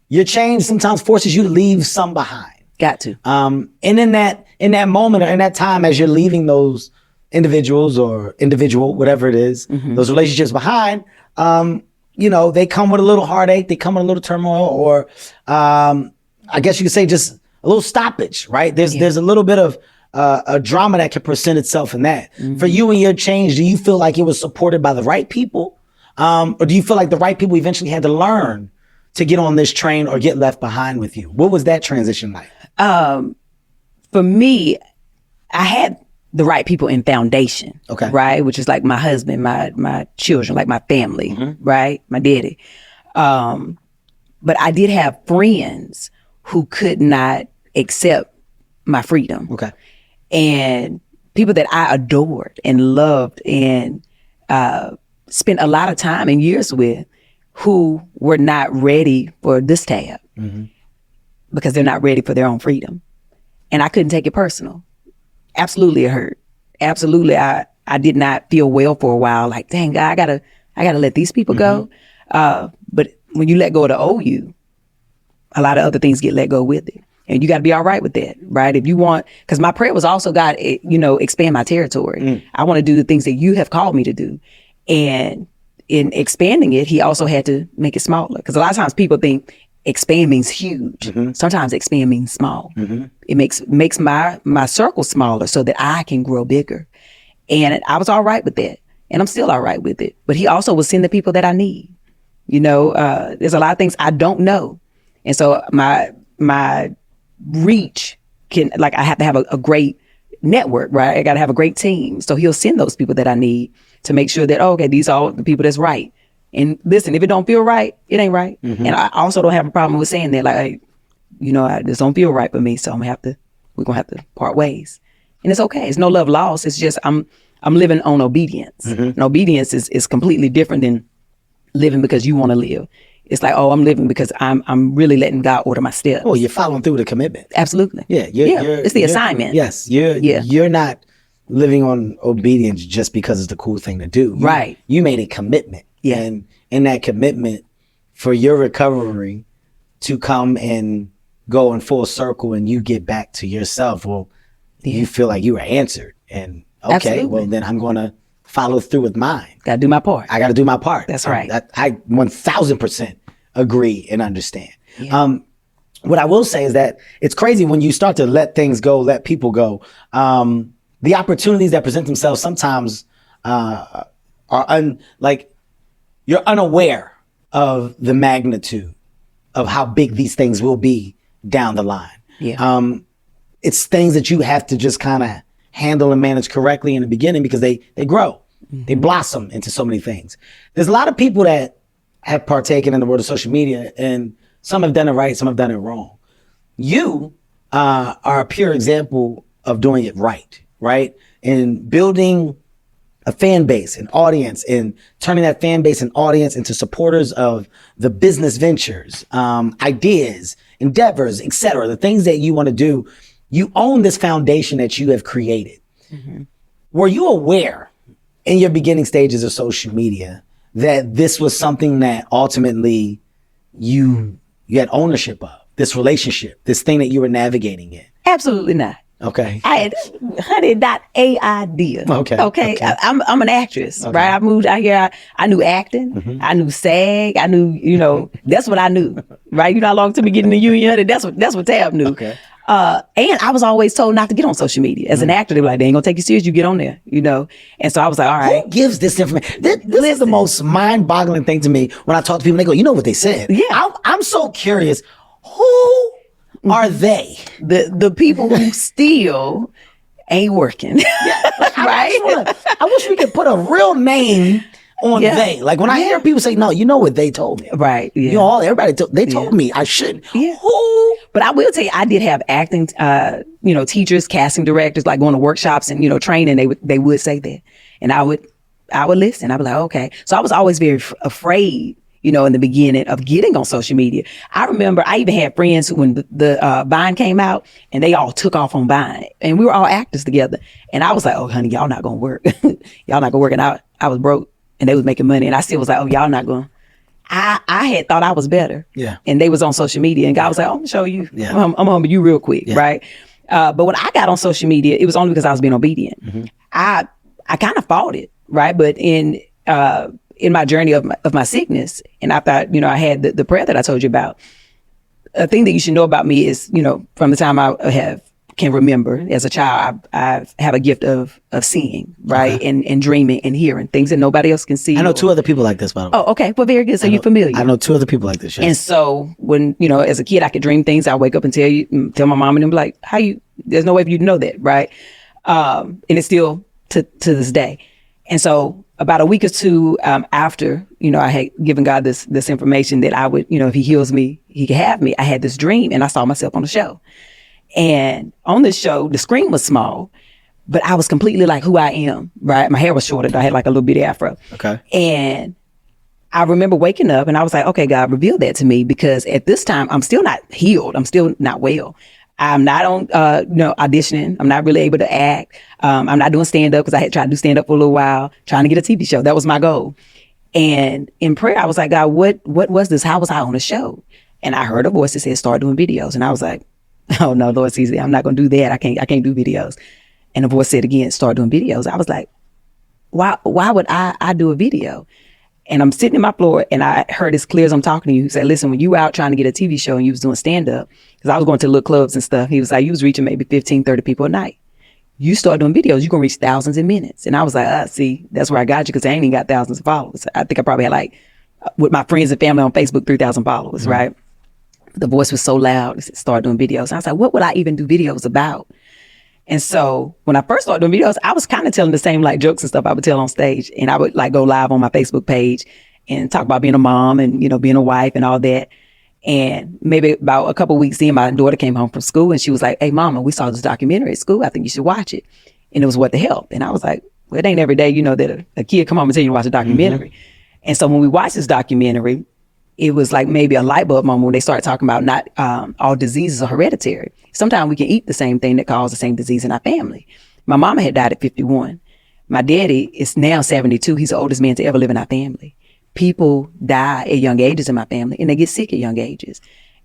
your change sometimes forces you to leave some behind. Got to. And in that moment or in that time, as you're leaving those individuals or individual, whatever it is, those relationships behind, you know, they come with a little heartache, they come with a little turmoil, or I guess you could say just a little stoppage, right? There's a little bit of a drama that can present itself in that. For you and your change, do you feel like it was supported by the right people? Or do you feel like the right people eventually had to learn to get on this train or get left behind with you? What was that transition like? For me, I had the right people in foundation, right? Which is like my husband, my children, like my family, right? My daddy. But I did have friends who could not accept my freedom. And people that I adored and loved and spent a lot of time and years with who were not ready for this tab because they're not ready for their own freedom. And I couldn't take it personal. Absolutely it hurt. Absolutely I did not feel well for a while. Like, dang, God, I gotta let these people go. But when you let go of the old you, a lot of other things get let go with it. And you got to be all right with that, right? If you want, because my prayer was also, God, you know, expand my territory. I want to do the things that you have called me to do. And in expanding it, he also had to make it smaller. Because a lot of times people think expand means huge. Sometimes expand means small. It makes my circle smaller so that I can grow bigger. And I was all right with that. And I'm still all right with it. But he also will send the people that I need. You know, there's a lot of things I don't know. And so my reach can, like, I have to have a great network, right? I got to have a great team. So he'll send those people that I need to make sure that, okay, these are all the people that's right. And listen, if it don't feel right, it ain't right. And I also don't have a problem with saying that, like, hey, you know, this don't feel right for me. So we're going to have to part ways. And it's okay. It's no love lost. It's just, I'm living on obedience. And obedience is completely different than living because you want to live. It's like, oh, I'm living because I'm really letting God order my steps. Oh, you're following through with the commitment. Absolutely. Yeah. It's the assignment. Yes. You're not living on obedience just because it's the cool thing to do. Right. You made a commitment. Yeah. And in that commitment for your recovery to come and go in full circle and you get back to yourself, well, you feel like you were answered. And okay, absolutely. Well, then I'm going to follow through with mine. Got to do my part. I got to do my part. That's right. I 1000% agree and understand. Yeah. What I will say is that it's crazy when you start to let things go, let people go. The opportunities that present themselves sometimes are you're unaware of the magnitude of how big these things will be down the line. Yeah. It's things that you have to just kind of handle and manage correctly in the beginning because they grow. They blossom into so many things. There's a lot of people that have partaken in the world of social media, and some have done it right, some have done it wrong. You are a pure example of doing it right? And building a fan base, an audience, and turning that fan base and audience into supporters of the business ventures, ideas, endeavors, etc. The things that you want to do. You own this foundation that you have created. Were you aware in your beginning stages of social media that this was something that ultimately you had ownership of, this relationship, this thing that you were navigating in? Absolutely not. Okay. I had, not a idea. Okay. I'm an actress, right? I moved out here. I knew acting. I knew SAG. I knew, that's what I knew, right? You know how long it took me getting the union? That's what Tab knew. Okay. And I was always told not to get on social media. As an actor, they were like, they ain't gonna take you serious, you get on there, And so I was like, all right. Who gives this information? This is the most mind-boggling thing to me when I talk to people, they go, you know what they said? Yeah. I'm so curious. Who are they? The people who steal ain't working. Right? I wish we could put a real name on they. Like when I hear people say, no, you know what they told me. Right. Yeah. You know, everybody they told me I shouldn't. Yeah. Who? But I will tell you, I did have acting, teachers, casting directors, like going to workshops and, training. They would say that. And I would listen. I'd be like, okay. So I was always very afraid, in the beginning of getting on social media. I remember I even had friends when the Vine came out and they all took off on Vine and we were all actors together. And I was like, oh, honey, y'all not going to work. Y'all not going to work. And I was broke and they was making money. And I still was like, oh, y'all not going. I had thought I was better. Yeah. And they was on social media and God was like, oh, I'm going to show you. Yeah. I'm going to humble you real quick. Yeah. Right. But when I got on social media, it was only because I was being obedient. Mm-hmm. I kind of fought it. Right. But in my journey of my sickness, and I thought, I had the prayer that I told you about. A thing that you should know about me is, from the time I can remember as a child, I have a gift of seeing, right, and dreaming and hearing things that nobody else can see. I know two other people like this, by the way. Oh, okay, well, very good. So you're familiar. I know two other people like this. Yes. And so when as a kid, I could dream things. I wake up and tell my mom, and I'm like, there's no way for you to know that, right? And it's still to this day. And so about a week or two after, I had given God this information that I would, if he heals me, he could have me. I had this dream and I saw myself on the show. And on this show, the screen was small, but I was completely like who I am, right? My hair was shorter. I had like a little bitty afro. Okay. And I remember waking up and I was like, okay, God, reveal that to me, because at this time, I'm still not healed. I'm still not well. I'm not on, auditioning. I'm not really able to act. I'm not doing stand-up because I had tried to do stand-up for a little while, trying to get a TV show. That was my goal. And in prayer, I was like, God, what was this? How was I on a show? And I heard a voice that said, start doing videos. And I was like, oh no, Lord, it's easy. I'm not going to do that. I can't do videos. And the voice said again, start doing videos. I was like, why would I do a video? And I'm sitting in my floor and I heard as clear as I'm talking to you. He said, listen, when you were out trying to get a TV show and you was doing stand-up, because I was going to little clubs and stuff, he was like, you was reaching maybe 15, 30 people a night. You start doing videos, you're going to reach thousands in minutes. And I was like, see, that's where I got you, because I ain't even got thousands of followers. I think I probably had with my friends and family on Facebook, 3,000 followers, mm-hmm. right? The voice was so loud, it said, start doing videos. And I was like, what would I even do videos about? And so when I first started doing videos, I was kind of telling the same jokes and stuff I would tell on stage. And I would go live on my Facebook page and talk about being a mom and, being a wife and all that. And maybe about a couple of weeks in, my daughter came home from school and she was like, hey, Mama, we saw this documentary at school. I think you should watch it. And it was What the Help. And I was like, well, it ain't every day, that a kid come home and tell you to watch a documentary. Mm-hmm. And so when we watched this documentary, it was like maybe a light bulb moment when they started talking about not all diseases are hereditary. Sometimes we can eat the same thing that causes the same disease in our family. My mama had died at 51. My daddy is now 72. He's the oldest man to ever live in our family. People die at young ages in my family and they get sick at young ages.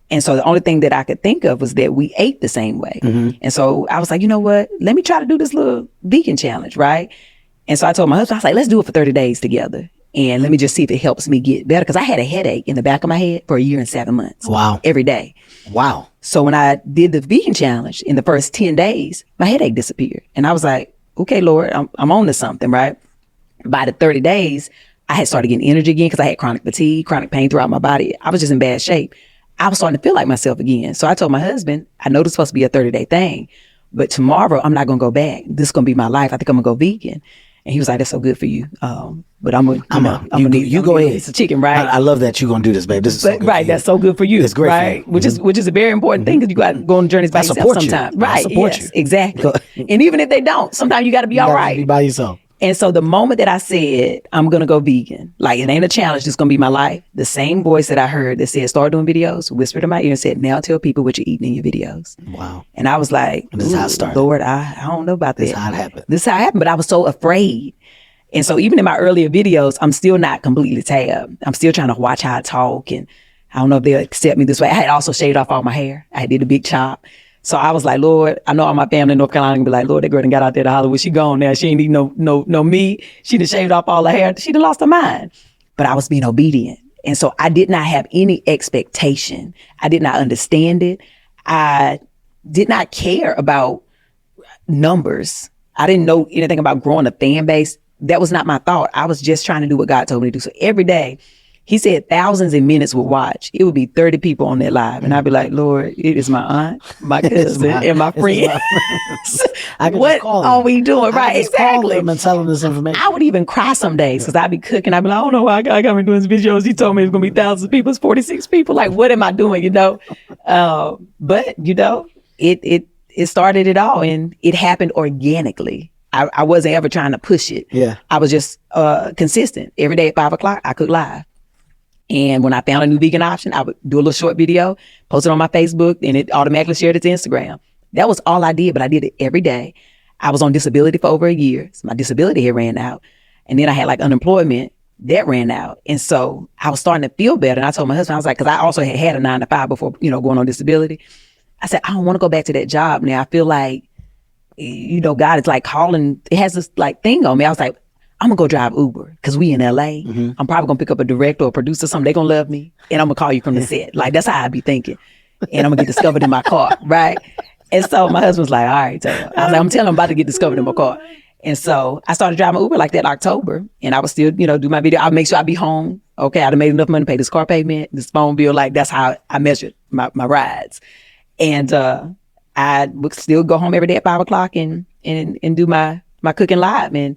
And so the only thing that I could think of was that we ate the same way. Mm-hmm. And so I was like, you know what? Let me try to do this little vegan challenge, right? And so I told my husband, I was like, let's do it for 30 days together. And let me just see if it helps me get better. Because I had a headache in the back of my head for 1 year and 7 months. Wow. Every day. Wow. So when I did the vegan challenge in the first 10 days, my headache disappeared. And I was like, okay, Lord, I'm on to something, right? By the 30 days, I had started getting energy again because I had chronic fatigue, chronic pain throughout my body. I was just in bad shape. I was starting to feel like myself again. So I told my husband, I know this is supposed to be a 30-day thing, but tomorrow I'm not going to go back. This is going to be my life. I think I'm going to go vegan. And he was like, that's so good for you. But I'm going to need you go ahead. It's a chicken, right? I love that you're going to do this, babe. This is so good right. That's so good for you. It's great right? for you. Which is a very important thing because you got to go on journeys by yourself sometimes. Right. I support you. Exactly. And even if they don't, sometimes you got to be all right. Be by yourself. And so the moment that I said, I'm going to go vegan, it ain't a challenge, it's going to be my life. The same voice that I heard that said, start doing videos, whispered in my ear and said, now tell people what you're eating in your videos. Wow. And I was like, this is how it started. Lord, I don't know about this that. This is how it happened. This is how it happened. But I was so afraid. And so even in my earlier videos, I'm still not completely tabbed. I'm still trying to watch how I talk. And I don't know if they'll accept me this way. I had also shaved off all my hair. I did a big chop. So I was like, Lord, I know all my family in North Carolina can be like, Lord, that girl done got out there to Hollywood. She gone now. She ain't eating no meat. She done shaved off all her hair. She done lost her mind. But I was being obedient. And so I did not have any expectation. I did not understand it. I did not care about numbers. I didn't know anything about growing a fan base. That was not my thought. I was just trying to do what God told me to do. So every day He said thousands of minutes would watch. It would be 30 people on that live. And I'd be like, Lord, it is my aunt, my cousin, and my friend. What are we doing? Right, exactly. Call them and tell them this information. I would even cry some days because I'd be cooking. I'd be like, I don't know why I got me doing these videos. He told me it's going to be thousands of people. It's 46 people. Like, what am I doing, you know? But, you know, it started it all, and it happened organically. I wasn't ever trying to push it. Yeah. I was just consistent. Every day at 5 o'clock, I cook live. And when I found a new vegan option, I would do a little short video, post it on my Facebook, and it automatically shared it to Instagram. That was all I did, but I did it every day. I was on disability for over a year. So my disability had ran out. And then I had like unemployment that ran out. And so I was starting to feel better. And I told my husband, I was like, because I also had a 9 to 5 before, you know, going on disability. I said, I don't want to go back to that job now. I feel like, you know, God is like calling, it has this like thing on me. I was like, I'm gonna go drive Uber because we in LA. I'm probably gonna pick up a director or a producer, something. They gonna love me, and I'm gonna call you from the set. Like, that's how I be thinking. And I'm gonna get discovered in my car, right? And so my husband's like, all right, tell him. I was like, I'm telling him I'm about to get discovered in my car. And so I started driving Uber like that in October, and I would still, you know, do my video. I'd make sure I'd be home. Okay, I'd have made enough money to pay this car payment, this phone bill. Like, that's how I measured my rides. And I would still go home every day at 5 o'clock and do my cooking live. And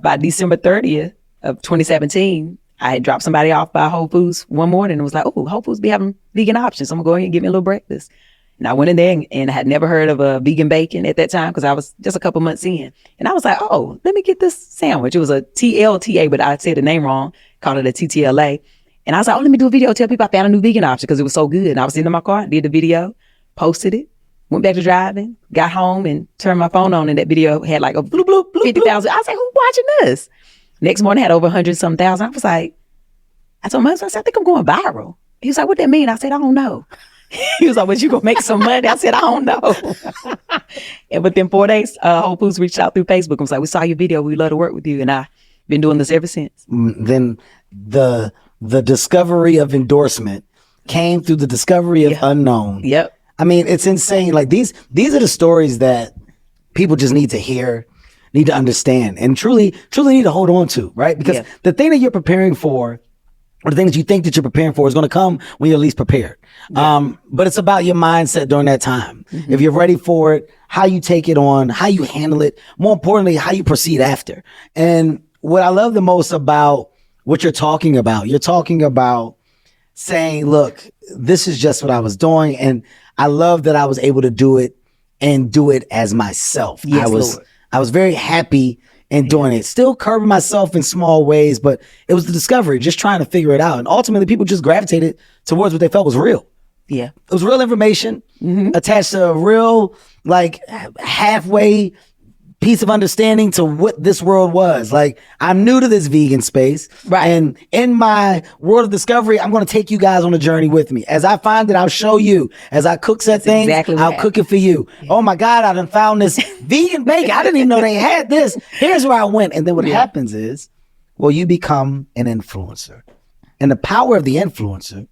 by December 30th of 2017, I had dropped somebody off by Whole Foods one morning and was like, oh, Whole Foods be having vegan options. So I'm gonna go ahead and get me a little breakfast. And I went in there and I had never heard of a vegan bacon at that time because I was just a couple months in. And I was like, oh, let me get this sandwich. It was a TLTA, but I said the name wrong, called it a TTLA. And I was like, oh, let me do a video, tell people I found a new vegan option because it was so good. And I was sitting in my car, did the video, posted it, went back to driving, got home and turned my phone on, and that video had like a bloop, bloop, bloop, 50,000. I was like, who's watching this? Next morning, had over 100-some thousand. I was like, I told my husband, I said, I think I'm going viral. He was like, what that mean? I said, I don't know. He was like, well, you gonna make some money? I said, I don't know. And within 4 days, Whole Foods reached out through Facebook and was like, we saw your video. We'd love to work with you. And I've been doing this ever since. Then the discovery of endorsement came through the discovery of unknown. Yep. I mean, it's insane. Like these are the stories that people just need to hear, need to understand, and truly need to hold on to, right? Because the thing that you're preparing for, or the thing that you think that you're preparing for, is going to come when you're least prepared. But it's about your mindset during that time. If you're ready for it, how you take it on, how you handle it, more importantly, how you proceed after. And what I love the most about what you're talking about saying, look, this is just what I was doing. And I love that I was able to do it and do it as myself. Yes, I was very happy in doing it. Still curbing myself in small ways, but it was the discovery, just trying to figure it out. And ultimately people just gravitated towards what they felt was real. Yeah. It was real information attached to a real, like, halfway piece of understanding to what this world was. Like, I'm new to this vegan space. Right. And in my world of discovery, I'm going to take you guys on a journey with me. As I find it, I'll show you. As I cook set things, I'll cook it for you. Yeah. Oh my God, I done found this vegan bacon. I didn't even know they had this. Here's where I went. And then what happens is, well, you become an influencer. And the power of the influencer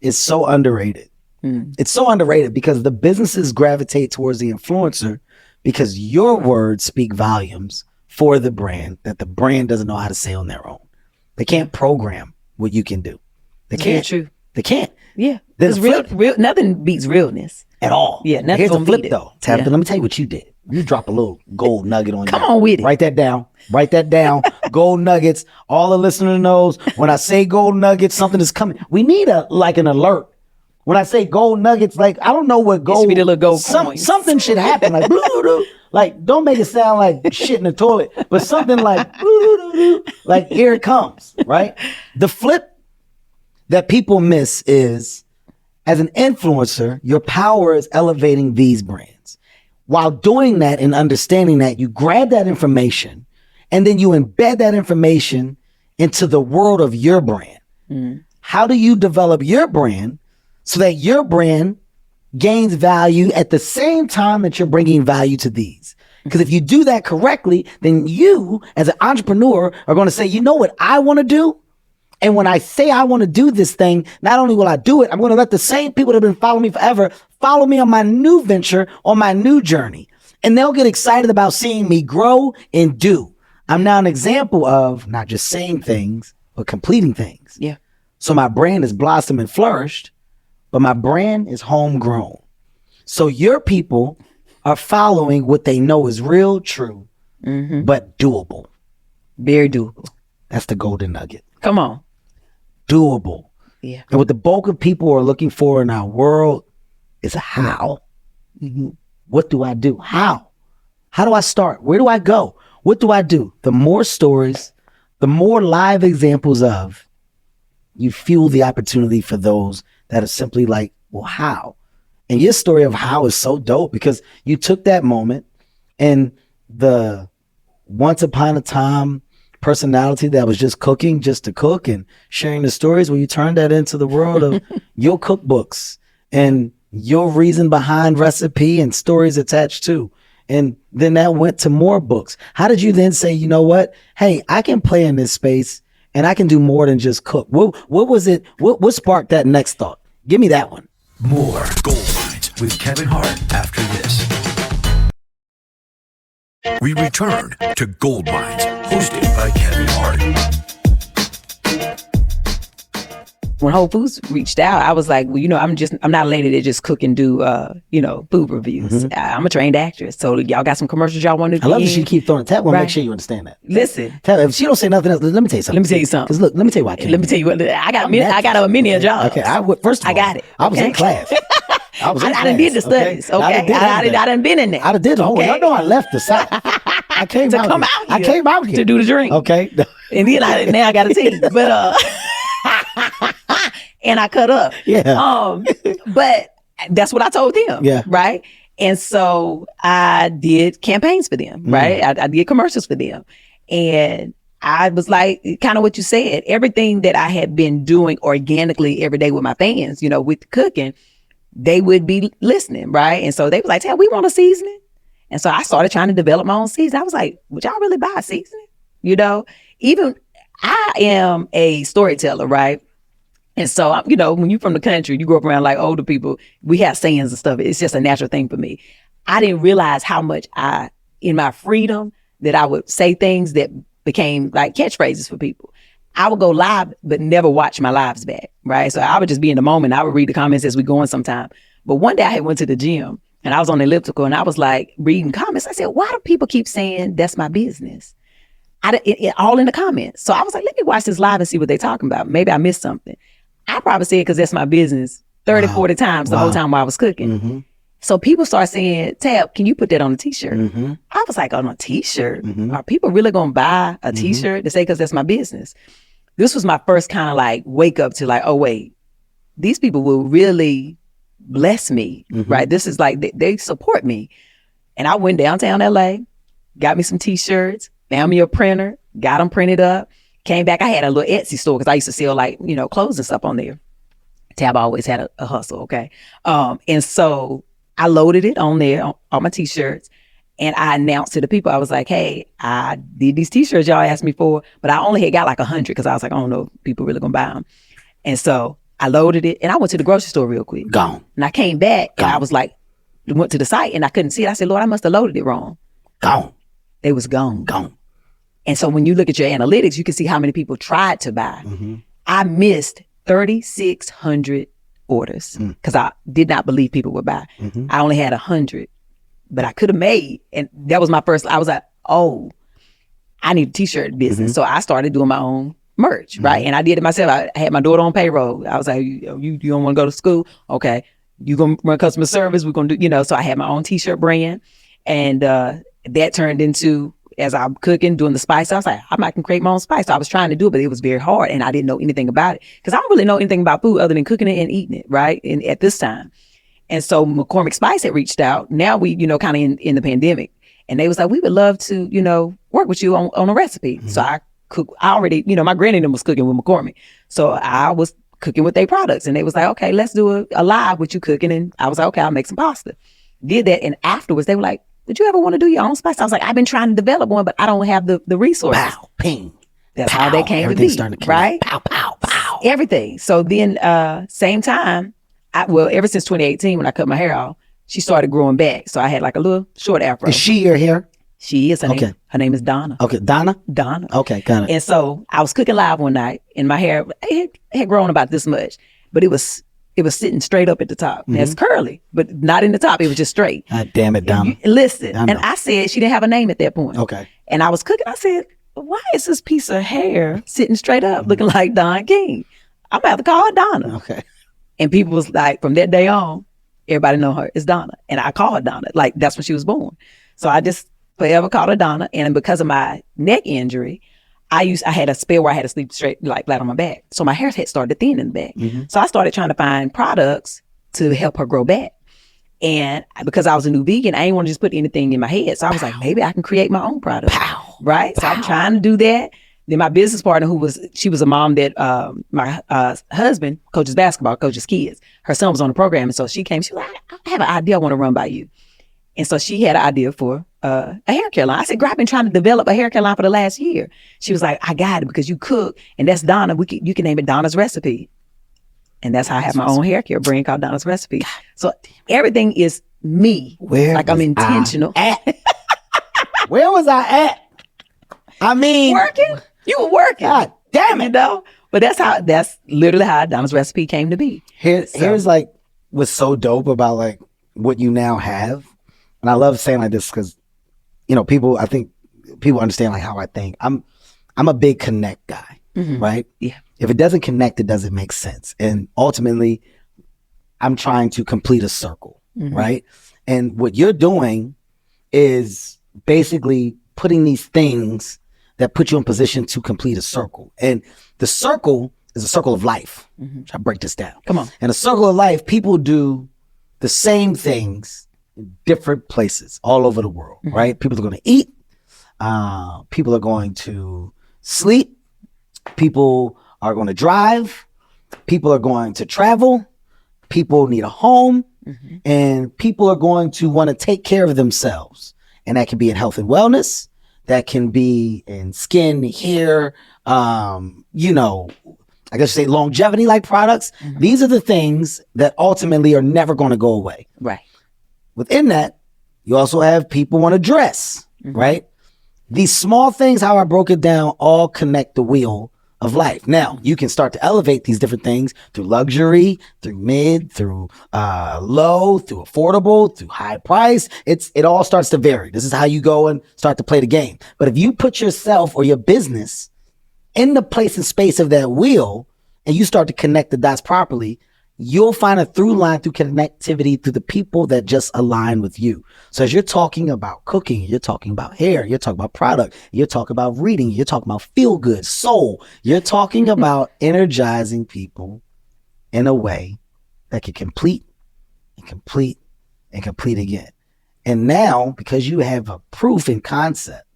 is so underrated. It's so underrated because the businesses gravitate towards the influencer because your words speak volumes for the brand that the brand doesn't know how to say on their own. They can't program what you can do. They can't. True. They can't. Yeah. There's real, nothing beats realness. At all. Yeah, nothing's Here's the gonna flip beat it. though. Tabitha, let me tell you what you did. You drop a little gold nugget on Come on with it. Write that down. Write that down. Gold nuggets. All the listener knows when I say gold nuggets, something is coming. We need an alert. When I say gold nuggets, like, I don't know what gold. It should be the little gold coins. Something should happen. Like, like, don't make it sound like shit in the toilet, but something like, like, here it comes, right? The flip that people miss is, as an influencer, your power is elevating these brands. While doing that and understanding that, you grab that information and then you embed that information into the world of your brand. How do you develop your brand so that your brand gains value at the same time that you're bringing value to these? Because if you do that correctly, then you, as an entrepreneur, are going to say, you know what I want to do? And when I say I want to do this thing, not only will I do it, I'm going to let the same people that have been following me forever follow me on my new venture, on my new journey. And they'll get excited about seeing me grow and do. I'm now an example of not just saying things, but completing things. Yeah. So my brand is blossomed and flourished, but my brand is homegrown. So your people are following what they know is real, true, but doable. Very doable. That's the golden nugget. Come on. Doable. Yeah. And what the bulk of people are looking for in our world is a how. What do I do? How? How do I start? Where do I go? What do I do? The more stories, the more live examples of, you fuel the opportunity for those that are simply like, well, how? And your story of how is so dope because you took that moment and the once upon a time personality that was just cooking just to cook and sharing the stories, well, you turned that into the world of your cookbooks and your reason behind recipe and stories attached to. And then that went to more books. How did you then say, you know what? Hey, I can play in this space and I can do more than just cook. What was it? What sparked that next thought? Give me that one. More Gold Mines with Kevin Hart after this. We return to Gold Mines, hosted by Kevin Hart. When Whole Foods reached out, I was like, well, you know, I'm not a lady that just cook and do, food reviews. I'm a trained actress. So y'all got some commercials y'all want to do? I love that she keep throwing that. Well, Right. make sure you understand that. Listen, Tell her, if she don't say nothing else, let me tell you something. Let me tell you something. Because look, let me tell you why I can't. let me tell you what, I got a many jobs. Okay, first of all, I got it. I was in Okay. class. I was in I done did the studies. Okay, I done been in there. I done did the whole. Okay. Y'all know I left the South. I came To out come here. out I here came out here to do the drink. Okay. And then now I got a team, but and I cut up. Yeah. But that's what I told them. Yeah. Right. And so I did campaigns for them. Right. I did commercials for them, and I was like, kind of what you said. Everything that I had been doing organically every day with my fans, you know, with cooking, they would be listening, right? And so they was like, "Hey, we want a seasoning." And so I started trying to develop my own seasoning. I was like, would y'all really buy a seasoning? You know, even I am a storyteller, right? And so, you know, when you're from the country, you grow up around like older people, we have sayings and stuff. It's just a natural thing for me. I didn't realize how much in my freedom, that I would say things that became like catchphrases for people. I would go live, but never watch my lives back, right? So I would just be in the moment. I would read the comments as we going sometime. But one day I had went to the gym and I was on the elliptical and I was like reading comments. I said, why do people keep saying that's my business? All in the comments. So I was like, let me watch this live and see what they're talking about. Maybe I missed something. I probably said, because that's my business 30, 40 times the whole time while I was cooking. So people start saying, Tab, can you put that on a t-shirt? I was like, on a t-shirt? Are people really going to buy a t-shirt to say, because that's my business? This was my first kind of like wake up to like, oh, wait, these people will really bless me, right? This is like, they support me. And I went downtown LA, got me some t-shirts, found me a printer, got them printed up, came back. I had a little Etsy store because I used to sell like, you know, clothes and stuff on there. Tab always had a hustle, okay? And so I loaded it on there, on my t-shirts, and I announced to the people, I was like, hey, I did these t-shirts y'all asked me for, but I only had got like 100 because I was like, I don't know if people really gonna buy them. And so I loaded it and I went to the grocery store real quick. Gone. And I came back and I was like, went to the site and I couldn't see it. I said, Lord, I must have loaded it wrong. Gone. They was gone. Gone. And so when you look at your analytics, you can see how many people tried to buy. I missed 3,600 orders because I did not believe people would buy. I only had 100, but I could have made, and that was my first, I was like, oh, I need a t-shirt business. So I started doing my own merch, right? And I did it myself. I had my daughter on payroll. I was like, you don't want to go to school? Okay. You going to run customer service? We're going to do, you know, so I had my own t-shirt brand. And that turned into, as I'm cooking, doing the spice, I was like, I can create my own spice. So I was trying to do it, but it was very hard. And I didn't know anything about it because I don't really know anything about food other than cooking it and eating it, right? And at this time. And so McCormick Spice had reached out. Now we, you know, kind of in the pandemic. And they was like, we would love to, you know, work with you on a recipe. So I already, you know, my granny and them was cooking with McCormick. So I was cooking with their products. And they was like, okay, let's do a live with you cooking. And I was like, okay, I'll make some pasta. Did that. And afterwards they were like, would you ever want to do your own spice? I was like, I've been trying to develop one, but I don't have the resources. Pow, ping. That's pow, how they came to be, starting to right? Pow, pow, pow. Everything. So then, same time, ever since 2018, when I cut my hair off, she started growing back. So I had like a little short afro. Is she your hair? She is. Okay. Her name is Donna. Okay, Donna? Donna. Okay, got it. And so I was cooking live one night, and my hair had grown about this much, but it was sitting straight up at the top. Now, it's curly, but not in the top. It was just straight. God damn it, Donna. Listen, I know. and I said she didn't have a name at that point. Okay. And I was cooking. I said, why is this piece of hair sitting straight up, looking like Don King? I'm about to call her Donna. Okay. And people was like, from that day on, everybody know her as Donna. And I call her Donna. Like, that's when she was born. So I just forever called her Donna. And because of my neck injury, I had a spell where I had to sleep straight, like flat on my back. So my hair had started to thin in the back. So I started trying to find products to help her grow back. And because I was a new vegan, I didn't want to just put anything in my head. So I was like, maybe I can create my own product. Right? So I'm trying to do that. Then my business partner, she was a mom that my husband coaches basketball, coaches kids. Her son was on the program. And so she came, she was like, I have an idea I want to run by you. And so she had an idea for a hair care line. I said, girl, I've been trying to develop a hair care line for the last year. She was like, I got it because you cook. And that's Donna. You can name it Donna's Recipe. And that's how I have my own hair care brand called Donna's Recipe. So everything is me. I'm intentional. Where was I at? I mean, working? You were working. God damn it. You know? But that's literally how Donna's Recipe came to be. Here's like what's so dope about like what you now have. And I love saying like this because, I think people understand like how I think. I'm a big connect guy, right? Yeah. If it doesn't connect, it doesn't make sense. And ultimately, I'm trying to complete a circle, right? And what you're doing is basically putting these things that put you in position to complete a circle. And the circle is a circle of life. Try to break this down. Come on. In a circle of life, people do the same things in different places all over the world, right? People are going to eat. People are going to sleep. People are going to drive. People are going to travel. People need a home. And people are going to want to take care of themselves. And that can be in health and wellness. That can be in skin, hair, I guess say longevity like products. These are the things that ultimately are never going to go away. Right. Within that, you also have people want to dress, right? These small things, how I broke it down, all connect the wheel of life. Now, you can start to elevate these different things through luxury, through mid, through low, through affordable, through high price. It all starts to vary. This is how you go and start to play the game. But if you put yourself or your business in the place and space of that wheel and you start to connect the dots properly, you'll find a through line through connectivity through the people that just align with you. So as you're talking about cooking, you're talking about hair, you're talking about product, you're talking about reading, you're talking about feel good, soul, you're talking about energizing people in a way that can complete and complete and complete again. And now, because you have a proof and concept,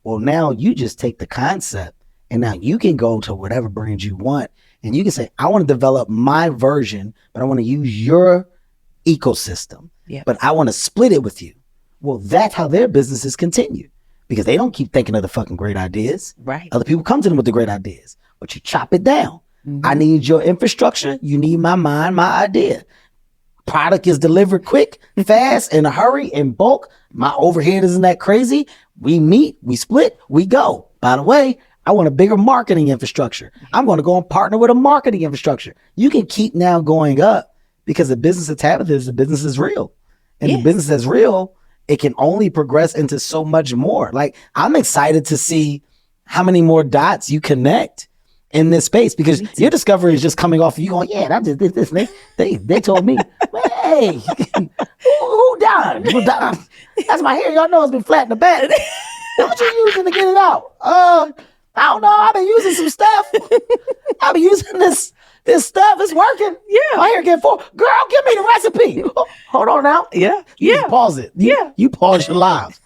well, now you just take the concept and now you can go to whatever brand you want. And you can say, I want to develop my version, but I want to use your ecosystem. Yeah. But I want to split it with you. Well, that's how their businesses continue because they don't keep thinking of the fucking great ideas. Right. Other people come to them with the great ideas, but you chop it down. I need your infrastructure. You need my mind, my idea. Product is delivered quick, fast, in a hurry, in bulk. My overhead isn't that crazy. We meet, we split, we go. By the way, I want a bigger marketing infrastructure. I'm going to go and partner with a marketing infrastructure. You can keep now going up because the business of Tabitha is the business is real. And the business that's real, it can only progress into so much more. Like, I'm excited to see how many more dots you connect in this space because your discovery is just coming off of you going, I just did this. They told me, hey, who died? Who died? That's my hair. Y'all know it's been flat in the back. What you using to get it out? I don't know. I've been using some stuff. I've been using this stuff. It's working. Yeah. My hair getting full. Girl, give me the recipe. Hold on now. Yeah. You just pause it. You pause your lives.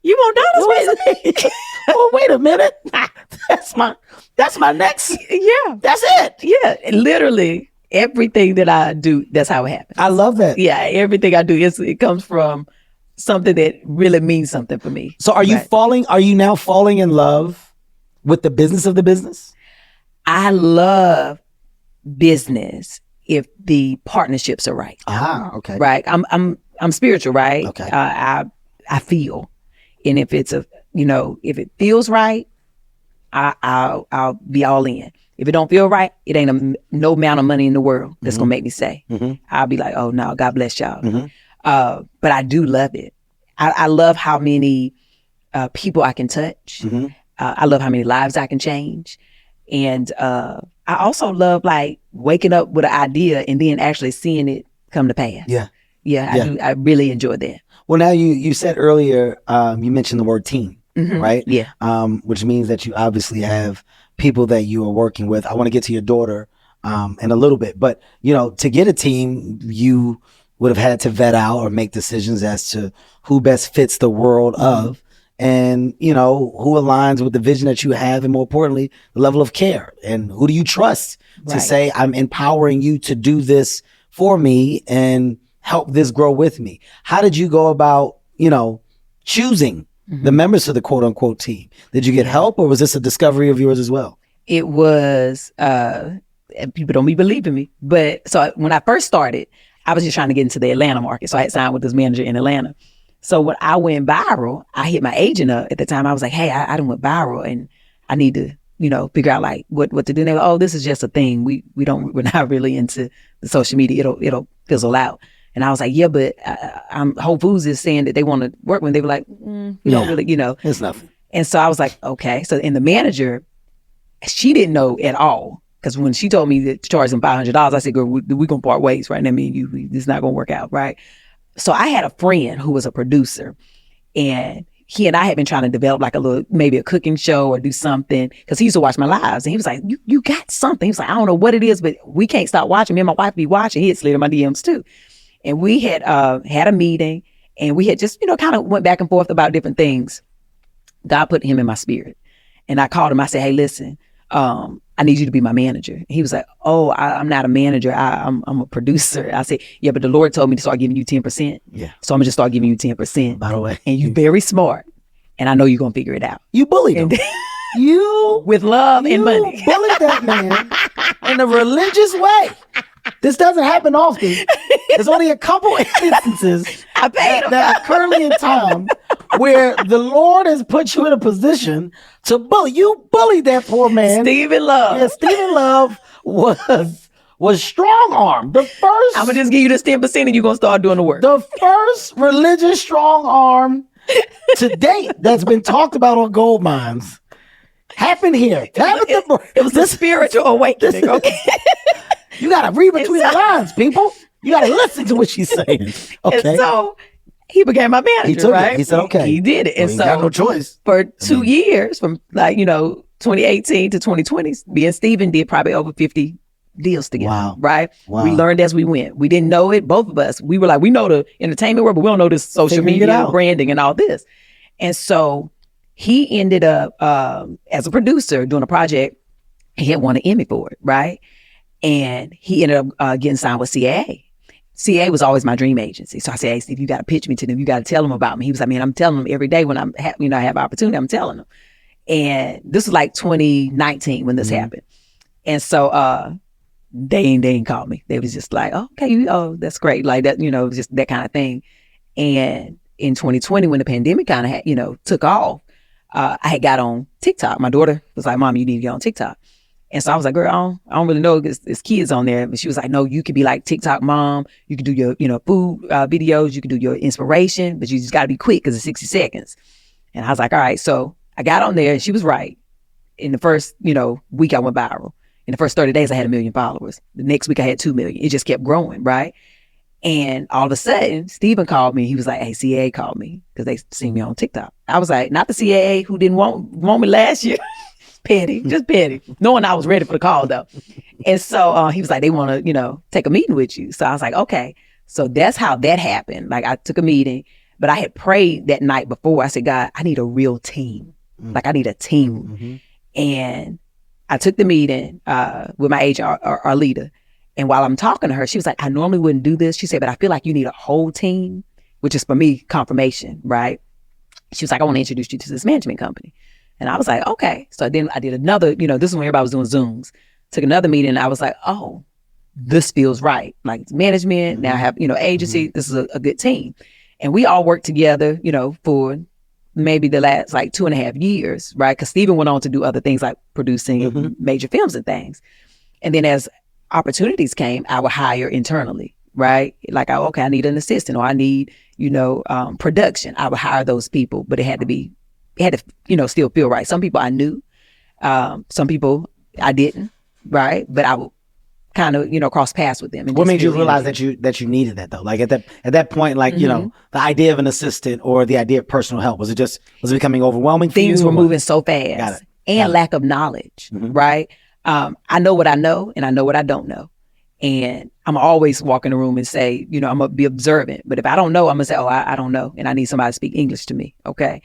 You want Donna's recipe? Well, wait a minute. That's my next. Yeah. That's it. Yeah. Literally everything that I do, that's how it happens. I love that. Yeah. Everything I do, it comes from something that really means something for me. So are you now falling in love with the business of the business? I love business if the partnerships are right. Okay. Right. I'm spiritual, right? Okay. I feel. And if it's if it feels right, I'll be all in. If it don't feel right, it ain't no amount of money in the world that's gonna make me say. I'll be like, oh no, God bless y'all. But I do love it. I love how many people I can touch. I love how many lives I can change. And I also love like waking up with an idea and then actually seeing it come to pass. Yeah, I do. I really enjoy that. Well, now you said earlier, you mentioned the word team, right? Yeah. Which means that you obviously have people that you are working with. I want to get to your daughter in a little bit, but to get a team, you would have had to vet out or make decisions as to who best fits the world of, and who aligns with the vision that you have, and more importantly, the level of care, and who do you trust to say, I'm empowering you to do this for me and help this grow with me. How did you go about, choosing the members of the quote unquote team? Did you get help, or was this a discovery of yours as well? It was, people don't be believing me, but so when I first started, I was just trying to get into the Atlanta market. So I had signed with this manager in Atlanta. So when I went viral, I hit my agent up at the time. I was like, hey, I done went viral and I need to, figure out like what to do. And they were like, oh, this is just a thing. We're not really into the social media. It'll fizzle out. And I was like, yeah, but Whole Foods is saying that they want to work with. They were like, don't really, It's nothing. And so I was like, okay. So, and the manager, she didn't know at all. Because when she told me to charge them $500, I said, girl, we're going to part ways, right? I mean, this is not going to work out, right? So I had a friend who was a producer, and he and I had been trying to develop like maybe a cooking show or do something, because he used to watch my lives. And he was like, you got something. He was like, I don't know what it is, but we can't stop watching. Me and my wife be watching. He had slid in my DMs too. And we had had a meeting, and we had just, kind of went back and forth about different things. God put him in my spirit. And I called him. I said, hey, listen, I need you to be my manager. And he was like, oh, I'm not a manager. I'm a producer. I said, yeah, but the Lord told me to start giving you 10%. Yeah. So I'm going to just start giving you 10%. By the way. And you're very smart. And I know you're going to figure it out. You bullied him. You with love and money. bullied that man in a religious way. This doesn't happen often. There's only a couple instances I paid him. that are currently in time where the Lord has put you in a position to bully. You bullied that poor man. Stephen Love. Yeah, Stephen Love was strong-armed. The first. I'm gonna just give you this 10% and you're gonna start doing the work. The first religious strong-arm to date that's been talked about on Gold Mines happened here. It was a spiritual awakening. Okay. You gotta read between the lines, people. You gotta listen to what she's saying. Okay. And so he became my manager, he took right? It. He said, okay. He did it. And he so got no choice. For 2 years, from 2018 to 2020, me and Steven did probably over 50 deals together. Wow. Right? Wow. We learned as we went. We didn't know it, both of us. We were like, we know the entertainment world, but we don't know this social Figuring media, branding, and all this. And so he ended up as a producer doing a project. He had won an Emmy for it, right? And he ended up getting signed with CAA. CAA was always my dream agency. So I said, hey, Steve, you got to pitch me to them. You got to tell them about me. He was like, man, I'm telling them every day when I have opportunity, I'm telling them. And this was like 2019 when this happened. And so they ain't called me. They was just like, oh, okay, that's great. Like that, just that kind of thing. And in 2020, when the pandemic kind of took off, I had got on TikTok. My daughter was like, Mom, you need to get on TikTok. And so I was like, girl, I don't really know. There's kids on there. But she was like, no, you could be like TikTok mom. You could do your, food videos. You could do your inspiration, but you just got to be quick because it's 60 seconds. And I was like, all right. So I got on there and she was right. In the first, week I went viral. In the first 30 days, I had 1 million followers. The next week I had 2 million. It just kept growing, right? And all of a sudden, Steven called me. He was like, hey, CAA called me because they seen me on TikTok. I was like, not the CAA who didn't want me last year. Petty, just petty. Knowing I was ready for the call though. And so he was like, they want to, take a meeting with you. So I was like, okay. So that's how that happened. Like I took a meeting, but I had prayed that night before. I said, God, I need a real team. Like I need a team. And I took the meeting with my agent, our leader. And while I'm talking to her, she was like, I normally wouldn't do this. She said, but I feel like you need a whole team, which is for me, confirmation, right? She was like, I want to introduce you to this management company. And I was like, okay. So then I did another, this is when everybody was doing Zooms. Took another meeting and I was like, oh, this feels right. Like it's management, now I have, agency. This is a good team. And we all worked together, for maybe the last like 2.5 years, right? Because Stephen went on to do other things like producing major films and things. And then as opportunities came, I would hire internally, right? Like, I need an assistant, or I need, production. I would hire those people, but it had to, still feel right. Some people I knew, some people I didn't, right? But I would kind of, cross paths with them. And what made you realize that you needed that though? Like at that point, like, the idea of an assistant or the idea of personal help, was it becoming overwhelming for Things you? were moving so fast. Got it. And lack of knowledge, right? I know what I know and I know what I don't know. And I'm always walk in the room and say, I'm going to be observant. But if I don't know, I'm going to say, I don't know. And I need somebody to speak English to me. Okay.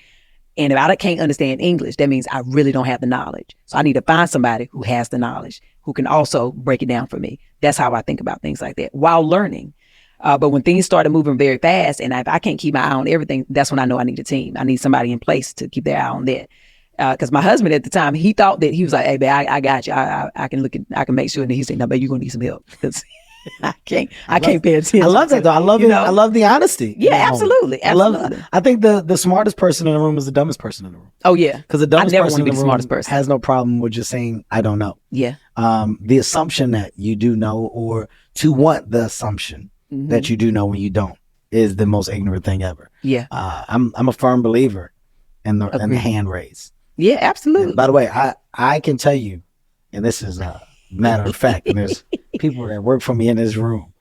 And if I can't understand English, that means I really don't have the knowledge. So I need to find somebody who has the knowledge, who can also break it down for me. That's how I think about things like that while learning. But when things started moving very fast, and if I can't keep my eye on everything, that's when I know I need a team. I need somebody in place to keep their eye on that. Because my husband at the time, he thought that he was like, "Hey, babe, I got you. I can I can make sure." And he said, "No, babe, you're gonna need some help because I can't pay attention." I love that though. I love it. I love the honesty. Yeah, absolutely. I think the smartest person in the room is the dumbest person in the room. Oh yeah, because the dumbest I never person want to be in the the room smartest person. has no problem with just saying, "I don't know." Yeah. The assumption that you do know, or to want the assumption that you do know when you don't, is the most ignorant thing ever. Yeah. I'm a firm believer in the hand raise. Yeah, absolutely. And by the way, I can tell you, and this is a matter of fact, and there's people that work for me in this room,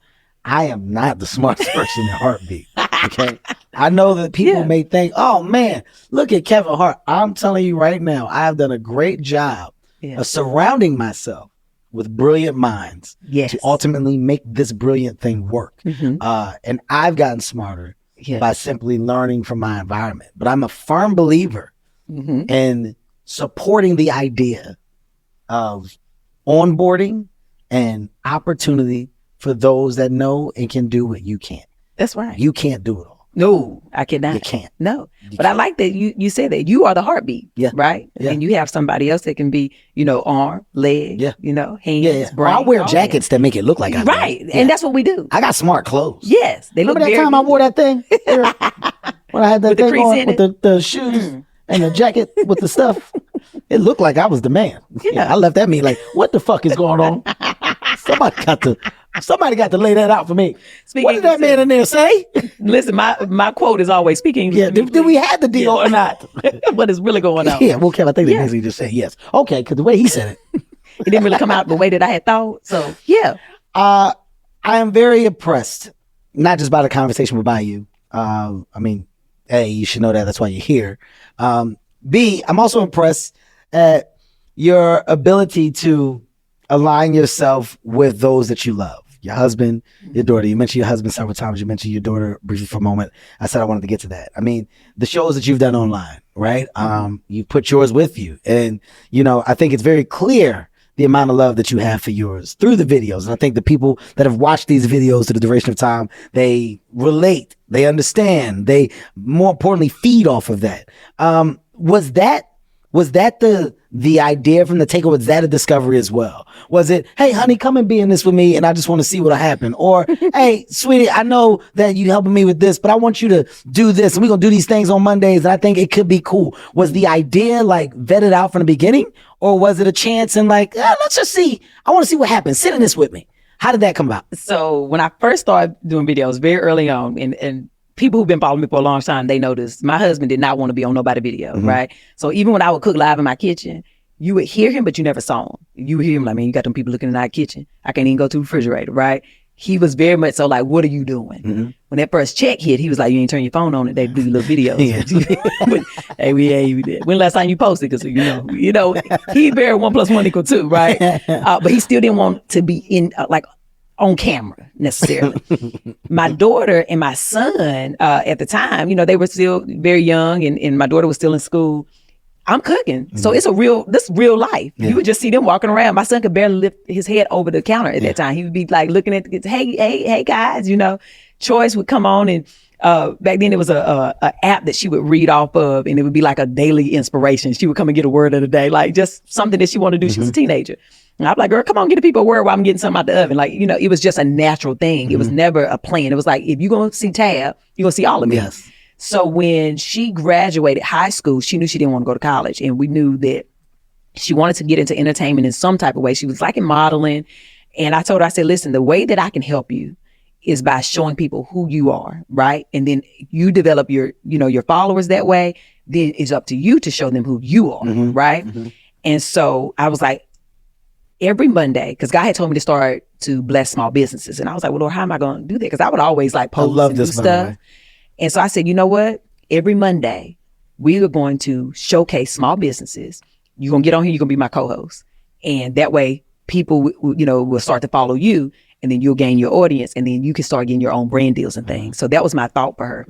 I am not the smartest person in Heartbeat. Okay. I know that people may think, "Oh man, look at Kevin Hart." I'm telling you right now, I have done a great job of surrounding myself with brilliant minds to ultimately make this brilliant thing work. And I've gotten smarter by simply learning from my environment. But I'm a firm believer in supporting the idea of onboarding and opportunity for those that know and can do what you can't. That's right. You can't do it all. No, I cannot. You can't. No. But I like that you said that you are the heartbeat. Yeah. Right? Yeah. And you have somebody else that can be, arm, leg, hands, brain. I'll wear jackets that make it look like I do. Right. And that's what we do. I got smart clothes. Yes. They look Remember that time I wore that thing? When I had that With the thing crease on in with the shoes and the jacket with the stuff. It looked like I was the man. Yeah. I left that me like, what the fuck is going on? Somebody got to lay that out for me. What did that man in there say? Listen, my quote is always speaking. Yeah, did we have the deal or not? What is really going on? Yeah, well, Kev, I think they basically just said yes. Okay, because the way he said it. It didn't really come out the way that I had thought. So, yeah. I am very impressed, not just by the conversation, but by you. A, you should know that. That's why you're here. B, I'm also impressed at your ability to align yourself with those that you love. Your husband, your daughter. You mentioned your husband several times. You mentioned your daughter briefly for a moment. I said I wanted to get to that. I mean, the shows that you've done online, right? You put yours with you. And, I think it's very clear the amount of love that you have for yours through the videos. And I think the people that have watched these videos to the duration of time, they relate, they understand, they more importantly feed off of that. Was that the idea from the take, or was that a discovery as well? Was it, "Hey, honey, come and be in this with me, and I just want to see what'll happen"? Or, "Hey, sweetie, I know that you helping me with this, but I want you to do this, and we're gonna do these things on Mondays, and I think it could be cool"? Was the idea like vetted out from the beginning, or was it a chance and like, let's just see? I want to see what happens. Sit in this with me. How did that come about? So when I first started doing videos very early on, and people who've been following me for a long time, they know this. My husband did not want to be on nobody video, right? So even when I would cook live in my kitchen, you would hear him, but you never saw him. You would hear him like, "Man, you got them people looking in our kitchen. I can't even go to the refrigerator," right? He was very much so like, "What are you doing?" When that first check hit, he was like, "You ain't turn your phone on it. They do little videos." But, hey, when last time you posted? Because he very 1 + 1 = 2, right? But he still didn't want to be in on camera necessarily. My daughter and my son at the time, they were still very young, and my daughter was still in school. I'm cooking. So it's this real life. Yeah. You would just see them walking around. My son could barely lift his head over the counter at that time. He would be like looking at hey guys, Choice would come on, and back then it was a app that she would read off of, and it would be like a daily inspiration. She would come and get a word of the day, like just something that she wanted to do. She was a teenager. And I'm like, "Girl, come on, get the people a word while I'm getting something out the oven." Like, it was just a natural thing. It was never a plan. It was like, if you're going to see Tab, you're going to see all of me. Yes. So when she graduated high school, she knew she didn't want to go to college. And we knew that she wanted to get into entertainment in some type of way. She was like in modeling. And I told her, I said, listen, the way that I can help you is by showing people who you are, right? And then you develop your followers that way. Then it's up to you to show them who you are, right? And so I was like, every Monday, because God had told me to start to bless small businesses. And I was like, well, Lord, how am I going to do that? Because I would always like post and do stuff. And so I said, you know what? Every Monday, we are going to showcase small businesses. You're going to get on here, you're going to be my co-host. And that way, people, will start to follow you, and then you'll gain your audience, and then you can start getting your own brand deals and things. So that was my thought for her.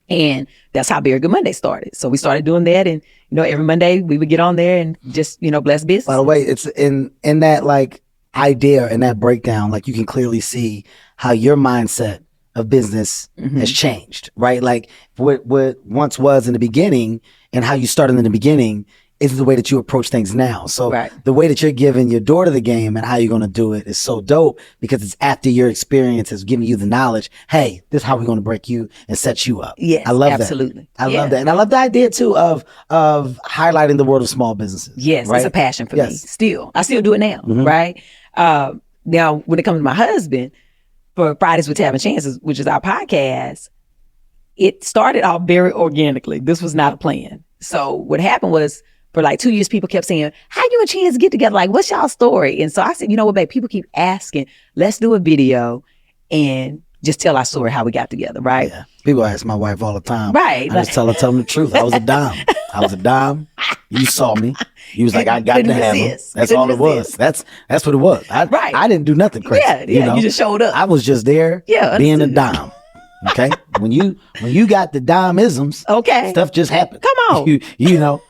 And that's how Very Good Monday started. So we started doing that, and every Monday we would get on there and just bless business. By the way, it's in that like idea and that breakdown, like you can clearly see how your mindset of business has changed, right? Like what once was in the beginning and how you started in the beginning is the way that you approach things now. So the way that you're giving your daughter the game and how you're going to do it is so dope, because it's after your experience has given you the knowledge. Hey, this is how we're going to break you and set you up. Yes, I love absolutely. that. I love that. And I love the idea too of highlighting the world of small businesses. Yes, right? It's a passion for me. Still, I still do it now, right? Now, when it comes to my husband, for Fridays with Tab and Chances, which is our podcast, it started off very organically. This was not a plan. So what happened was, for like 2 years, people kept saying, how you and Chance get together? Like, what's y'all story? And so I said, you know what, babe, people keep asking, let's do a video and just tell our story, how we got together, right? Yeah. People ask my wife all the time. Right. I just tell them the truth. I was a dime. You saw me. You was like, I got to have him. That's all it was. That's what it was. I didn't do nothing crazy. Yeah, you just showed up. I was just there being a dime. Okay? when you got the dime-isms, stuff just happened. Come on. You know.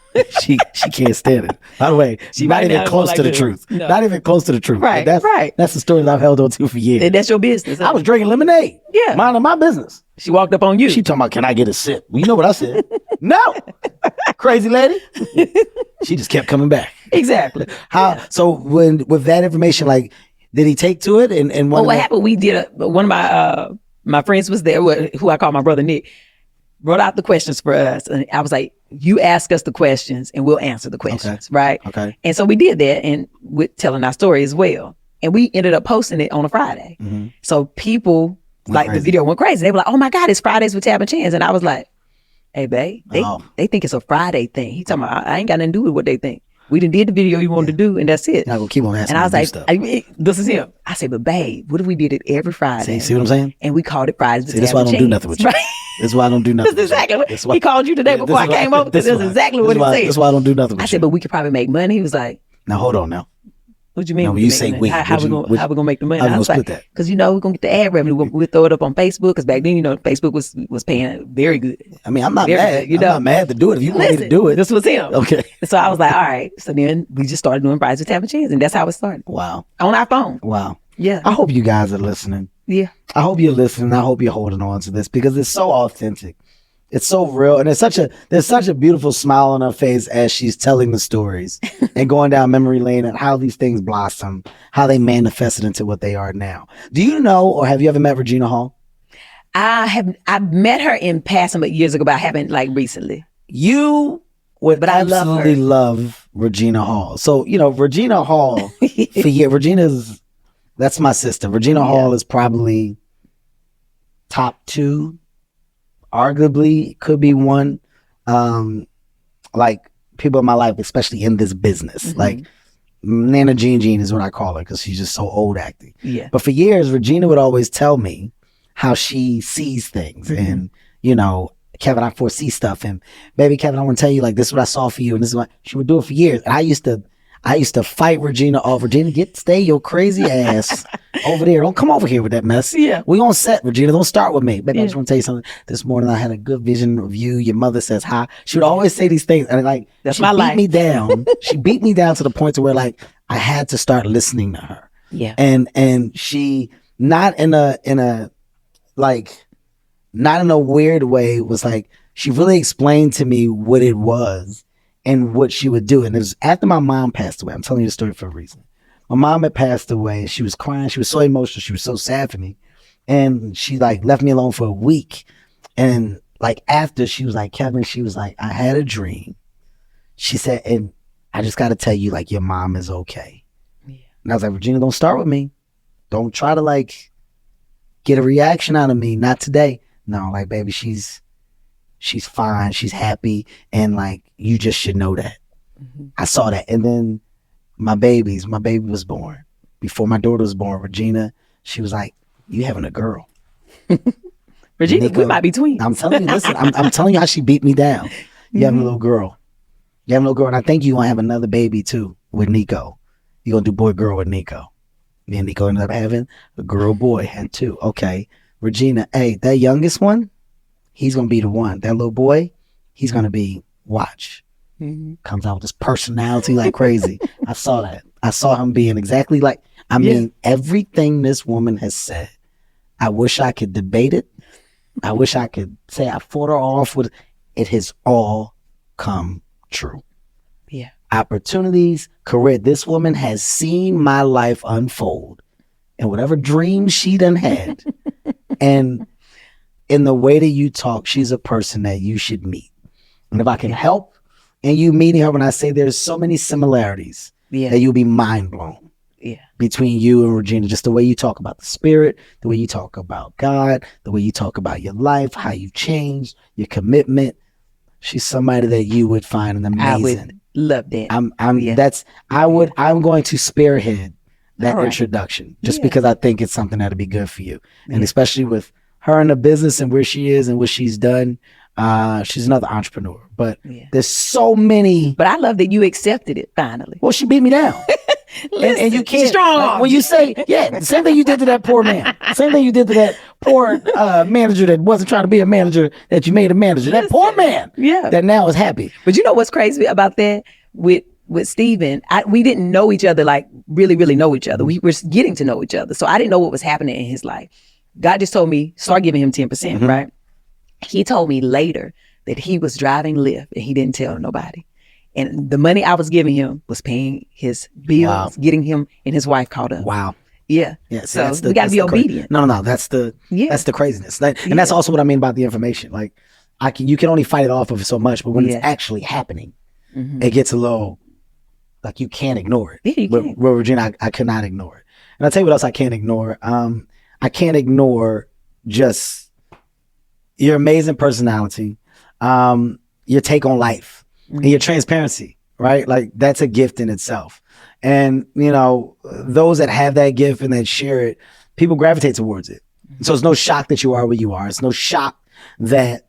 She can't stand it. By the way, she's not even close to the truth. No. Not even close to the truth. Right, That's the story that I've held on to for years. And that's your business. I was drinking lemonade. Yeah. Minding my business. She walked up on you. She talking about, can I get a sip? Well, you know what I said? No. Crazy lady. She just kept coming back. Exactly. So with that information, like, did he take to it? And what happened? We did one of my friends was there, who I call my brother Nick, wrote out the questions for us. And I was like, you ask us the questions and we'll answer the questions, right? Okay. And so we did that, and with telling our story as well. And we ended up posting it on a Friday. So people, the video went crazy. They were like, oh my God, it's Fridays with Tab and Chance. And I was like, hey, babe, they think it's a Friday thing. He talking about, I ain't got nothing to do with what they think. We done did the video you wanted to do, and that's it. Not gonna keep on asking. And I was like, this is him. I said, but babe, what if we did it every Friday? See what I'm saying? And we called it Fridays with Tab and Chance. That's why I don't do nothing with you. Right? That's why I don't do nothing. That's exactly what he called you today before I came over. That's exactly what he said. That's why I don't do nothing with you. I said, but we could probably make money. He was like, now hold on now. What you mean? No, when you say we, how we gonna make the money? How we gonna split that? Because we're gonna get the ad revenue. We'll throw it up on Facebook. Because back then, Facebook was paying very good. I mean, I'm not mad. I'm not mad to do it. If you want me to do it, this was him. Okay. So I was like, all right. So then we just started doing Fridays with Tab and Chance, and that's how it started. Wow. On our phone. Wow. Yeah. I hope you guys are listening. Yeah. I hope you're listening. I hope you're holding on to this, because it's so authentic. It's so real, and there's such a beautiful smile on her face as she's telling the stories and going down memory lane and how these things blossom, how they manifested into what they are now. Do you know, or have you ever met Regina Hall? I've met her in passing, but years ago, but I haven't recently. You would absolutely love Regina Hall. So, Regina Hall, that's my sister. Regina Hall is probably top 2. Arguably could be one, people in my life, especially in this business. Like Nana Jean is what I call her, because she's just so old acting. Yeah. But for years, Regina would always tell me how she sees things. And, Kevin, I foresee stuff. And baby, Kevin, I want to tell you, this is what I saw for you. And this is what she would do it for years. And I used to fight Regina off. Regina, stay your crazy ass over there. Don't come over here with that mess. Yeah. We on set, Regina. Don't start with me. Baby, I just want to tell you something. This morning I had a good vision of you. Your mother says hi. She would always say these things. And that's she my beat life. me down. She beat me down to the point to where I had to start listening to her. Yeah. And she, not in a weird way, was she really explained to me what it was and what she would do. And it was after my mom passed away. I'm telling you the story for a reason. My mom had passed away, and she was crying. She was so emotional. She was so sad for me. And she left me alone for a week. And like after she was like, Kevin, she was like, I had a dream. She said, and I just got to tell you, like, your mom is okay. Yeah. And I was like, Regina, don't start with me. Don't try to like get a reaction out of me. Not today. No, like, baby, she's fine. She's happy. And like, you just should know that. Mm-hmm. I saw that. And then my baby was born. Before my daughter was born, Regina, she was like, you having a girl. Regina, Nico, we might be twins. I'm telling you, listen, I'm telling you how she beat me down. You having a little girl. You having a little girl. And I think you're going to have another baby too with Nico. You're going to do boy, girl with Nico. Me and Nico ended up having a girl, boy, had two. Okay. Regina, hey, that youngest one, he's going to be the one. That little boy, he's going to be, watch. Comes out with this personality like crazy. I saw that. I saw him being exactly like, I mean, everything this woman has said, I wish I could debate it. I wish I could say I fought her off with it. Has all come true. Yeah. Opportunities, career. This woman has seen my life unfold and whatever dreams she done had. And in the way that you talk, she's a person that you should meet. And if I can help in you meeting her, when I say there's so many similarities that you'll be mind blown. Yeah. Between you and Regina, just the way you talk about the spirit, the way you talk about God, the way you talk about your life, how you changed, your commitment. She's somebody that you would find an amazing. I would love that. I'm going to spearhead that introduction just because I think it's something that'll be good for you. And especially with her in the business and where she is and what she's done. She's another entrepreneur, but there's so many. But I love that you accepted it finally. Well, she beat me down. and you can't. Strong. When you say, the same thing you did to that poor man. Same thing you did to that poor manager that wasn't trying to be a manager, that you made a manager. That poor man that now is happy. But you know what's crazy about that? With Steven, we didn't know each other, like really, really know each other. We were getting to know each other. So I didn't know what was happening in his life. God just told me, start giving him 10%, right? He told me later that he was driving Lyft and he didn't tell nobody. And the money I was giving him was paying his bills, getting him and his wife caught up. Wow. Yeah. So we got to be obedient. No. That's the craziness. And that's also what I mean about the information. Like you can only fight it off of so much, but when it's actually happening, it gets a little, like you can't ignore it. Yeah, you can't. Well, Regina, I could not ignore it. And I'll tell you what else I can't ignore. I can't ignore just your amazing personality, your take on life, and your transparency, right? Like that's a gift in itself. And, you know, those that have that gift and that share it, people gravitate towards it. So it's no shock that you are where you are. It's no shock that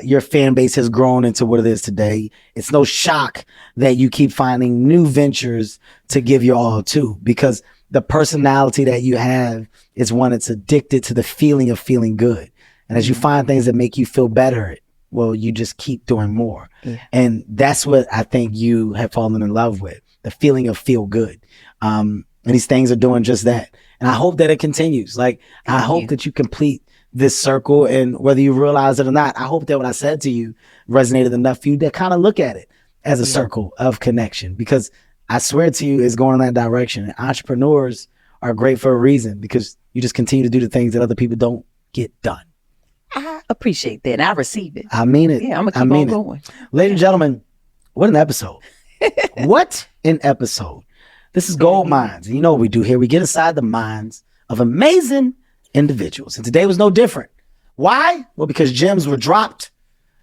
your fan base has grown into what it is today. It's no shock that you keep finding new ventures to give your all to, because the personality that you have is one that's addicted to the feeling of feeling good. And as you find things that make you feel better, well, you just keep doing more. Yeah. And that's what I think you have fallen in love with, the feeling of feel good. And these things are doing just that. And I hope that it continues. Like, I hope that you complete this circle, and whether you realize it or not, I hope that what I said to you resonated enough for you to kind of look at it as a circle of connection, because I swear to you, it's going in that direction. And entrepreneurs are great for a reason, because you just continue to do the things that other people don't get done. I appreciate that. And I receive it. I mean it. Yeah, I'm going to keep on going. Ladies and gentlemen, what an episode. What an episode. This is Gold Minds. And you know what we do here. We get inside the minds of amazing individuals. And today was no different. Why? Well, because gems were dropped.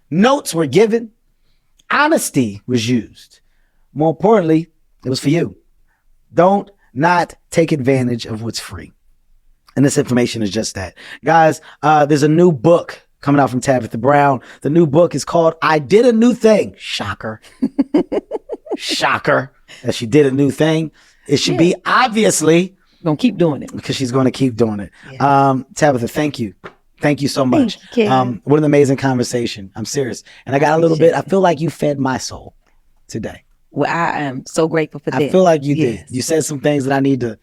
Notes were given. Honesty was used. More importantly, it was for you. Don't not take advantage of what's free. And this information is just that. Guys, there's a new book coming out from Tabitha Brown. The new book is called I Did a New Thing. Shocker. Shocker that she did a new thing. It should be obviously. Going to keep doing it. Because she's going to keep doing it. Yeah. Tabitha, thank you. Thank you so much. Thank you. What an amazing conversation. I'm serious. And I got a little bit, I feel like you fed my soul today. Well, I am so grateful for that. I feel like you did. You said some things that I need to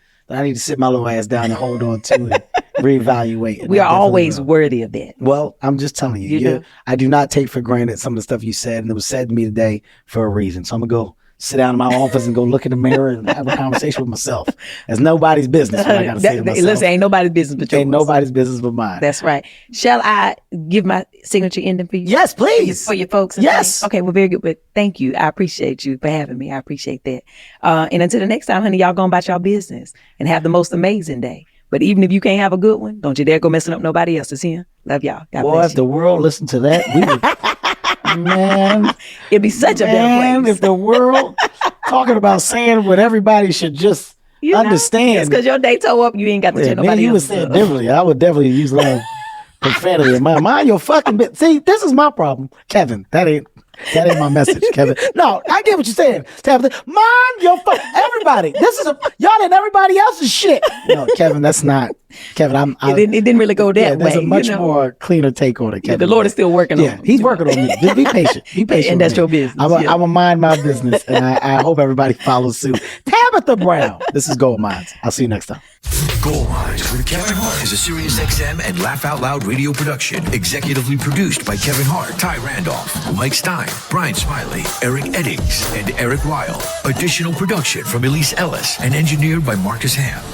sit my little ass down and hold on to and reevaluate. We are always worthy of that. Well, I'm just telling you. I do not take for granted some of the stuff you said, and it was said to me today for a reason. So I'm going to go sit down in my office and go look in the mirror and have a conversation with myself. It's nobody's business. What I gotta say to myself. Listen, ain't nobody's business but yours. Ain't nobody's business but mine. That's right. Shall I give my signature ending for you? Yes, please. For your folks. And yes. Things? Okay, well, very good. But thank you. I appreciate you for having me. I appreciate that. And until the next time, honey, y'all go about y'all business and have the most amazing day. But even if you can't have a good one, don't you dare go messing up nobody else's here. Love y'all. God Boy, bless if you. the world listened to that, we would, man, it'd be such a better place. If the world talking about saying what everybody should just understand. Just because your day toe up, you ain't got to tell nobody you else. would say it differently. I would definitely use a little profanity. Mind your fucking bit. See, this is my problem, Kevin. That ain't my message, Kevin. No, I get what you're saying. Tabitha, mind your everybody. This is y'all in everybody else's shit. No, Kevin, that's not. Kevin, it didn't really go that way. There's a much more cleaner take on it, Kevin. The Lord is still working on it. He's working on me. Just be patient. Be patient. And that's your business. I'm going to mind my business, and I hope everybody follows suit. Tabitha Brown. This is Gold Minds. I'll see you next time. Gold Minds with Kevin Hart is a Sirius XM and Laugh Out Loud radio production. Executively produced by Kevin Hart, Ty Randolph, Mike Stein, Brian Smiley, Eric Eddings, and Eric Weil. Additional production from Elise Ellis and engineered by Marcus Ham.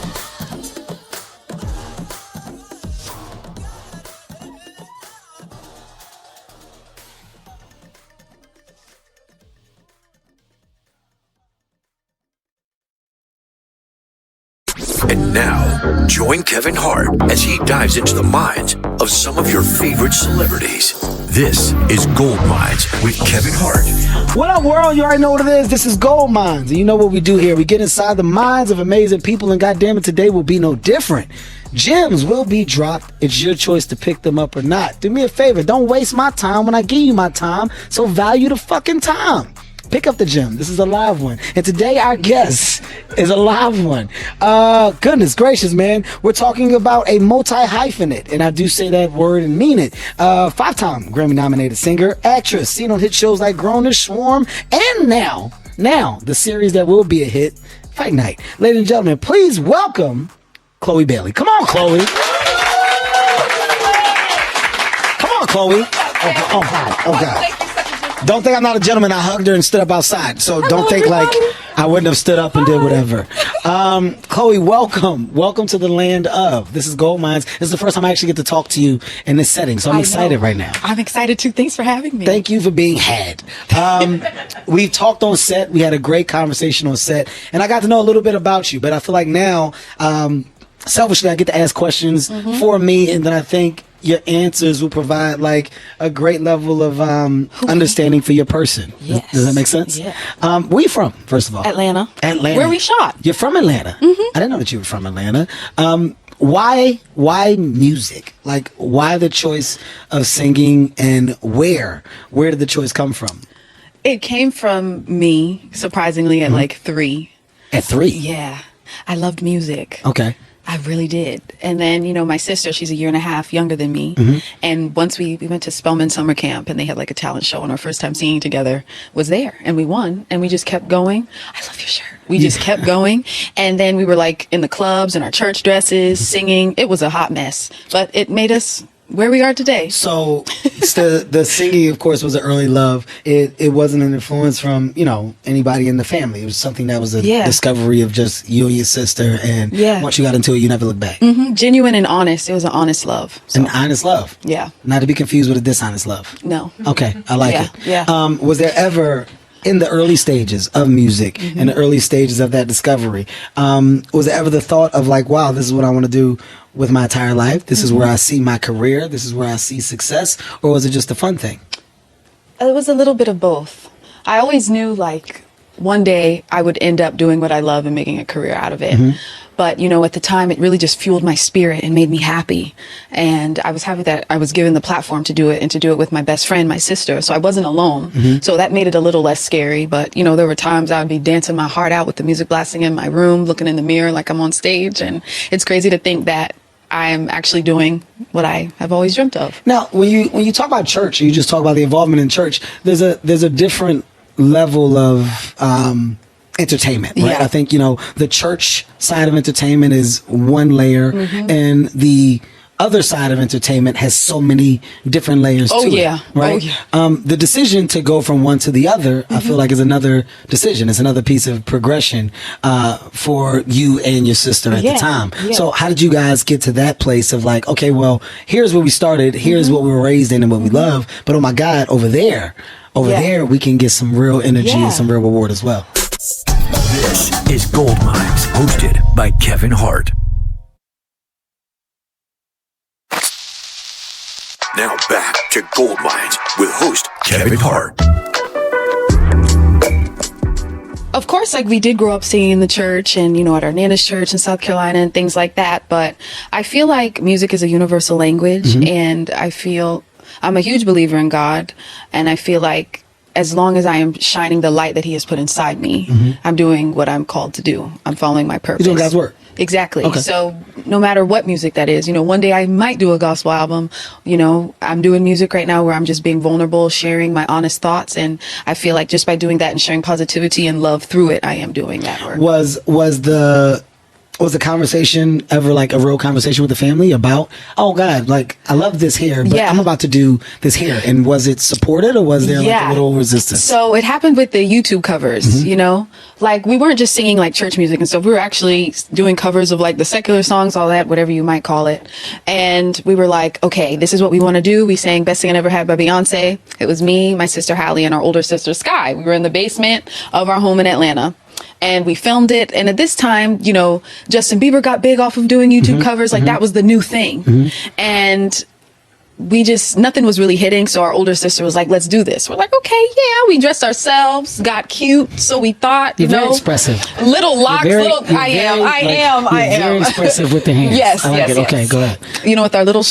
And now, join Kevin Hart as he dives into the minds of some of your favorite celebrities. This is Gold Minds with Kevin Hart. What up, world? You already know what it is. This is Gold Minds. And you know what we do here. We get inside the minds of amazing people, and goddamn it, today will be no different. Gems will be dropped. It's your choice to pick them up or not. Do me a favor. Don't waste my time when I give you my time. So value the fucking time. Pick up the gem. This is a live one. And today our guest is a live one. Goodness gracious, man. We're talking about a multi-hyphenate. And I do say that word and mean it. 5-time Grammy-nominated singer, actress, seen on hit shows like Grownish, Swarm, and now, the series that will be a hit, Fight Night. Ladies and gentlemen, please welcome Chloe Bailey. Come on, Chloe. Come on, Chloe. Oh, God. Oh, God. Don't think I'm not a gentleman. I hugged her and stood up outside. So don't think like I wouldn't have stood up and did whatever. Chloe, welcome. Welcome to the land of. This is Gold Minds. This is the first time I actually get to talk to you in this setting. So I'm excited right now. I'm excited too. Thanks for having me. Thank you for being had. We talked on set. We had a great conversation on set. And I got to know a little bit about you. But I feel like now, selfishly, I get to ask questions for me. And then I think your answers will provide like a great level of understanding for your person. Yes. Does that make sense? Yeah. Where you from, first of all? Atlanta. Atlanta. Where we shot. You're from Atlanta. I didn't know that you were from Atlanta. Why music? Like, why the choice of singing, and where did the choice come from? It came from me, surprisingly, at like 3. At 3? Yeah. I loved music. Okay. I really did. And then, my sister, she's a year and a half younger than me. And once we went to Spelman Summer Camp, and they had like a talent show, and our first time singing together was there. And we won, and we just kept going. I love your shirt. We just kept going. And then we were like in the clubs in our church dresses, singing. It was a hot mess, but it made us where we are today. So the singing, of course, was an early love. It wasn't an influence from, anybody in the family. It was something that was a discovery of just you and your sister. And once you got into it, you never looked back. Genuine and honest. It was an honest love. So. An honest love. Yeah. Not to be confused with a dishonest love. No. Okay. I like it. Yeah. Was there ever, in the early stages of music, in the early stages of that discovery, was there ever the thought of like, wow, this is what I want to do with my entire life? This is where I see my career. This is where I see success. Or was it just a fun thing? It was a little bit of both. I always knew like one day I would end up doing what I love and making a career out of it. But, at the time, it really just fueled my spirit and made me happy. And I was happy that I was given the platform to do it, and to do it with my best friend, my sister. So I wasn't alone. So that made it a little less scary. But, there were times I would be dancing my heart out with the music blasting in my room, looking in the mirror like I'm on stage. And it's crazy to think that I'm actually doing what I have always dreamt of. Now, when you talk about church, you just talk about the involvement in church, there's a different level of entertainment, right? I think, the church side of entertainment is one layer, and the other side of entertainment has so many different layers to it, right? The decision to go from one to the other, I feel like, is another decision. It's another piece of progression for you and your sister at the time. So how did you guys get to that place of like, okay, well, here's where we started, here's what we were raised in and what we love, but oh my God, over there we can get some real energy and some real reward as well. This is Gold Mines, hosted by Kevin Hart. Now back to Gold Mines with host Kevin Hart. Of course, like we did grow up singing in the church and, you know, at our Nana's church in South Carolina and things like that. But I feel like music is a universal language, and I feel I'm a huge believer in God. And I feel like as long as I am shining the light that he has put inside me, I'm doing what I'm called to do. I'm following my purpose. You're doing God's work. Exactly. Okay. So no matter what music that is, you know, one day I might do a gospel album. You know, I'm doing music right now where I'm just being vulnerable, sharing my honest thoughts. And I feel like just by doing that and sharing positivity and love through it, I am doing that work. Was the conversation ever like a real conversation with the family about, oh God, like I love this here, but I'm about to do this here? And was it supported, or was there like a little resistance? So it happened with the YouTube covers, you know, like we weren't just singing like church music and stuff. We were actually doing covers of like the secular songs, all that, whatever you might call it. And we were like, okay, this is what we want to do. We sang Best Thing I Never Had by Beyonce. It was me, my sister Hallie, and our older sister Sky. We were in the basement of our home in Atlanta. And we filmed it. And at this time, you know, Justin Bieber got big off of doing YouTube covers. Like that was the new thing. And we just, nothing was really hitting. So our older sister was like, let's do this. We're like, okay, yeah. We dressed ourselves, got cute. So we thought, you know. Very expressive. Little locks, I am. Very expressive with the hands. Yes, yes. Okay, go ahead. You know, with our little.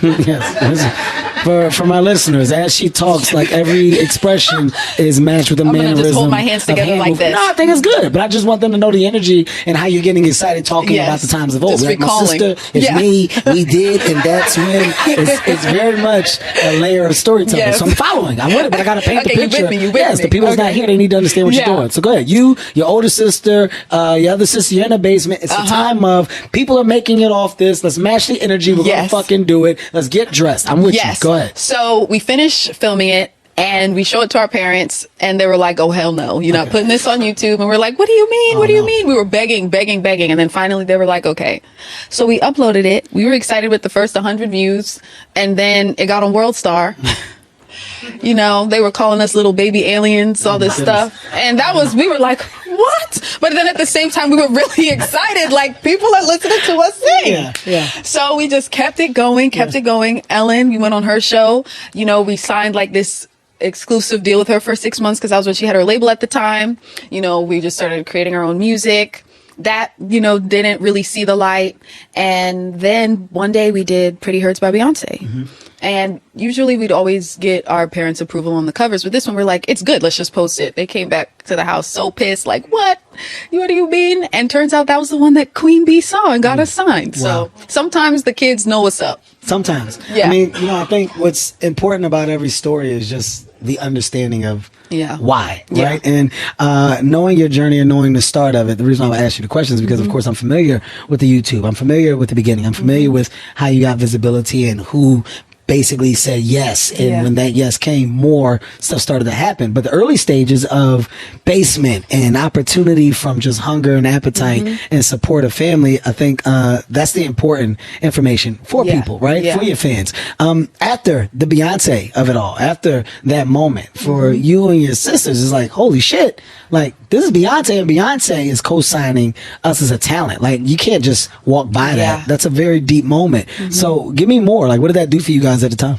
Yes. For my listeners, as she talks, like every expression is matched with a mannerism. I'm going to just hold my hands together like this. No, I think it's good. But I just want them to know the energy and how you're getting excited talking about the times of old. Like my sister, it's me, we did, and that's when it's very much a layer of storytelling. Yes. So I'm following. I'm with it, but I got to paint the picture. You with me. The people that's not here, they need to understand what you're doing. So go ahead. You, your older sister, your other sister, you're in the basement. It's the time of people are making it off this. Let's match the energy. We're going to fucking do it. Let's get dressed. I'm with you. Go ahead. So we finished filming it. And we show it to our parents, and they were like, oh, hell no. You're not putting this on YouTube. And we're like, what do you mean? What do you mean? We were begging. And then finally they were like, okay. So we uploaded it. We were excited with the first 100 views. And then it got on World Star. You know, they were calling us little baby aliens, all this stuff. And we were like, what? But then at the same time, we were really excited. Like, people are listening to us sing. Yeah. So we just kept it going. Ellen, we went on her show. You know, we signed like this exclusive deal with her for 6 months because that was when she had her label at the time. You know, we just started creating our own music. That, you know, didn't really see the light. And then one day we did Pretty Hurts by Beyonce. And usually we'd always get our parents' approval on the covers. But this one, we're like, it's good. Let's just post it. They came back to the house so pissed, like, what? What do you mean? And turns out that was the one that Queen Bee saw and got us signed. So sometimes the kids know what's up. Sometimes. Yeah. I mean, you know, I think what's important about every story is just the understanding of why, right? And knowing your journey and knowing the start of it. The reason I asked you the questions is because, of course, I'm familiar with the YouTube. I'm familiar with the beginning. I'm familiar with how you got visibility and who basically said yes. And when that yes came, more stuff started to happen. But the early stages of basement and opportunity from just hunger and appetite and support of family, I think that's the important information for people, right? For your fans. After the Beyonce of it all, after that moment, for you and your sisters, it's like, holy shit, like this is Beyonce, and Beyonce is co-signing us as a talent. Like you can't just walk by that. That's a very deep moment. So give me more. Like what did that do for you guys at the time?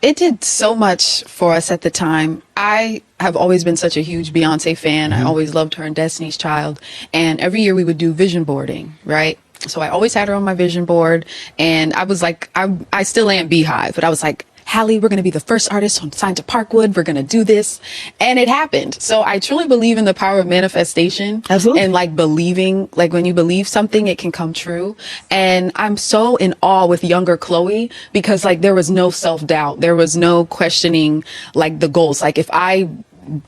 It did so much for us at the time. I have always been such a huge Beyonce fan. I always loved her and Destiny's Child. And every year we would do vision boarding, right? So I always had her on my vision board. And I was like, I still am Beehive, but I was like, Hallie, we're going to be the first artist signed to Parkwood. We're going to do this. And it happened. So I truly believe in the power of manifestation. Absolutely. And like believing, like when you believe something, it can come true. And I'm so in awe with younger Chloe because like there was no self-doubt. There was no questioning like the goals. Like if I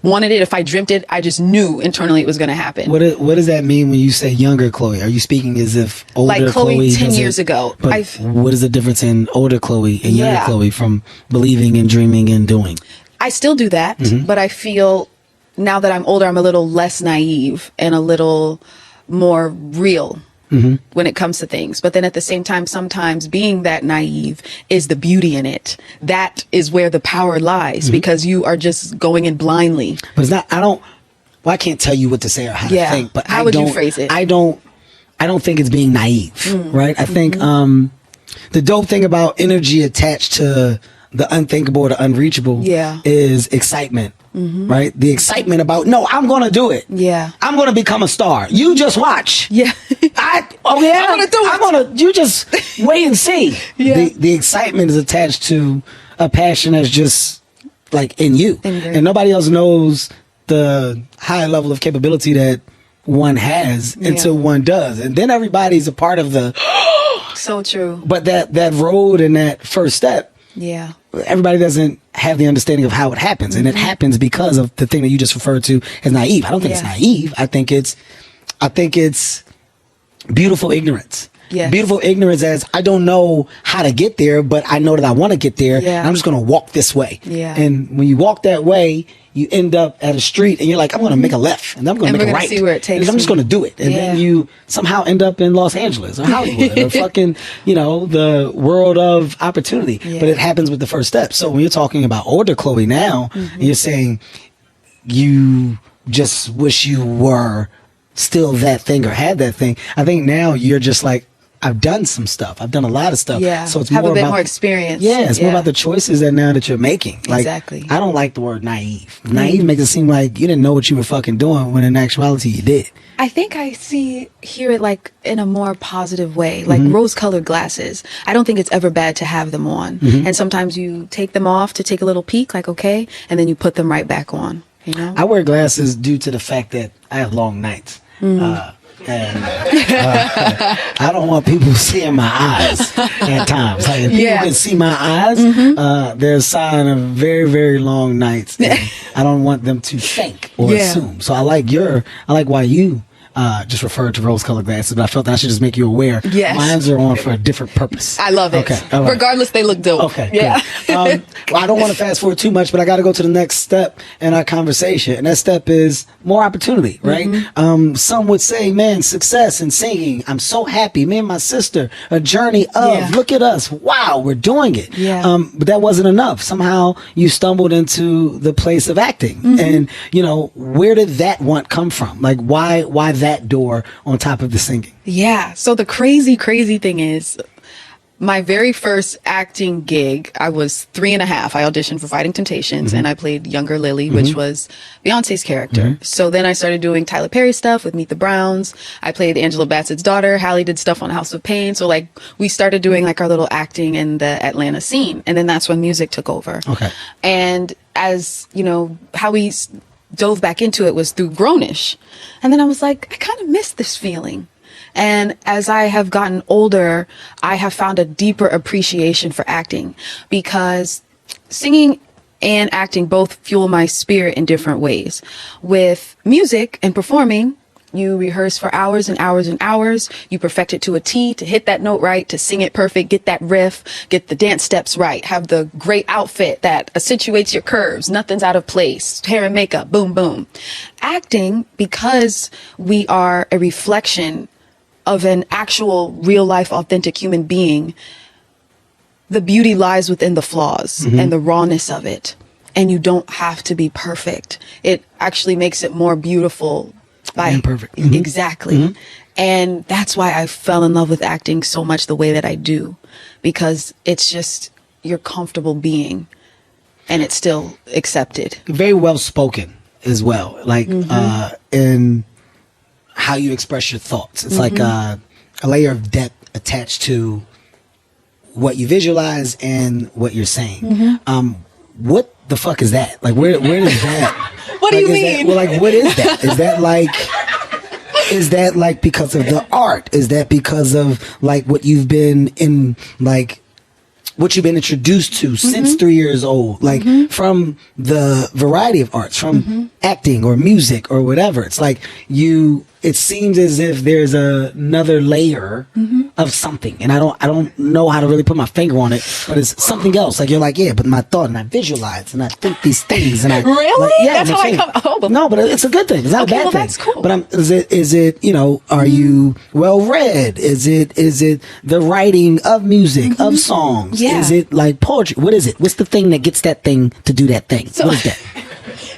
wanted it, if I dreamt it, I just knew internally it was going to happen. What does that mean when you say younger Chloe? Are you speaking as if older Like Chloe 10 doesn't- years ago. But what is the difference in older Chloe and younger Chloe from believing and dreaming and doing? I still do that, but I feel now that I'm older, I'm a little less naive and a little more real when it comes to things. But then at the same time, sometimes being that naive is the beauty in it. That is where the power lies, because you are just going in blindly. But it's not, I can't tell you what to say or how to think, but how would you phrase it? I don't think it's being naive, right? I think the dope thing about energy attached to the unthinkable or the unreachable is excitement. Right? The excitement about, no, I'm going to do it. Yeah. I'm going to become a star. You just watch. Yeah. I'm going to do it. You just wait and see. Yeah. The excitement is attached to a passion that's just like in you. And nobody else knows the high level of capability that one has until one does. And then everybody's a part of the... So true. But that road and that first step, everybody doesn't have the understanding of how it happens. And it happens because of the thing that you just referred to as naive. I don't think it's naive. I think it's beautiful ignorance. Yes. Beautiful ignorance as I don't know how to get there, but I know that I want to get there. And I'm just going to walk this way. Yeah. And when you walk that way, you end up at a street and you're like, I'm going to make a left and I'm going to make a right. See where it takes and I'm just me. going to do it. And then you somehow end up in Los Angeles or Hollywood or fucking, the world of opportunity. But it happens with the first step. So when you're talking about older Chloe now, you're saying you just wish you were still that thing or had that thing. I think now you're just like, I've done some stuff. I've done a lot of stuff. Yeah. So it's have more a bit about more experience. Yeah, it's more about the choices that you're making. Like, Exactly. I don't like the word naive. Naive makes it seem like you didn't know what you were fucking doing when in actuality you did. I think I hear it like in a more positive way, like rose-colored glasses. I don't think it's ever bad to have them on. And sometimes you take them off to take a little peek, like, okay, and then you put them right back on, I wear glasses due to the fact that I have long nights. And I don't want people seeing my eyes at times. Like if people can see my eyes, they're a sign of very, very long nights. And I don't want them to think or assume. So I like why you just referred to rose-colored glasses, but I felt that I should just make you aware. Yes. Mines are on for a different purpose. I love it. Okay. All right. Regardless, they look dope. Okay. Yeah. Well, I don't want to fast forward too much, but I got to go to the next step in our conversation. And that step is more opportunity, right? Some would say, man, success in singing. I'm so happy. Me and my sister, a journey of, look at us. Wow, we're doing it. Yeah. But that wasn't enough. Somehow you stumbled into the place of acting. And, where did that want come from? Like, why that door on top of the singing? Yeah. So the crazy thing is, my very first acting gig, I was 3.5. I auditioned for Fighting Temptations and I played younger Lily, which was Beyonce's character. So then I started doing Tyler Perry stuff with Meet the Browns. I played Angela Bassett's daughter. Hallie did stuff on House of Pain. So like we started doing like our little acting in the Atlanta scene. And then that's when music took over. Okay. And as how we dove back into it was through Grownish. And then I was like, I kind of miss this feeling. And as I have gotten older, I have found a deeper appreciation for acting because singing and acting both fuel my spirit in different ways. With music and performing, you rehearse for hours and hours and hours. You perfect it to a T, to hit that note right, to sing it perfect, get that riff, get the dance steps right, have the great outfit that accentuates your curves, nothing's out of place, hair and makeup, boom, boom. Acting, because we are a reflection of an actual real life authentic human being, the beauty lies within the flaws and the rawness of it. And you don't have to be perfect. It actually makes it more beautiful by imperfect. Exactly. And that's why I fell in love with acting so much the way that I do, because it's just you're comfortable being and it's still accepted. Very well spoken as well. Like in how you express your thoughts. It's like a layer of depth attached to what you visualize and what you're saying. What the fuck is that? Like, where is that? What do you mean? What is that? Is that like because of the art? Is that because of like what you've been in, like what you've been introduced to since 3 years old, like from the variety of arts, from acting or music or whatever. It's like it seems as if there's another layer of something, and I don't know how to really put my finger on it, but it's something else. Like you're like, yeah, but my thought, and I visualize, and I think these things, and I Really? like, yeah, That's how I come. Oh, but no, but it's a good thing. It's not Okay, a bad well, thing. that's cool. But is it are you well read? Is it the writing of music, of songs? Yeah. Is it like poetry? What is it? What's the thing that gets that thing to do that thing? What is that?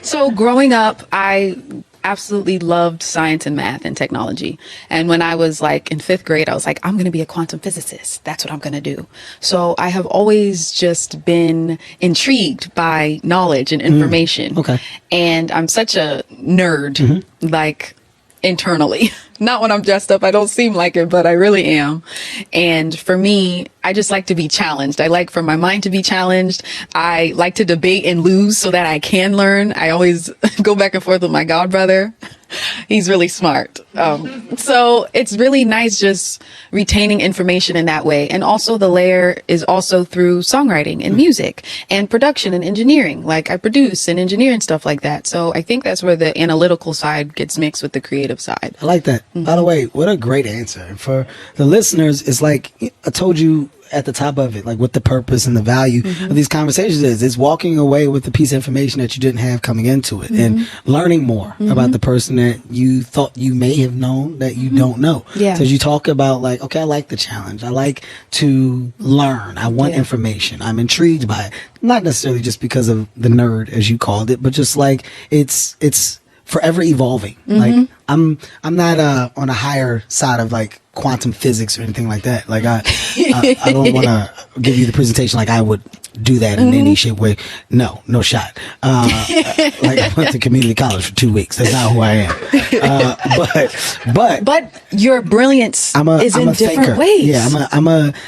So growing up, I absolutely loved science and math and technology. And when I was like in 5th grade, I was like, I'm going to be a quantum physicist. That's what I'm going to do. So I have always just been intrigued by knowledge and information. Okay. And I'm such a nerd, like internally. Not when I'm dressed up. I don't seem like it, but I really am. And for me, I just like to be challenged. I like for my mind to be challenged. I like to debate and lose so that I can learn. I always go back and forth with my god brother. He's really smart. So it's really nice just retaining information in that way. And also the layer is also through songwriting and music and production and engineering. Like I produce and engineer and stuff like that. So I think that's where the analytical side gets mixed with the creative side. I like that. By the way, what a great answer. And for the listeners, it's like I told you at the top of it, like what the purpose and the value of these conversations is. It's walking away with a piece of information that you didn't have coming into it and learning more about the person that you thought you may have known that you don't know. Yeah. So as you talk about like, okay, I like the challenge. I like to learn. I want information. I'm intrigued by it. Not necessarily just because of the nerd, as you called it, but just like it's forever evolving. Like I'm not on a higher side of like quantum physics or anything like that. Like I don't want to give you the presentation like I would do that in any shape way. No shot. Like I went to community college for 2 weeks. That's not who I am. But your brilliance is in different thinker. ways. Yeah,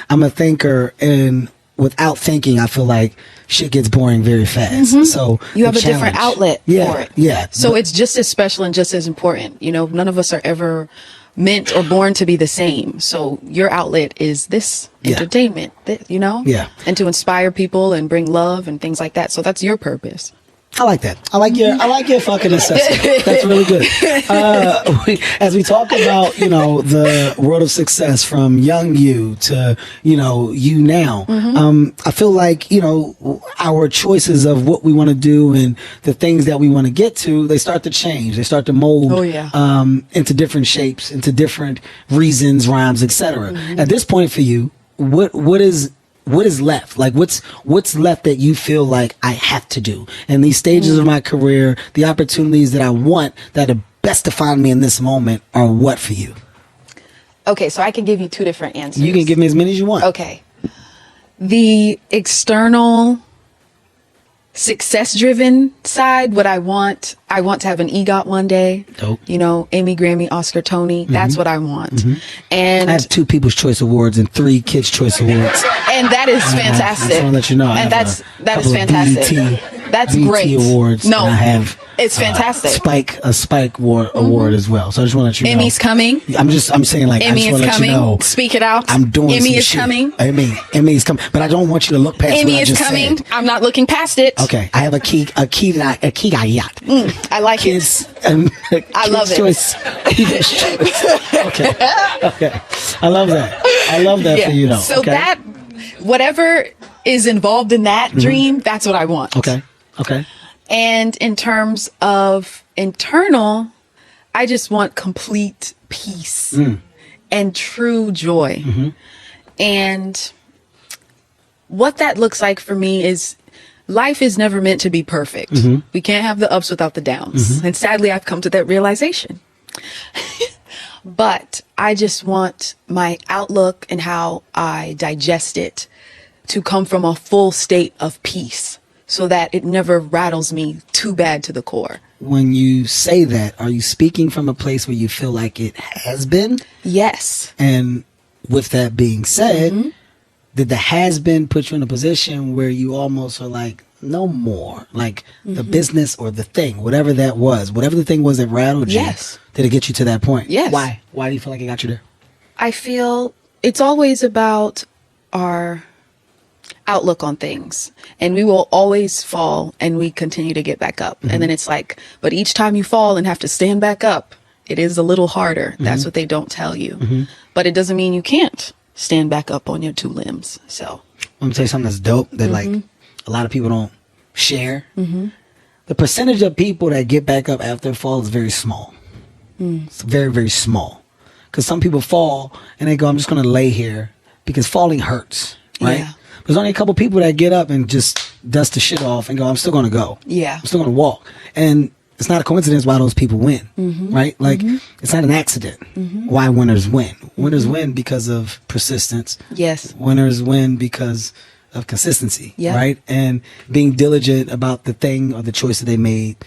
I'm a thinker, and without thinking, I feel like shit gets boring very fast. So you have the a different outlet for it. Yeah. So it's just as special and just as important. You know, none of us are ever meant or born to be the same. So your outlet is this entertainment, you know? Yeah. And to inspire people and bring love and things like that. So that's your purpose. I like that. I like your fucking assessment. That's really good. As we talk about, you know, the road of success from young you to, you know, you now, I feel like, you know, our choices of what we want to do and the things that we want to get to, they start to change. They start to mold into different shapes, into different reasons, rhymes, etc. At this point for you, what is left? Like what's left that you feel like I have to do? And these stages of my career, the opportunities that I want that are best define me in this moment are what for you? Okay, so I can give you 2 different answers. You can give me as many as you want. Okay. The external success-driven side, what I want to have an EGOT one day. Dope. You know, Emmy, Grammy, Oscar, Tony. That's what I want. And I have 2 People's Choice Awards and 3 Kids' Choice Awards. and that is fantastic. I just want to let you know. And that is fantastic. That's BET great. Awards. No, and I have it's fantastic. a Spike Award as well. So I just want to let you know. Emmy's coming. I'm saying like Emmy I just is want to let coming. you know. Speak it out. I'm doing Emmy some is shit. coming. Emmy is coming. But I don't want you to look past Emmy what I is just coming. said. I'm not looking past it. Okay, I have a key yacht. I like Kids, I love it. Choice. Kids' choice. Okay. I love that for you though. So okay? that whatever is involved in that dream, that's what I want. Okay. And in terms of internal, I just want complete peace and true joy. And what that looks like for me is life is never meant to be perfect. We can't have the ups without the downs. And sadly, I've come to that realization. But I just want my outlook and how I digest it to come from a full state of peace so that it never rattles me too bad to the core. When you say that, are you speaking from a place where you feel like it has been? Yes. And with that being said, did the has been put you in a position where you almost are like, no more? Like the business or the thing, whatever that was, whatever the thing was that rattled you, did it get you to that point? Yes. Why? Why do you feel like it got you there? I feel it's always about our outlook on things, and we will always fall and we continue to get back up. And then it's like, but each time you fall and have to stand back up, it is a little harder. That's what they don't tell you. But it doesn't mean you can't stand back up on your two limbs. So I'm gonna tell you something that's dope that like a lot of people don't share. The percentage of people that get back up after a fall is very small. It's very, very small. Because some people fall and they go, I'm just going to lay here because falling hurts, right? Yeah. There's only a couple people that get up and just dust the shit off and go, I'm still going to go. Yeah. I'm still going to walk. And it's not a coincidence why those people win, right? Like, it's not an accident why winners win. Winners win because of persistence. yes. Winners win because of consistency, Yeah. right? And being diligent about the thing or the choice that they made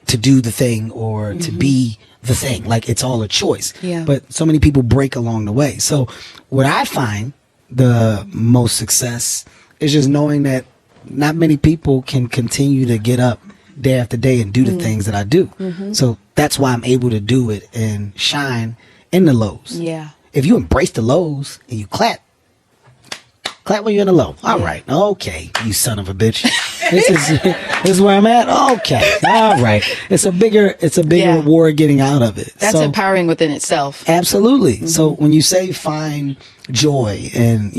to do the thing or to be the thing. Like, it's all a choice. Yeah. But so many people break along the way. So what I find the most success is just knowing that not many people can continue to get up day after day and do the things that I do. So that's why I'm able to do it and shine in the lows. Yeah. If you embrace the lows and you clap when you're in the low. All right. Okay, you son of a bitch. This is where I'm at. Okay. All right. It's a bigger Yeah. reward getting out of it. That's So- empowering within itself. Absolutely. So when you say find joy and,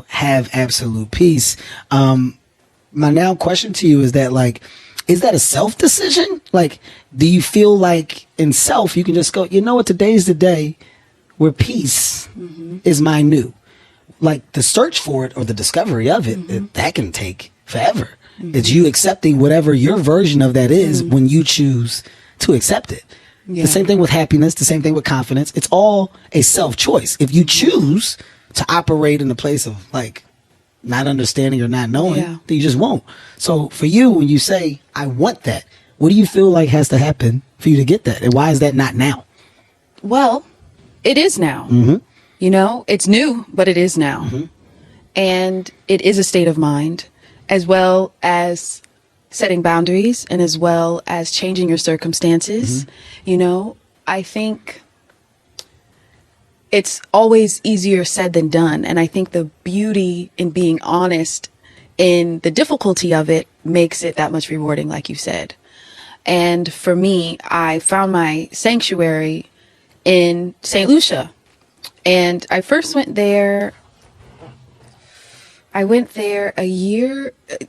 have absolute peace, my now question to you is that like, is that a self decision? Like, do you feel like in self, you can just go, you know what, today's the day where peace is my new. Like the search for it or the discovery of it, that can take forever. It's you accepting whatever your version of that is when you choose to accept it. Yeah. The same thing with happiness, the same thing with confidence. It's all a self-choice. If you choose to operate in a place of like not understanding or not knowing, Yeah. then you just won't. So for you, when you say, I want that, what do you feel like has to happen for you to get that? And why is that not now? Well, it is now. It's new, but it is now. And it is a state of mind, as well as setting boundaries and as well as changing your circumstances. I think it's always easier said than done. And I think the beauty in being honest in the difficulty of it makes it that much rewarding, like you said. And for me, I found my sanctuary in St. Lucia. And I first went there,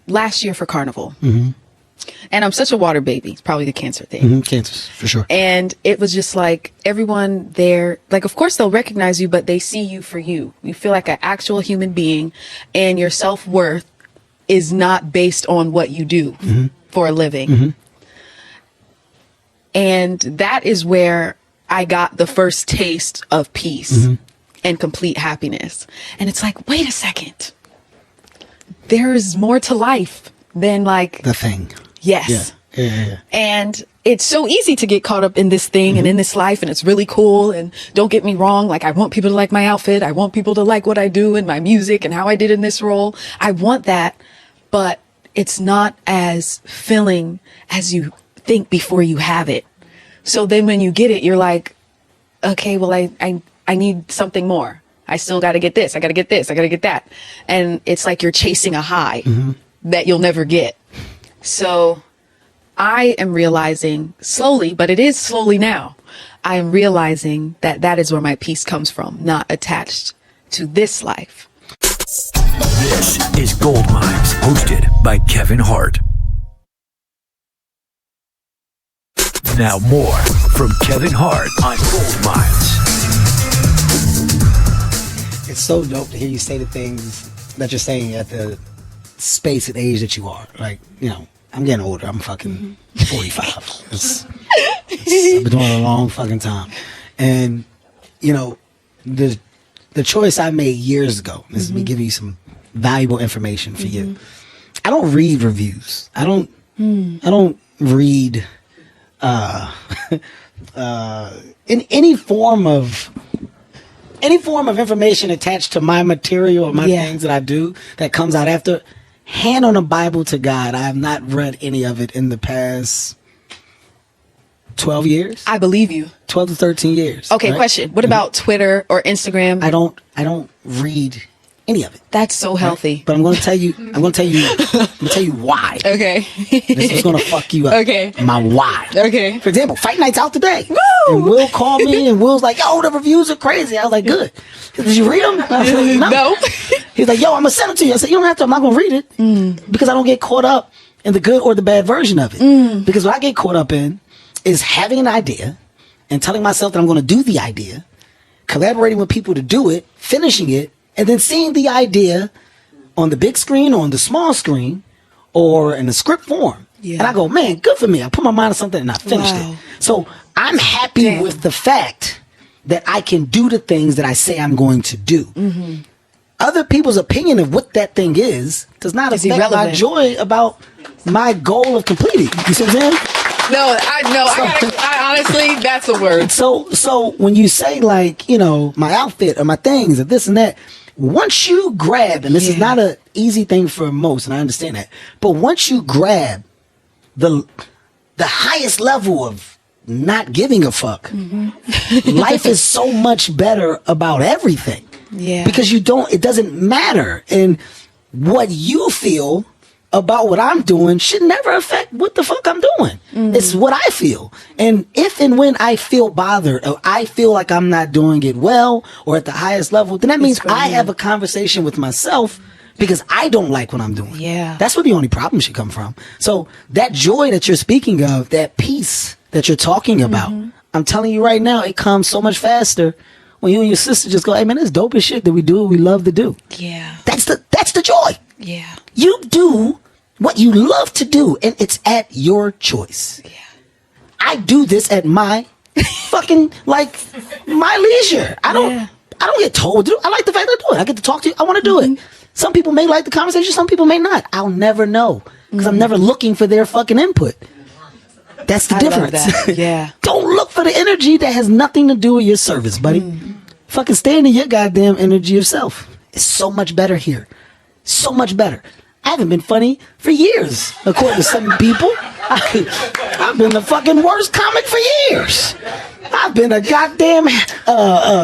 last year for Carnival. And I'm such a water baby. It's probably the cancer thing. Kansas, for sure. And it was just like everyone there, like, of course they'll recognize you, but they see you for you. You feel like an actual human being, and your self-worth is not based on what you do for a living. And that is where I got the first taste of peace and complete happiness. And it's like, wait a second. There's more to life than like The thing. yes. Yeah. And it's so easy to get caught up in this thing and in this life, and it's really cool. And don't get me wrong, like, I want people to like my outfit. I want people to like what I do and my music and how I did in this role. I want that, but it's not as filling as you think before you have it. So then when you get it, you're like, okay, well, I need something more. I still got to get this. I got to get this. I got to get that. And it's like you're chasing a high that you'll never get. So I am realizing slowly, but it is slowly now, I am realizing that that is where my peace comes from, not attached to this life. This is Gold Mines, hosted by Kevin Hart. Now more from Kevin Hart on Gold Mines. It's so dope to hear you say the things that you're saying at the space and age that you are. Like, I'm getting older. I'm fucking 45. I've been doing it a long fucking time. And, the choice I made years ago, this is me giving you some valuable information for you. I don't read reviews. I don't read in any form of information attached to my material or my things that I do that comes out after. Hand on a Bible to God, I have not read any of it in the past 12 years. I believe you. 12 to 13 years. Okay, right? question. What about Twitter or Instagram? I don't read any of it. That's so healthy. But I'm going to tell you why. Okay. This is going to fuck you up. Okay. My why. Okay. For example, Fight Night's out today. Woo! And Will called me and Will's like, yo, the reviews are crazy. I was like, good. Did you read them? I was like, no. He's like, yo, I'm going to send them to you. I said, you don't have to. I'm not going to read it because I don't get caught up in the good or the bad version of it. Because what I get caught up in is having an idea and telling myself that I'm going to do the idea, collaborating with people to do it, finishing it, and then seeing the idea on the big screen or on the small screen or in the script form. Yeah. And I go, man, good for me. I put my mind on something and I finished it. So I'm happy with the fact that I can do the things that I say I'm going to do. Other people's opinion of what that thing is does not affect my joy about my goal of completing. You see what I'm saying? I honestly, that's a word. So when you say like, you know, my outfit or my things or this and that, once you grab, and this is not an easy thing for most, and I understand that, but once you grab the highest level of not giving a fuck, life is so much better about everything. Yeah. Because it doesn't matter. And what you feel about what I'm doing should never affect what the fuck I'm doing. It's what I feel. And if and when I feel bothered or I feel like I'm not doing it well or at the highest level, then that means I have a conversation with myself because I don't like what I'm doing. Yeah. That's where the only problem should come from. So that joy that you're speaking of, that peace that you're talking about, I'm telling you right now, it comes so much faster when you and your sister just go, hey man, that's dope as shit that we do what we love to do. Yeah. That's the joy. Yeah. You do what you love to do, and it's at your choice. Yeah. I do this at my fucking my leisure. I don't get told to do. I like the fact that I do it. I get to talk to you. I want to do it. Some people may like the conversation. Some people may not. I'll never know because I'm never looking for their fucking input. That's the difference. Love that. Yeah. Don't look for the energy that has nothing to do with your service, buddy. Fucking stand in your goddamn energy yourself. It's so much better here. So much better. I haven't been funny for years, according to some people. I've been the fucking worst comic for years. I've been a goddamn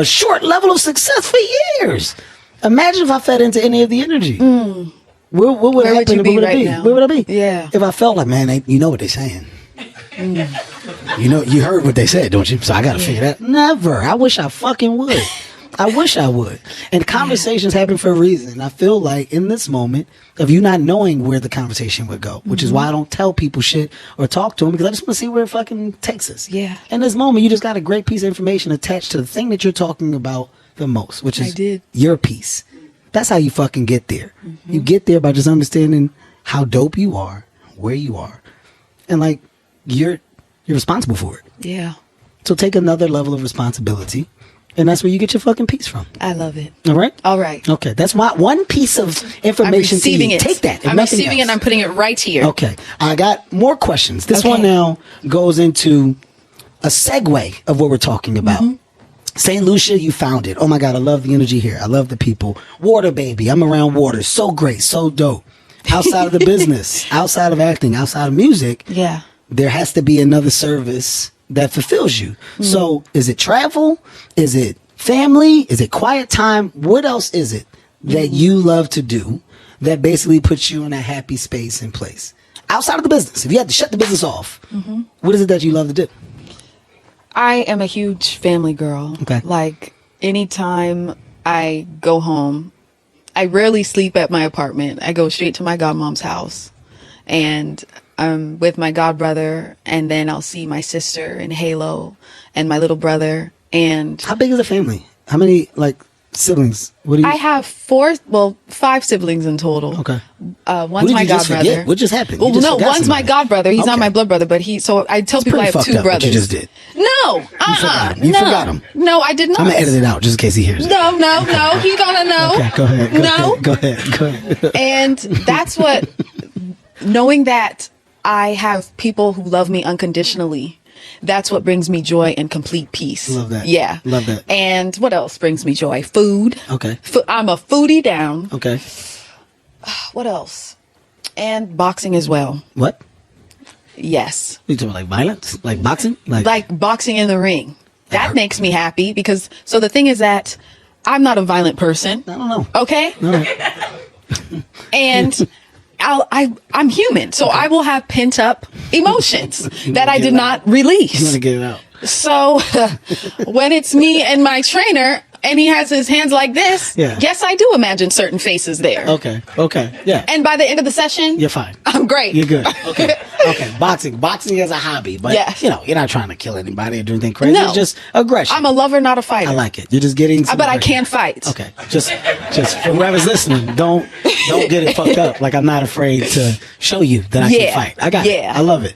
short level of success for years. Imagine if I fed into any of the energy. What would happen? Would you be right now? Where would I be? Yeah. If I felt like, man, you know what they're saying. You know, you heard what they said, don't you? So I got to figure that. Never. I wish I fucking would. I wish I would. And conversations happen for a reason. I feel like in this moment of you not knowing where the conversation would go, which is why I don't tell people shit or talk to them because I just want to see where it fucking takes us. Yeah. In this moment, you just got a great piece of information attached to the thing that you're talking about the most, which is your piece. That's how you fucking get there. You get there by just understanding how dope you are, where you are, and like you're responsible for it. Yeah. So take another level of responsibility. And that's where you get your fucking piece from. I love it. All right? All right. Okay. That's my one piece of information. I'm receiving it. Take that. I'm receiving it and I'm putting it right here. Okay. I got more questions. This one now goes into a segue of what we're talking about. St. Lucia, you found it. Oh my God, I love the energy here. I love the people. Water, baby. I'm around water. So great. So dope. Outside of the business, outside of acting, outside of music, there has to be another service that fulfills you. So is it travel? Is it family? Is it quiet time? What else is it that you love to do that basically puts you in a happy space and place? Outside of the business, if you had to shut the business off, what is it that you love to do? I am a huge family girl. Okay. Like anytime I go home, I rarely sleep at my apartment. I go straight to my godmom's house and I'm with my godbrother, and then I'll see my sister and Halo and my little brother. And how big is the family? How many siblings? What do you? I have 5 siblings in total. Okay. One's my godbrother. What just happened? Well, no, one's my godbrother. He's not my blood brother, but so I tell people I have 2 brothers. What you just did. No, You forgot him. No, I did not. I'm gonna edit it out just in case he hears it. No, he's gonna know. Okay, go ahead. Go ahead. And that's what, knowing that I have people who love me unconditionally, that's what brings me joy and complete peace. Love that. Yeah. Love that. And what else brings me joy? Food. Okay. I'm a foodie down. Okay. What else? And boxing as well. What? Yes. You talking about like violence? Like boxing? Like boxing in the ring. That makes me happy because, so the thing is that I'm not a violent person. I don't know. Okay. And I'm human, so I will have pent up emotions that I did not release. You want to get it out. So when it's me and my trainer and he has his hands like this, yes, I do imagine certain faces there. Okay. Yeah. And by the end of the session, You're fine. I'm great. You're good. Okay. Boxing is a hobby, but you're not trying to kill anybody or do anything crazy. No. It's just aggression. I'm a lover, not a fighter. I like it. You're just getting some But I aggression. can fight. Okay. Just for whoever's listening, don't get it fucked up. Like, I'm not afraid to show you that I can fight. I got it. I love it.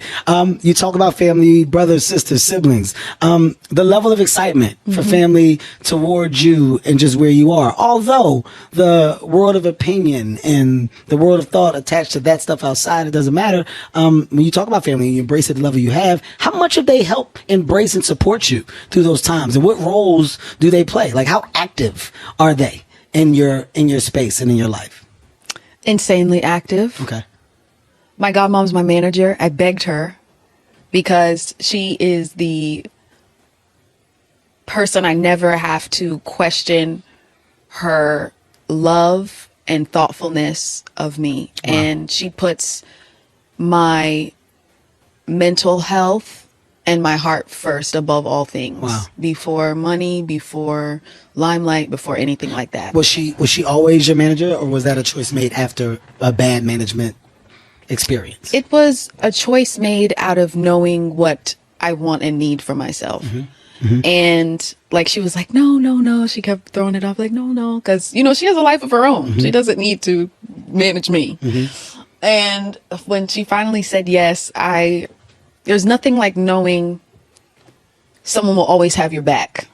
You talk about family, brothers, sisters, siblings. The level of excitement for family towards you and just where you are. Although the world of opinion and the world of thought attached to that stuff outside, it doesn't matter. When you talk about family and you embrace it at the level you have, how much have they helped embrace and support you through those times? And what roles do they play? Like, how active are they in your space and in your life? Insanely active. Okay. My godmom's my manager. I begged her because she is the person I never have to question her love and thoughtfulness of me. Wow. And she puts my mental health and my heart first above all things. Wow. Before money, before limelight, before anything like that. Was she always your manager, or was that a choice made after a bad management experience? It was a choice made out of knowing what I want and need for myself. And like, she was like, no. She kept throwing it off like, no. Because, she has a life of her own. She doesn't need to manage me. And when she finally said yes, there's nothing like knowing someone will always have your back,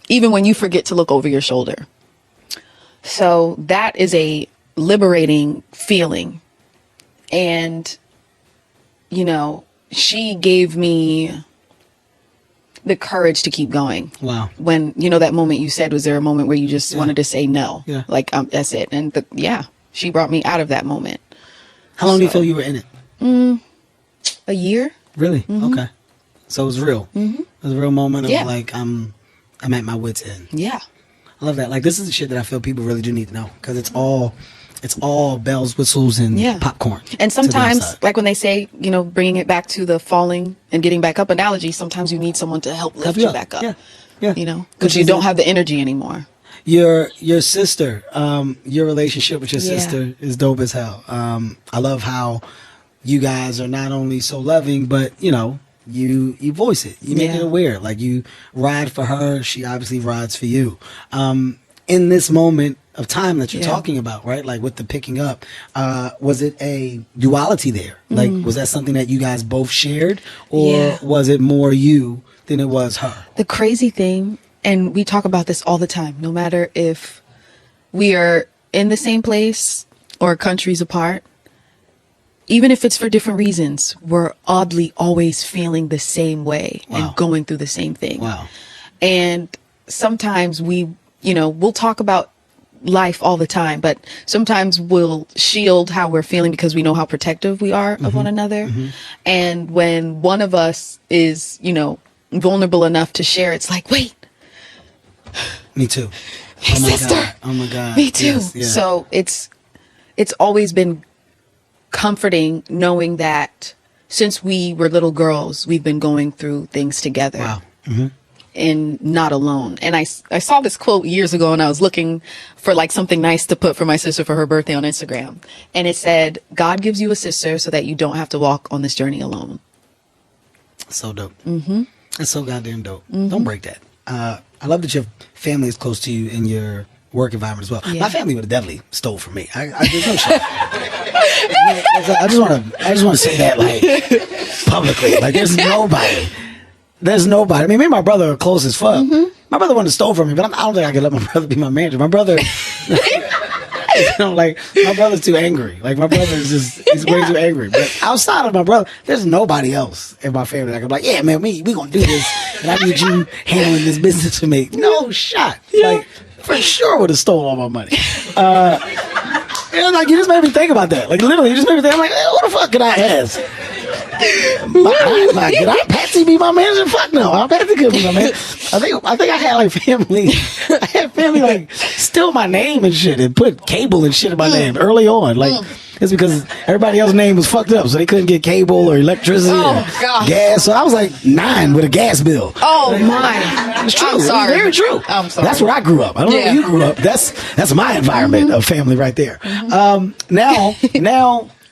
even when you forget to look over your shoulder. So that is a liberating feeling. And, she gave me the courage to keep going. Wow. When, that moment you said, was there a moment where you just wanted to say no? Yeah. Like, that's it. And she brought me out of that moment. How long do you feel you were in it? A year. Really? Okay. So it was real. It was a real moment of like, I'm at my wit's end. Yeah. I love that. Like, this is the shit that I feel people really do need to know, because it's all bells, whistles, and popcorn. And sometimes, like when they say, bringing it back to the falling and getting back up analogy, sometimes you need someone to help lift you back up. Yeah. Because you don't have the energy anymore. Your sister, your relationship with your sister is dope as hell. I love how you guys are not only so loving, but you voice it, you make it aware. Like, you ride for her, she obviously rides for you. In this moment of time that you're talking about, right? Like, with the picking up, was it a duality there? Like, was that something that you guys both shared, or was it more you than it was her? The crazy thing, and we talk about this all the time, no matter if we are in the same place or countries apart, even if it's for different reasons, we're oddly always feeling the same way and going through the same thing. Wow. And sometimes we'll talk about life all the time, but sometimes we'll shield how we're feeling because we know how protective we are of one another. And when one of us is, vulnerable enough to share, it's like, wait. Me too. Hey, sister. Oh my God. Me too. Yes, yeah. So it's always been comforting knowing that since we were little girls, we've been going through things together. Wow. And not alone. And I saw this quote years ago, and I was looking for like something nice to put for my sister for her birthday on Instagram. And it said, God gives you a sister so that you don't have to walk on this journey alone. So dope. That's so goddamn dope. Don't break that. I love that your family is close to you in your work environment as well. My family would have definitely stole from me. I there's no shit. I just want to say that, like, publicly. Like, there's nobody. I mean, me and my brother are close as fuck. My brother wouldn't have stole from me, but I don't think I could let my brother be my manager. My brother, like, my brother's too angry. Like, my brother is he's way too angry. But outside of my brother, there's nobody else in my family that can be like, yeah, man, we gonna do this, and I need you handling this business for me. No shot. Like, for sure would have stole all my money. Like, you just made me think about that. Like, literally, you just made me think. I'm like, hey, what the fuck could I ask? Could I Patsy be my manager? Fuck no. Patsy could be my manager. I think I had like family. I had family like steal my name and shit and put cable and shit in my name early on. Like it's because everybody else's name was fucked up, so they couldn't get cable or electricity or gas. So I was like 9 with a gas bill. Oh my! It's true. I'm sorry. It's very true. I'm sorry. That's where I grew up. I don't know where you grew up. That's my environment of family right there. Now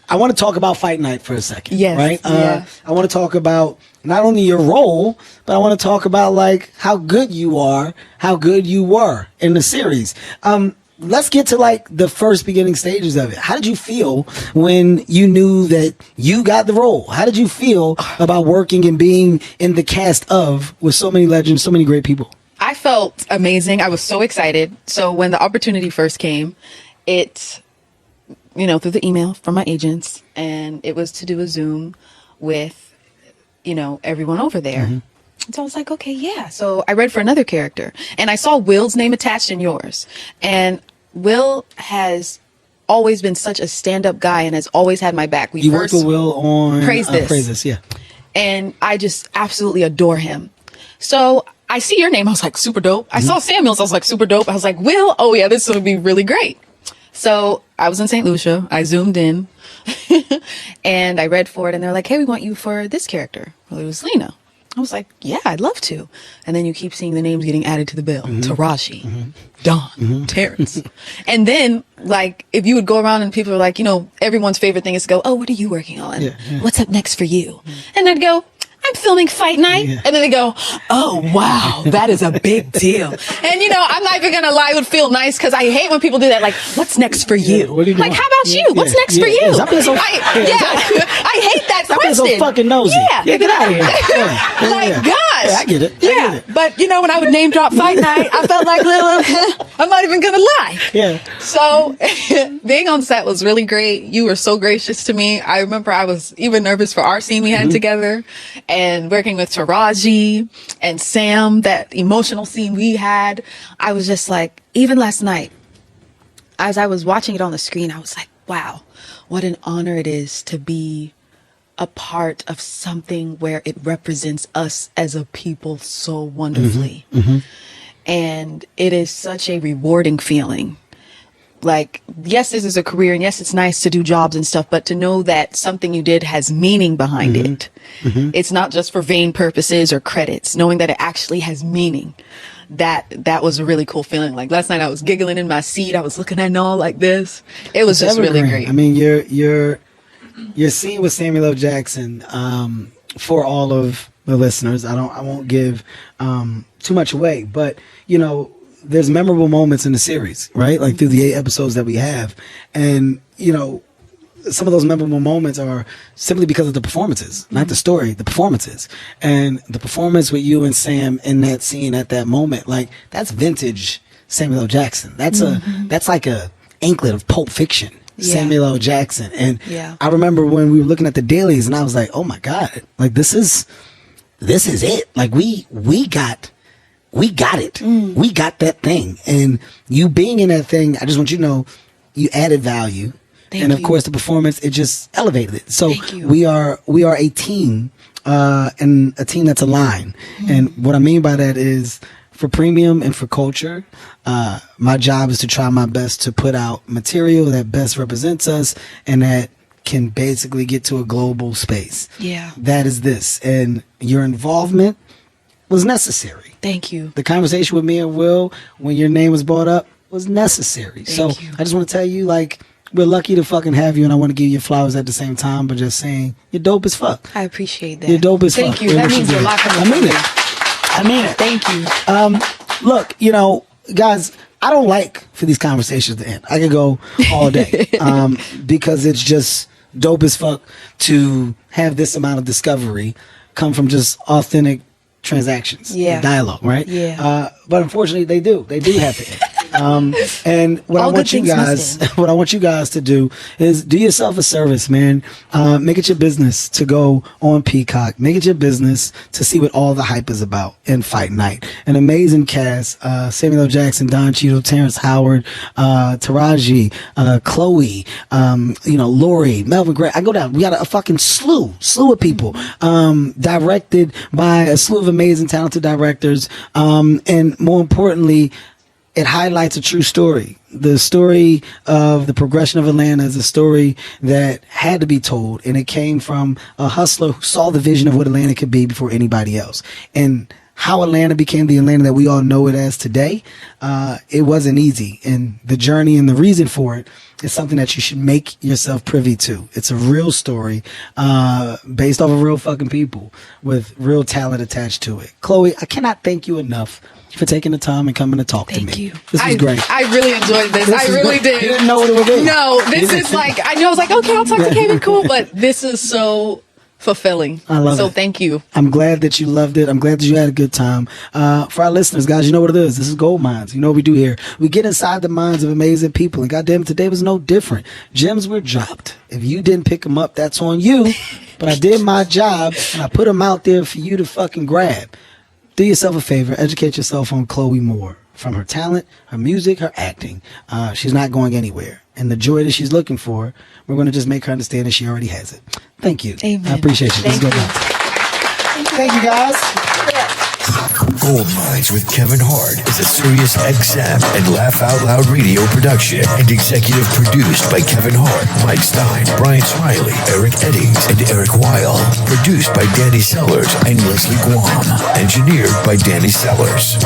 I want to talk about Fight Night for a second. Yes. Right. Yeah. I want to talk about not only your role, but I want to talk about like how good you are, how good you were in the series. Let's get to like the first beginning stages of it. How did you feel when you knew that you got the role? How did you feel about working and being in the cast of with so many legends, so many great people? I felt amazing. I was so excited. So when the opportunity first came, it, through the email from my agents, and it was to do a Zoom with, everyone over there. Mm-hmm. So I was like, okay, yeah. So I read for another character, and I saw Will's name attached in yours. And Will has always been such a stand-up guy and has always had my back. You worked with Will on Praise This. Praise This, yeah. And I just absolutely adore him. So I see your name. I was like, super dope. I saw Samuel's. I was like, super dope. I was like, Will, oh yeah, this would be really great. So I was in St. Lucia. I zoomed in and I read for it. And they're like, hey, we want you for this character. Well, it was Lena. I was like, yeah, I'd love to. And then you keep seeing the names getting added to the bill. Taraji, Don, Terrence. And then, like, if you would go around and people are like, everyone's favorite thing is to go, oh, what are you working on? Yeah. What's up next for you? And they'd go, I'm filming Fight Night. Yeah. And then they go, oh, wow, that is a big deal. And, I'm not even going to lie, it would feel nice because I hate when people do that. Like, what's next for you? What are you doing? Like, how about you? What's next for you? I hate that Stop question. being so fucking nosy. Yeah, get out of here. Like, gosh. Yeah, I get it. Yeah, but, when I would name drop Fight Night, I felt like, I'm not even going to lie. Yeah. So, being on set was really great. You were so gracious to me. I remember I was even nervous for our scene we had together. And working with Taraji and Sam, that emotional scene we had, I was just like, even last night, as I was watching it on the screen, I was like, wow, what an honor it is to be a part of something where it represents us as a people so wonderfully. And it is such a rewarding feeling. Like, yes, this is a career, and yes, it's nice to do jobs and stuff, but to know that something you did has meaning behind it. It's not just for vain purposes or credits, knowing that it actually has meaning. That was a really cool feeling. Like last night I was giggling in my seat. I was looking at Noel like this. It was just really great. I mean, your scene with Samuel L. Jackson, for all of the listeners, I won't give too much away, but there's memorable moments in the series, right? Like through the 8 episodes that we have. And, some of those memorable moments are simply because of the performances, not the story, the performances. And the performance with you and Sam in that scene at that moment, like that's vintage Samuel L. Jackson. That's like a anklet of Pulp Fiction. Yeah. Samuel L. Jackson. And I remember when we were looking at the dailies and I was like, oh my God, like this is it. Like we got it. We got that thing. And you being in that thing, I just want you to know you added value. And of course the performance, it just elevated it. So we are a team, and a team that's aligned. And what I mean by that is for premium and for culture, my job is to try my best to put out material that best represents us and that can basically get to a global space. Yeah. That is this. And your involvement was necessary. Thank you. The conversation with me and Will, when your name was brought up, was necessary. Thank you. I just want to tell you, like, we're lucky to fucking have you, and I want to give you flowers at the same time, but just saying, you're dope as fuck. I appreciate that. You're dope as fuck. Thank you. That means a lot for me. I mean it. Thank you. Look, guys, I don't like for these conversations to end. I could go all day because it's just dope as fuck to have this amount of discovery come from just authentic transactions, dialogue, right? Yeah. But unfortunately, they do have to end. And what I All good want you things guys, must end. what I want you guys to do is do yourself a service, man. Make it your business to go on Peacock. Make it your business to see what all the hype is about in Fight Night. An amazing cast: Samuel L. Jackson, Don Cheadle, Terrence Howard, Taraji, Chloe, Lori, Melvin Gray. I go down. We got a fucking slew of people. Directed by a slew of amazing, talented directors, and more importantly, it highlights a true story. The story of the progression of Atlanta is a story that had to be told, and it came from a hustler who saw the vision of what Atlanta could be before anybody else. And how Atlanta became the Atlanta that we all know it as today, it wasn't easy. And the journey and the reason for it is something that you should make yourself privy to. It's a real story based off of real fucking people with real talent attached to it. Chloe, I cannot thank you enough for taking the time and coming to talk to me. Thank you. This was great. I really enjoyed this. I was really great. did. You didn't know what it would be. No, this is like, I know I was like, okay, I'll talk to Kevin Cool, but this is so fulfilling. I love it. So thank you. I'm glad that you loved it. I'm glad that you had a good time. For our listeners, guys, you know what it is. This is Gold Minds. You know what we do here. We get inside the minds of amazing people. And goddamn, today was no different. Gems were dropped. If you didn't pick them up, that's on you. But I did my job, and I put them out there for you to fucking grab. Do yourself a favor. Educate yourself on Chloe Moore. From her talent, her music, her acting. She's not going anywhere. And the joy that she's looking for, we're going to just make her understand that she already has it. Thank you. Amen. I appreciate you. Thank Let's go you. now. Thank you, guys. Gold Minds with Kevin Hart is a Sirius XM and Laugh Out Loud radio production and executive produced by Kevin Hart, Mike Stein, Brian Smiley, Eric Eddings, and Eric Weil. Produced by Danny Sellers and Leslie Guam. Engineered by Danny Sellers.